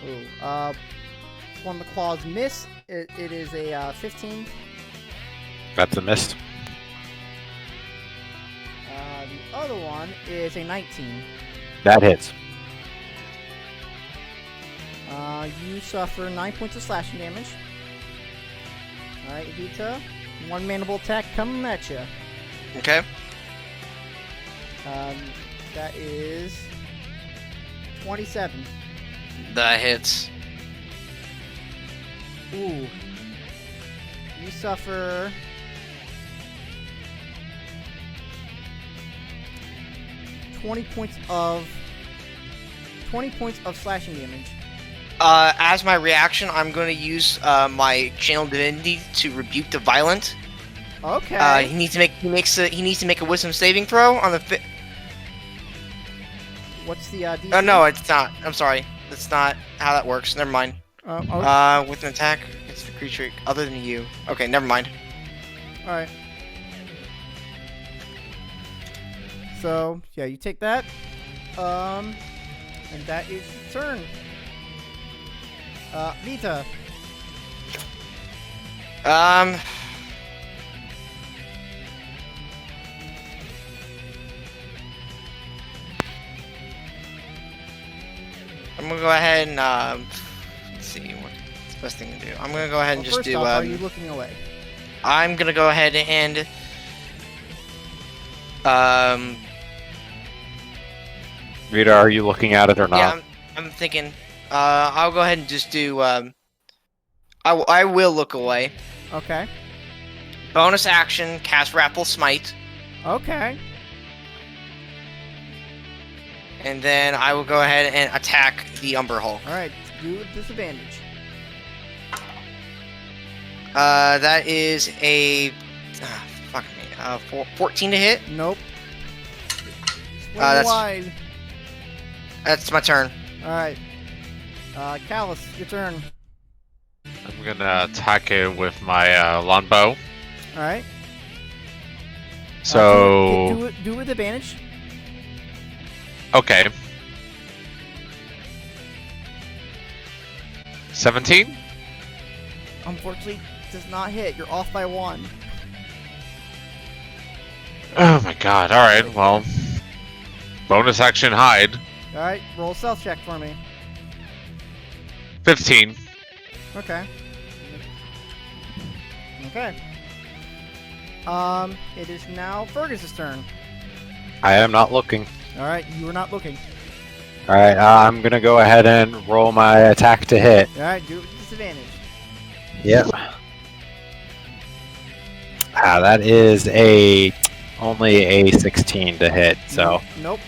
S1: Ooh, one of the claws miss. It is a 15.
S3: That's a miss.
S1: The other one is a 19.
S3: That hits.
S1: You suffer 9 points of slashing damage. Alright, Vita. 1 mandible attack coming at you.
S2: Okay.
S1: That is 27.
S2: That hits.
S1: Ooh. You suffer 20 points of slashing damage.
S2: As my reaction, I'm going to use my channel divinity to rebuke the violent.
S1: Okay.
S2: He needs to make a wisdom saving throw on the.
S1: What's the DC?
S2: Oh no, it's not. I'm sorry. That's not how that works. Never mind.
S1: Okay.
S2: With an attack, it's the creature other than you. Okay, never mind.
S1: Alright. So, yeah, you take that. And that is your turn. Vita.
S2: I'm gonna go ahead and let's see what's the best thing to do. I'm gonna go ahead and just
S1: first
S2: do.
S1: off, are you looking away?
S2: I'm gonna go ahead and
S3: Rita, are you looking at it or not?
S2: yeah, I'm thinking. I'll go ahead and just do. I will look away.
S1: Okay.
S2: Bonus action, cast Grapple Smite,
S1: Okay.
S2: and then I will go ahead and attack the Umber Hulk.
S1: Alright, do with disadvantage.
S2: That is a fuck me. 14 to hit.
S1: Nope. Swing
S2: That's-
S1: wide.
S2: That's my turn.
S1: Alright. Callus, your turn.
S4: I'm gonna attack it with my longbow.
S1: Alright.
S4: So
S1: Do it with advantage.
S4: okay. 17.
S1: Unfortunately, does not hit. You're off by 1.
S4: Oh my god. All right. Well, bonus action hide.
S1: Alright, roll a stealth check for me.
S4: 15.
S1: Okay. Okay. It is now Fergus's turn.
S3: I am not looking.
S1: Alright, you were not looking.
S3: Alright, I'm gonna go ahead and roll my attack to hit.
S1: Alright, do it with disadvantage.
S3: Yep. That is only a 16 to hit, so.
S1: Nope.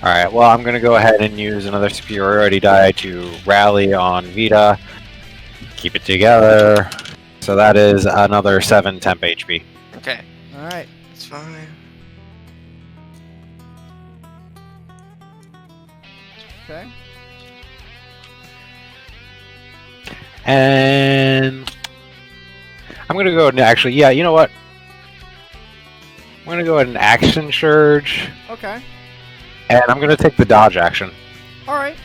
S3: Alright, well, I'm gonna go ahead and use another superiority die to rally on Vita. Keep it together. So that is another 7 temp HP.
S2: Okay,
S1: Alright.
S2: that's fine.
S1: Okay.
S3: And I'm gonna go ahead and actually, yeah, you know what? I'm gonna go ahead and action surge,
S1: Okay.
S3: and I'm gonna take the dodge action.
S1: Alright.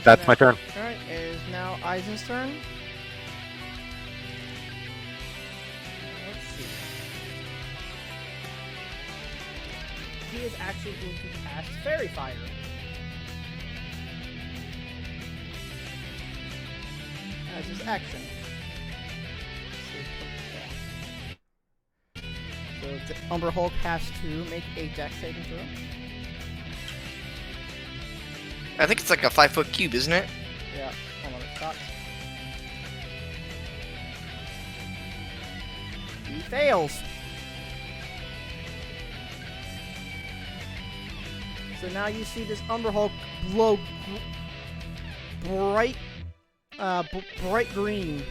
S3: That's my turn.
S1: Alright, it is now Eisen's turn. Let's see. He is actually going to cast Fairy Fire. As his action. So the Umber Hulk has to make a dex saving throw.
S2: I think it's like a 5-foot cube, isn't it?
S1: Yeah, hold on, it sucks. He fails. So now you see this Umber Hulk glow bright, bright green,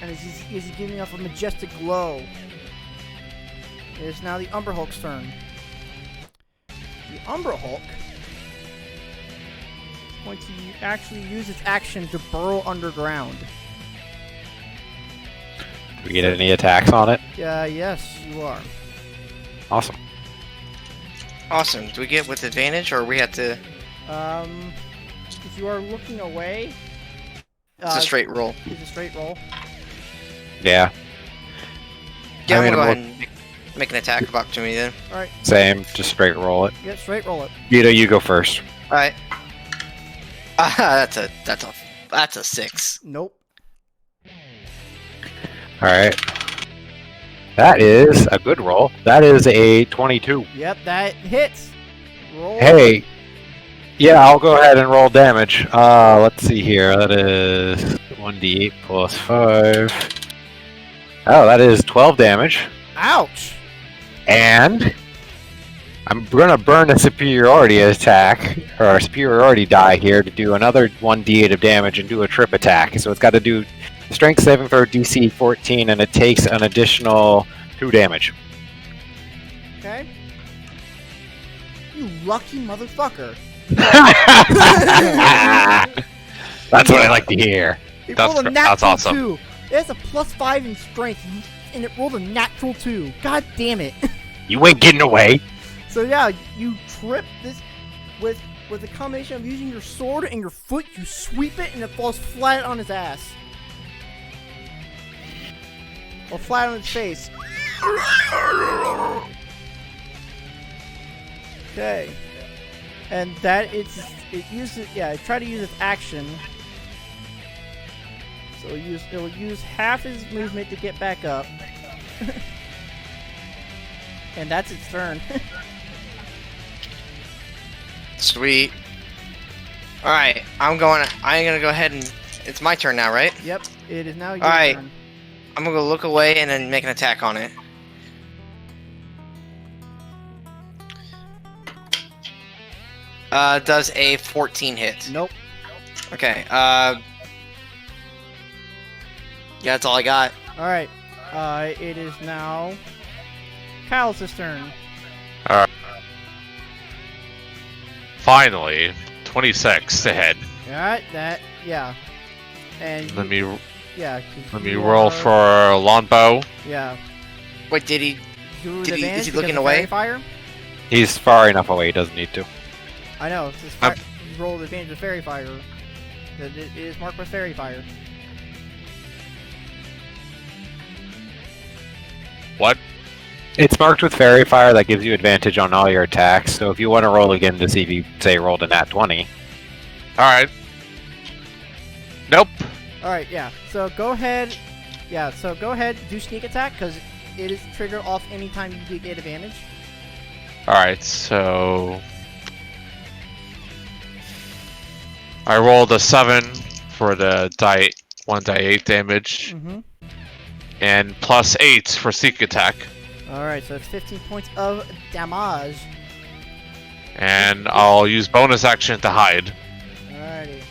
S1: and is giving off a majestic glow. It is now the Umber Hulk's turn. The Umber Hulk is going to actually use its action to burrow underground.
S3: Do we get any attacks on it?
S1: Yes, you are.
S3: Awesome.
S2: Awesome. Do we get with advantage, or we have to?
S1: If you are looking away,
S2: It's a straight roll.
S1: it's a straight roll.
S3: Yeah.
S2: Yeah, I'm
S3: I mean,
S2: gonna go
S3: I'm
S2: ahead and make an attack of opportunity then.
S1: All right,
S3: Same. Just straight roll it.
S1: yeah, straight roll it.
S3: Vito, you go first.
S2: All right. That's a 6.
S1: Nope.
S3: All right. That is a good roll. That is a 22.
S1: Yep, that hits. Roll.
S3: Hey. Yeah, I'll go ahead and roll damage. Let's see here. That is 1d8 plus 5. Oh, that is 12 damage.
S1: Ouch.
S3: And I'm gonna burn a superiority attack, or a superiority die here, to do another 1d8 of damage and do a trip attack. So it's got to do strength saving for DC 14, and it takes an additional 2 damage.
S1: Okay. You lucky motherfucker.
S3: That's what I like to hear.
S1: It
S4: That's
S1: rolled a
S4: gr- that's
S1: natural
S4: awesome.
S1: 2. It has a +5 in strength, and it rolled a natural 2. God damn it.
S3: You ain't getting away.
S1: So yeah, you trip this with a combination of using your sword and your foot. You sweep it, and it falls flat on his ass, or flat on his face. Okay, and that it uses try to use its action. So it'll use half his movement to get back up. And that's its turn.
S2: Sweet. All right, I'm gonna go ahead and it's my turn now, right?
S1: Yep, it is now your
S2: Alright.
S1: turn.
S2: I'm gonna go look away and then make an attack on it. Does a 14 hit?
S1: Nope.
S2: Okay. Yeah, that's all I got.
S1: Alright. It is now Kyle's turn.
S4: Finally, 26 to hit.
S1: Alright, yeah. And
S4: Let me
S1: yeah. 'Cause
S4: let me
S1: you
S4: roll
S1: are-
S4: for longbow.
S1: Yeah.
S2: Wait, did he?
S1: You
S2: Is he
S1: advantage
S2: looking
S1: because of
S2: away?
S1: fairy fire?
S3: He's far enough away, he doesn't need to.
S1: I know. It's just
S4: I'm-
S1: you roll the advantage of fairy fire. That it is marked with fairy fire.
S4: What?
S3: It's marked with Fairy Fire. That gives you advantage on all your attacks. So if you want to roll again to see if you, say, rolled a nat 20.
S4: All right. Nope.
S1: Alright, yeah. So go ahead. Yeah, so go ahead, do sneak attack, because it is triggered off anytime you do get advantage.
S4: All right. So I rolled a 7 for the 1d8 damage,
S1: Mm-hmm.
S4: and plus 8 for sneak attack.
S1: Alright, so it's 15 points of damage.
S4: And I'll use bonus action to hide.
S1: Alrighty.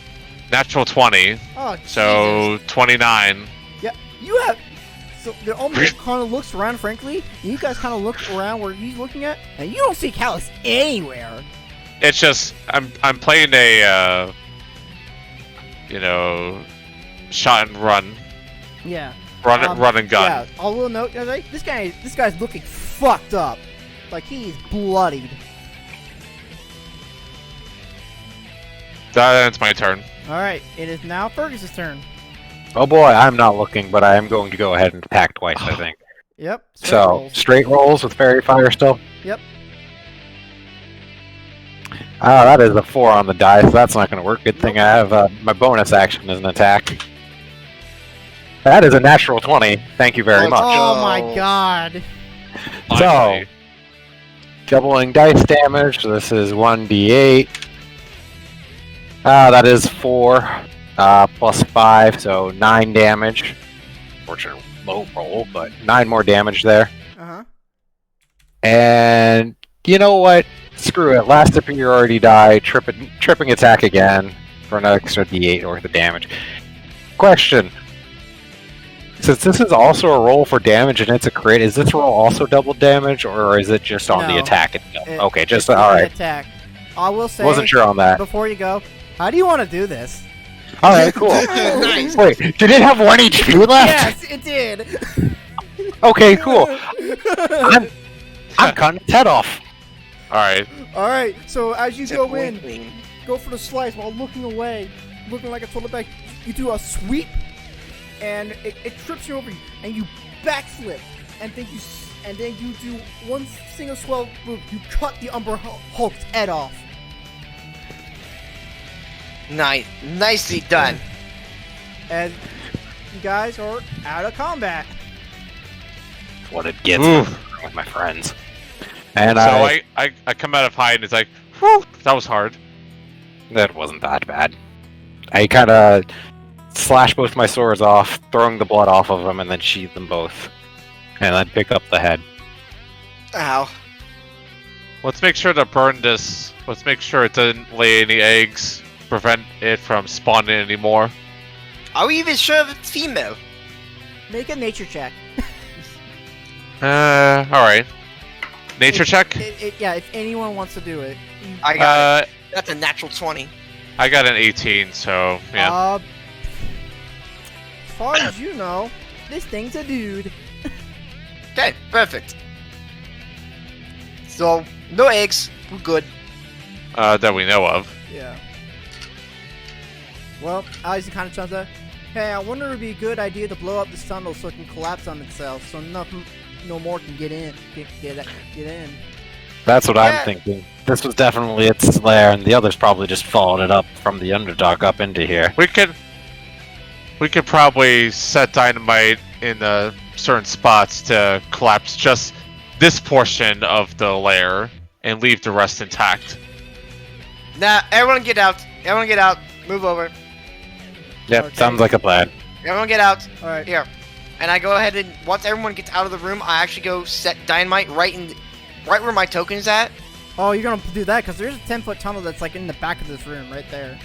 S4: Natural 20,
S1: Oh,
S4: so 29.
S1: yeah, you have. So the almost kind of looks around, frankly. And you guys kind of look around where he's looking at, and you don't see Callus anywhere.
S4: It's just I'm playing a shot and run,
S1: Yeah.
S4: run and gun.
S1: Yeah. I will note, this guy's looking fucked up. Like he's bloodied.
S4: That ends my turn.
S1: All right, it is now Fergus's turn.
S3: Oh boy, I'm not looking, but I am going to go ahead and attack twice, I think.
S1: Yep. straight
S3: So,
S1: rolls.
S3: straight rolls with Fairy Fire still?
S1: Yep.
S3: That is a 4 on the die, so that's not going to work. Good thing I have my bonus action as an attack. That is a natural 20. Thank you very much.
S1: Oh
S2: Oh.
S1: my god.
S3: So,
S4: Finally.
S3: doubling dice damage. So this is 1d8. That is 4 plus 5, so 9 damage. Fortunate low roll, but 9 more damage there.
S1: Uh-huh.
S3: And you know what? Screw it. Last superiority die, tripping attack again for an extra d8 worth of damage. Question. Since this is also a roll for damage and it's a crit, is this roll also double damage, or is it just on the
S1: No.
S3: attack itself? Okay, just
S1: it's
S3: alright.
S1: Attack. I will say.
S3: Wasn't sure on that.
S1: Before you go, how do you want to do this?
S3: Alright, cool.
S2: Nice.
S3: Wait, did it have 1 HP left?
S1: Yes, it did.
S3: Okay, cool. I'm cutting its head off.
S4: Alright.
S1: All right. So as you
S2: It's a
S1: go in,
S2: weakling.
S1: go for the slice while looking away, looking like a total back. You do a sweep, and it trips you over, and you backflip, and then you do one single swell move. You cut the Umber Hulk's head off.
S2: Nice. Nicely done.
S1: And you guys are out of combat.
S3: What it gets
S4: Oof.
S3: with my friends. And
S4: So I come out of hide and it's like, whew, that was hard.
S3: that wasn't that bad. I kind of slash both my swords off, throwing the blood off of them, and then sheath them both. And then pick up the head.
S2: Ow.
S4: Let's make sure to burn this. Let's make sure it doesn't lay any eggs. Prevent it from spawning anymore.
S2: Are we even sure if it's female?
S1: Make a nature check.
S4: Alright. Nature check?
S1: Yeah, if anyone wants to do it.
S2: I got it.
S4: Uh,
S2: That's a natural 20.
S4: I got an 18, so yeah.
S1: As far as you know, this thing's a dude.
S2: Okay, perfect. So, no eggs. We're good.
S4: That we know of.
S1: Yeah. Well, Isaac kind of turns out, hey, I wonder if it'd be a good idea to blow up this tunnel so it can collapse on itself, so no more can get in. Get in.
S3: That's what
S2: Yeah.
S3: I'm thinking. This was definitely its lair, and the others probably just followed it up from the Underdark up into here.
S4: We could probably set dynamite in certain spots to collapse just this portion of the layer and leave the rest intact.
S2: Now, everyone get out. Everyone get out. Move over.
S3: Yep,
S1: Okay.
S3: sounds like a plan.
S2: Everyone get out.
S1: All right.
S2: Here. And I go ahead and, once everyone gets out of the room, I actually go set dynamite right where my token is at.
S1: Oh, you're gonna do that because there's a 10-foot tunnel that's like in the back of this room, right there.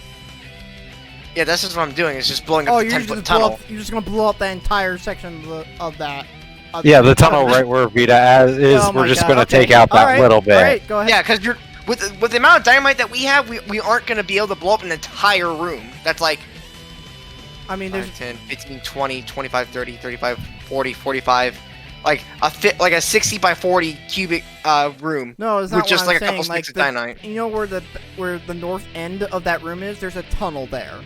S2: Yeah, that's just what I'm doing. It's just blowing
S1: Oh,
S2: up the
S1: you're
S2: 10-foot
S1: just
S2: tunnel.
S1: you're just gonna blow up that entire section of that.
S3: Yeah, the tunnel right where Vita is,
S1: Oh
S3: we're
S1: my
S3: just
S1: God,
S3: going to
S1: okay.
S3: take out that
S1: Alright,
S3: little bit.
S1: Alright, go ahead.
S2: Yeah, because you're with the amount of dynamite that we have, we aren't going to be able to blow up an entire room. That's like
S1: I mean, there's
S2: 5, 10, 15, 20, 25, 30, 35, 40, 45. Like a 60 by 40 cubic room.
S1: no, it's
S2: with
S1: not
S2: just
S1: what
S2: like
S1: I'm
S2: a couple
S1: saying. Like
S2: sticks of dynamite.
S1: you know where the north end of that room is? There's a tunnel there.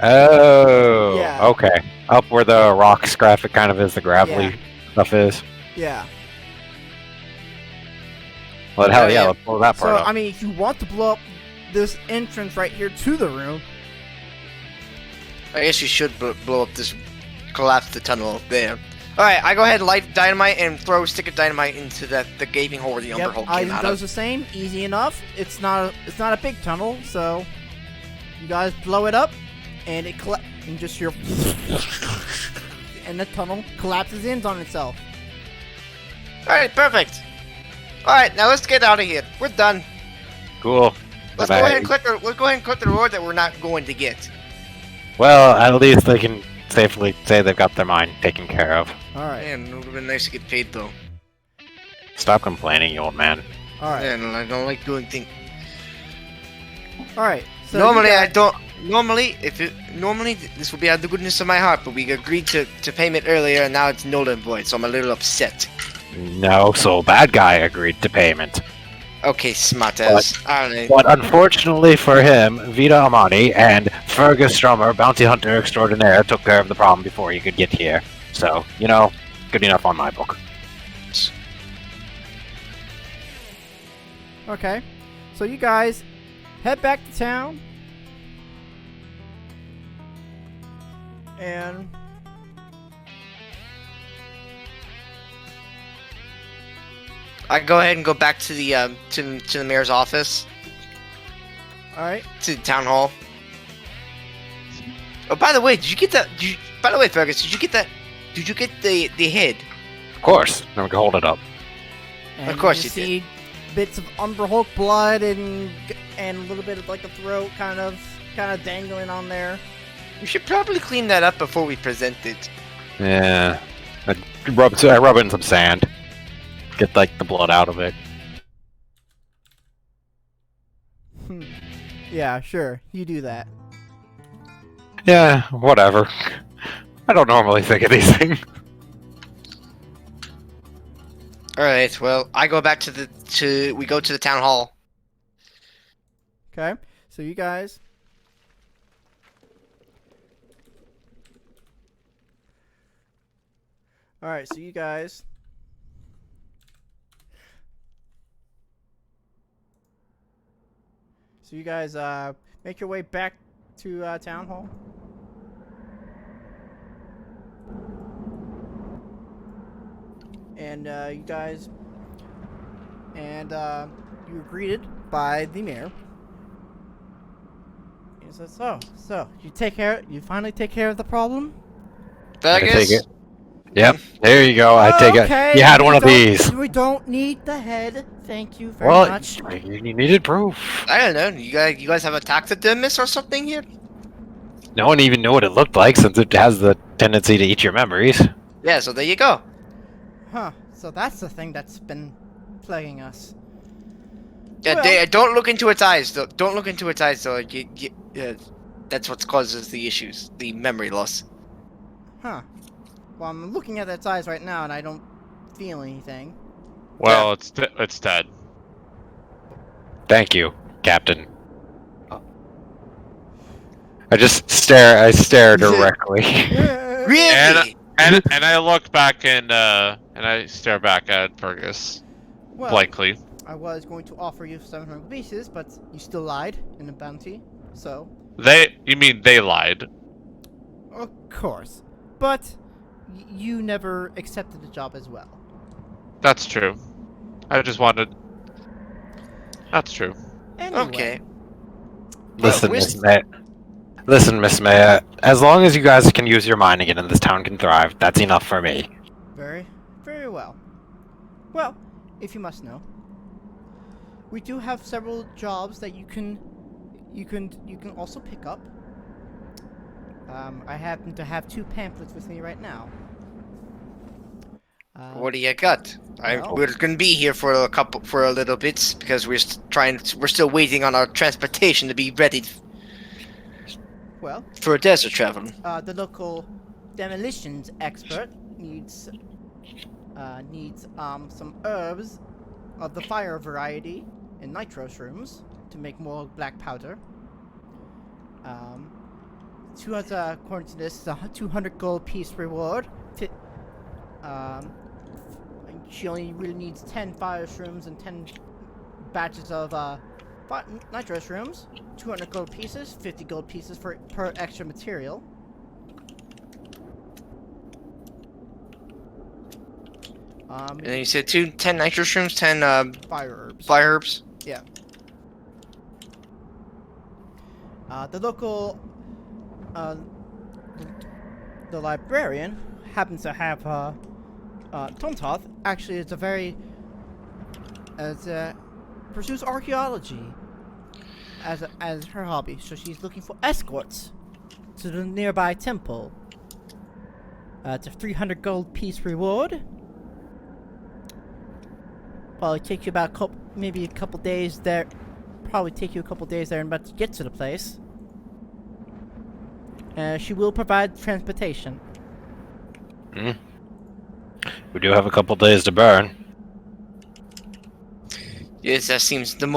S3: Oh,
S1: Yeah.
S3: okay. Up where the rocks graphic kind of is, the gravelly stuff is.
S1: Yeah.
S3: Well, hell
S2: Yeah,
S3: yeah,
S2: yeah.
S3: let's blow that
S1: So
S3: part up.
S1: I mean, if you want to blow up this entrance right here to the room,
S2: I guess you should blow up this, collapse the tunnel up there. Alright, I go ahead and light dynamite and throw a stick of dynamite into the gaping hole where the Umber
S1: yep,
S2: Hulk came
S1: Isaac
S2: out
S1: does
S2: of.
S1: the same. Easy enough. It's not a big tunnel, so you guys blow it up, and and just hear, and the tunnel collapses in on itself.
S2: Alright, perfect. Alright, now let's get out of here. We're done.
S3: Cool.
S2: Let's
S3: Bye-bye.
S2: go ahead and click the reward that we're not going to get.
S3: Well, at least they can safely say they've got their mind taken care of.
S1: All right.
S2: Man, it would have been nice to get paid though.
S3: Stop complaining, you old man.
S1: All right.
S2: Man, I don't like doing things.
S1: All right. So
S2: Normally,
S1: you
S2: I
S1: guys-
S2: don't. Normally, this would be out of the goodness of my heart, but we agreed to payment earlier, and now it's null and void, so I'm a little upset.
S3: No, so bad guy agreed to payment.
S2: Okay, smartass. Alright.
S3: But unfortunately for him, Vita Amani and Fergus Strummer, bounty hunter extraordinaire, took care of the problem before he could get here. So, you know, good enough on my book.
S1: Okay. So you guys head back to town. And
S2: I go ahead and go back to the to the mayor's office,
S1: All right.
S2: to the town hall. Oh, by the way, did you get that? By the way, Fergus, did you get that? Did you get the head?
S3: Of course. Now we can hold it up.
S1: And
S2: Of course
S1: you
S2: you
S1: see bits of Umber Hulk blood and a little bit of like the throat kind of dangling on there.
S2: We should probably clean that up before we present it.
S3: Yeah. I rub it in some sand. Get like the blood out of it.
S1: Yeah, sure. You do that.
S3: Yeah, whatever. I don't normally think of these things.
S2: All right. Well, I go back we go to the town hall.
S1: Okay. So you guys. All right. So you guys. Make your way back to town hall. And you guys, and you were greeted by the mayor. He says, "So you finally take care of the problem."
S3: I
S2: Fergus.
S3: take it. Yep, there you go. I take
S1: Okay,
S3: it. You had
S1: we
S3: one of
S1: don't-
S3: these.
S1: We don't need the head. Thank you very
S3: Well,
S1: much.
S3: you needed proof.
S2: I don't know. You guys have a taxidermist or something here?
S3: No one even knew what it looked like since it has the tendency to eat your memories.
S2: Yeah. So there you go.
S1: Huh. So that's the thing that's been plaguing us.
S2: Yeah.
S1: Well-
S2: Don't look into its eyes. Don't look into its eyes. So that's what causes the issues, the memory loss.
S1: Huh. Well, I'm looking at its eyes right now, and I don't feel anything.
S4: Well, it's dead.
S3: Thank you, Captain. I just stare directly.
S2: Really?
S4: And I look back and I stare back at Fergus
S1: Well,
S4: blankly.
S1: I was going to offer you 700 pieces, but you still lied in the bounty. So,
S4: You mean they lied?
S1: of course. But you never accepted the job as well.
S4: That's true. I just wanted. That's true.
S1: Anyway,
S2: Okay.
S3: Listen,
S2: where's-
S3: Miss May. Listen, Miss May. As long as you guys can use your mind again and this town can thrive, that's enough for me.
S1: Very, very well. Well, if you must know, we do have several jobs that you can also pick up. I happen to have 2 pamphlets with me right now.
S2: What do you got?
S1: well-
S2: We're gonna be here for a little bit because we're still waiting on our transportation to be ready
S1: Well,
S2: for desert travel.
S1: the local demolitions expert needs some herbs of the fire variety and nitro shrooms to make more black powder. According to this, a 200 gold piece reward. She only really needs 10 fire shrooms and 10 batches of nitro shrooms. 200 gold pieces, 50 gold pieces per extra material.
S2: And then you said 10 nitro shrooms, 10
S1: Fire herbs.
S2: fire herbs.
S1: Yeah. The local, the librarian happens to have Tontoth. Actually, pursues archaeology as her hobby. So she's looking for escorts to the nearby temple. It's a 300 gold piece reward. Probably take you about maybe a couple days there. Probably take you a couple days there and about to get to the place. She will provide transportation.
S3: We do have a couple days to burn.
S2: Yes, that seems like the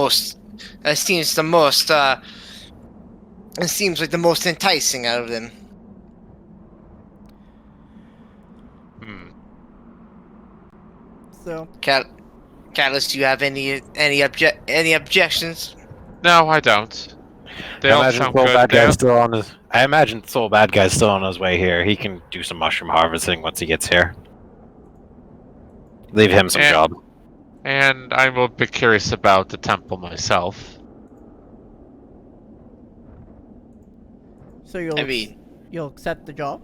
S2: most enticing out of them.
S1: So,
S2: Catalyst, do you have any objections?
S4: No, I don't. They
S3: I
S4: all
S3: imagine
S4: sound
S3: Soul
S4: good.
S3: Bad
S4: Yeah.
S3: Guy's still on his. I imagine Soul Bad Guy's still on his way here. He can do some mushroom harvesting once he gets here. Leave him some
S4: Eh.
S3: job.
S4: And I'm a bit curious about the temple myself.
S1: So
S2: I mean,
S1: you'll accept the job?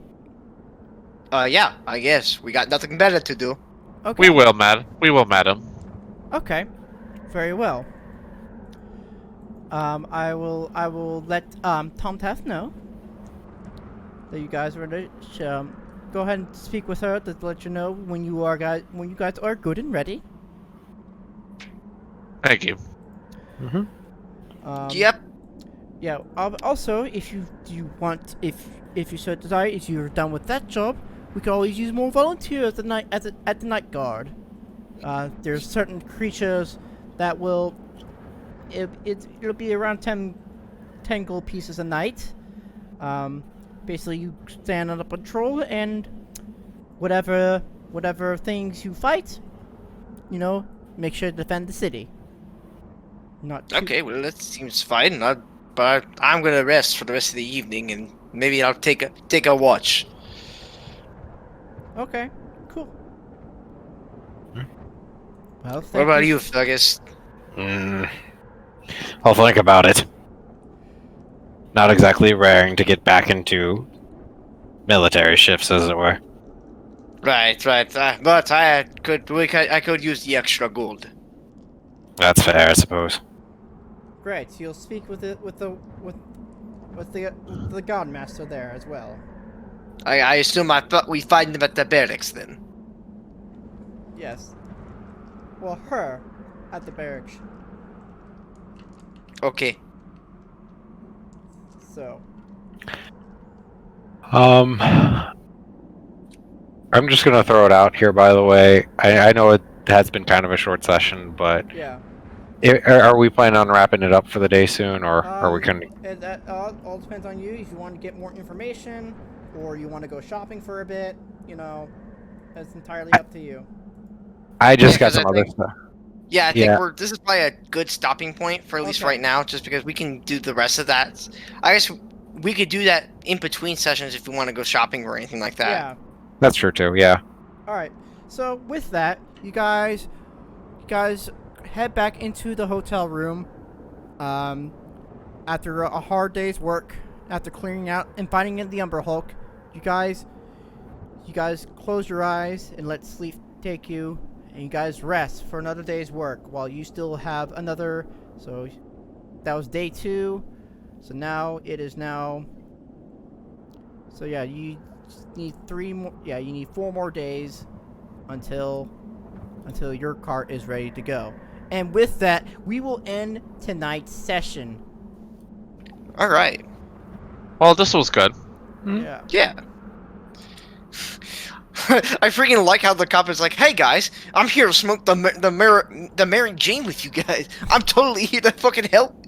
S2: yeah, I guess we got nothing better to do.
S1: Okay.
S4: We will, madam.
S1: Okay. Very well. I will let Tom Taft know that you guys are ready. Go ahead and speak with her to let you know when you guys are good and ready.
S4: Thank you.
S2: Yep.
S1: Yeah. Also, if if you so desire, if you're done with that job, we can always use more volunteers at the night guard. There's certain creatures that will. It'll be around 10 gold pieces a night. Basically, you stand on a patrol and whatever things you fight, make sure to defend the city. Not too-
S2: Okay, well that seems fine. But I'm gonna rest for the rest of the evening, and maybe I'll take a watch.
S1: Okay, cool. Well,
S2: What
S1: thank
S2: about you, Fergus?
S3: I'll think about it. Not exactly raring to get back into military shifts, as it were.
S2: Right. But I could use the extra gold.
S3: That's fair, I suppose.
S1: Great. So you'll speak with the guard master there as well.
S2: I assume we find them at the barracks then.
S1: Yes. Well, her at the barracks.
S2: Okay.
S1: So.
S3: I'm just gonna throw it out here, by the way. I know it has been kind of a short session, but
S1: Yeah.
S3: are we planning on wrapping it up for the day soon, or are we gonna...
S1: That all depends on you. If you want to get more information, or you want to go shopping for a bit, that's entirely up to you.
S3: I just got
S2: 'cause
S3: some
S2: I
S3: other
S2: think-
S3: stuff.
S2: Yeah, I think
S3: Yeah.
S2: this is probably a good stopping point for at least
S1: Okay.
S2: right now, just because we can do the rest of that. I guess we could do that in between sessions if we want to go shopping or anything like that.
S1: Yeah.
S3: That's true too, yeah.
S1: All right. So with that, you guys head back into the hotel room. After a hard day's work, after clearing out and fighting in the Umber Hulk, you guys close your eyes and let sleep take you, and you guys rest for another day's work while you still have another. So that was day 2. So now it is now. So yeah, you need 3 more. Yeah, you need 4 more days until your cart is ready to go. And with that, we will end tonight's session.
S2: All right.
S4: Well, this was good.
S1: Yeah.
S2: Yeah. I freaking like how the cop is like, "Hey guys, I'm here to smoke the Mary Jane with you guys. I'm totally here to fucking help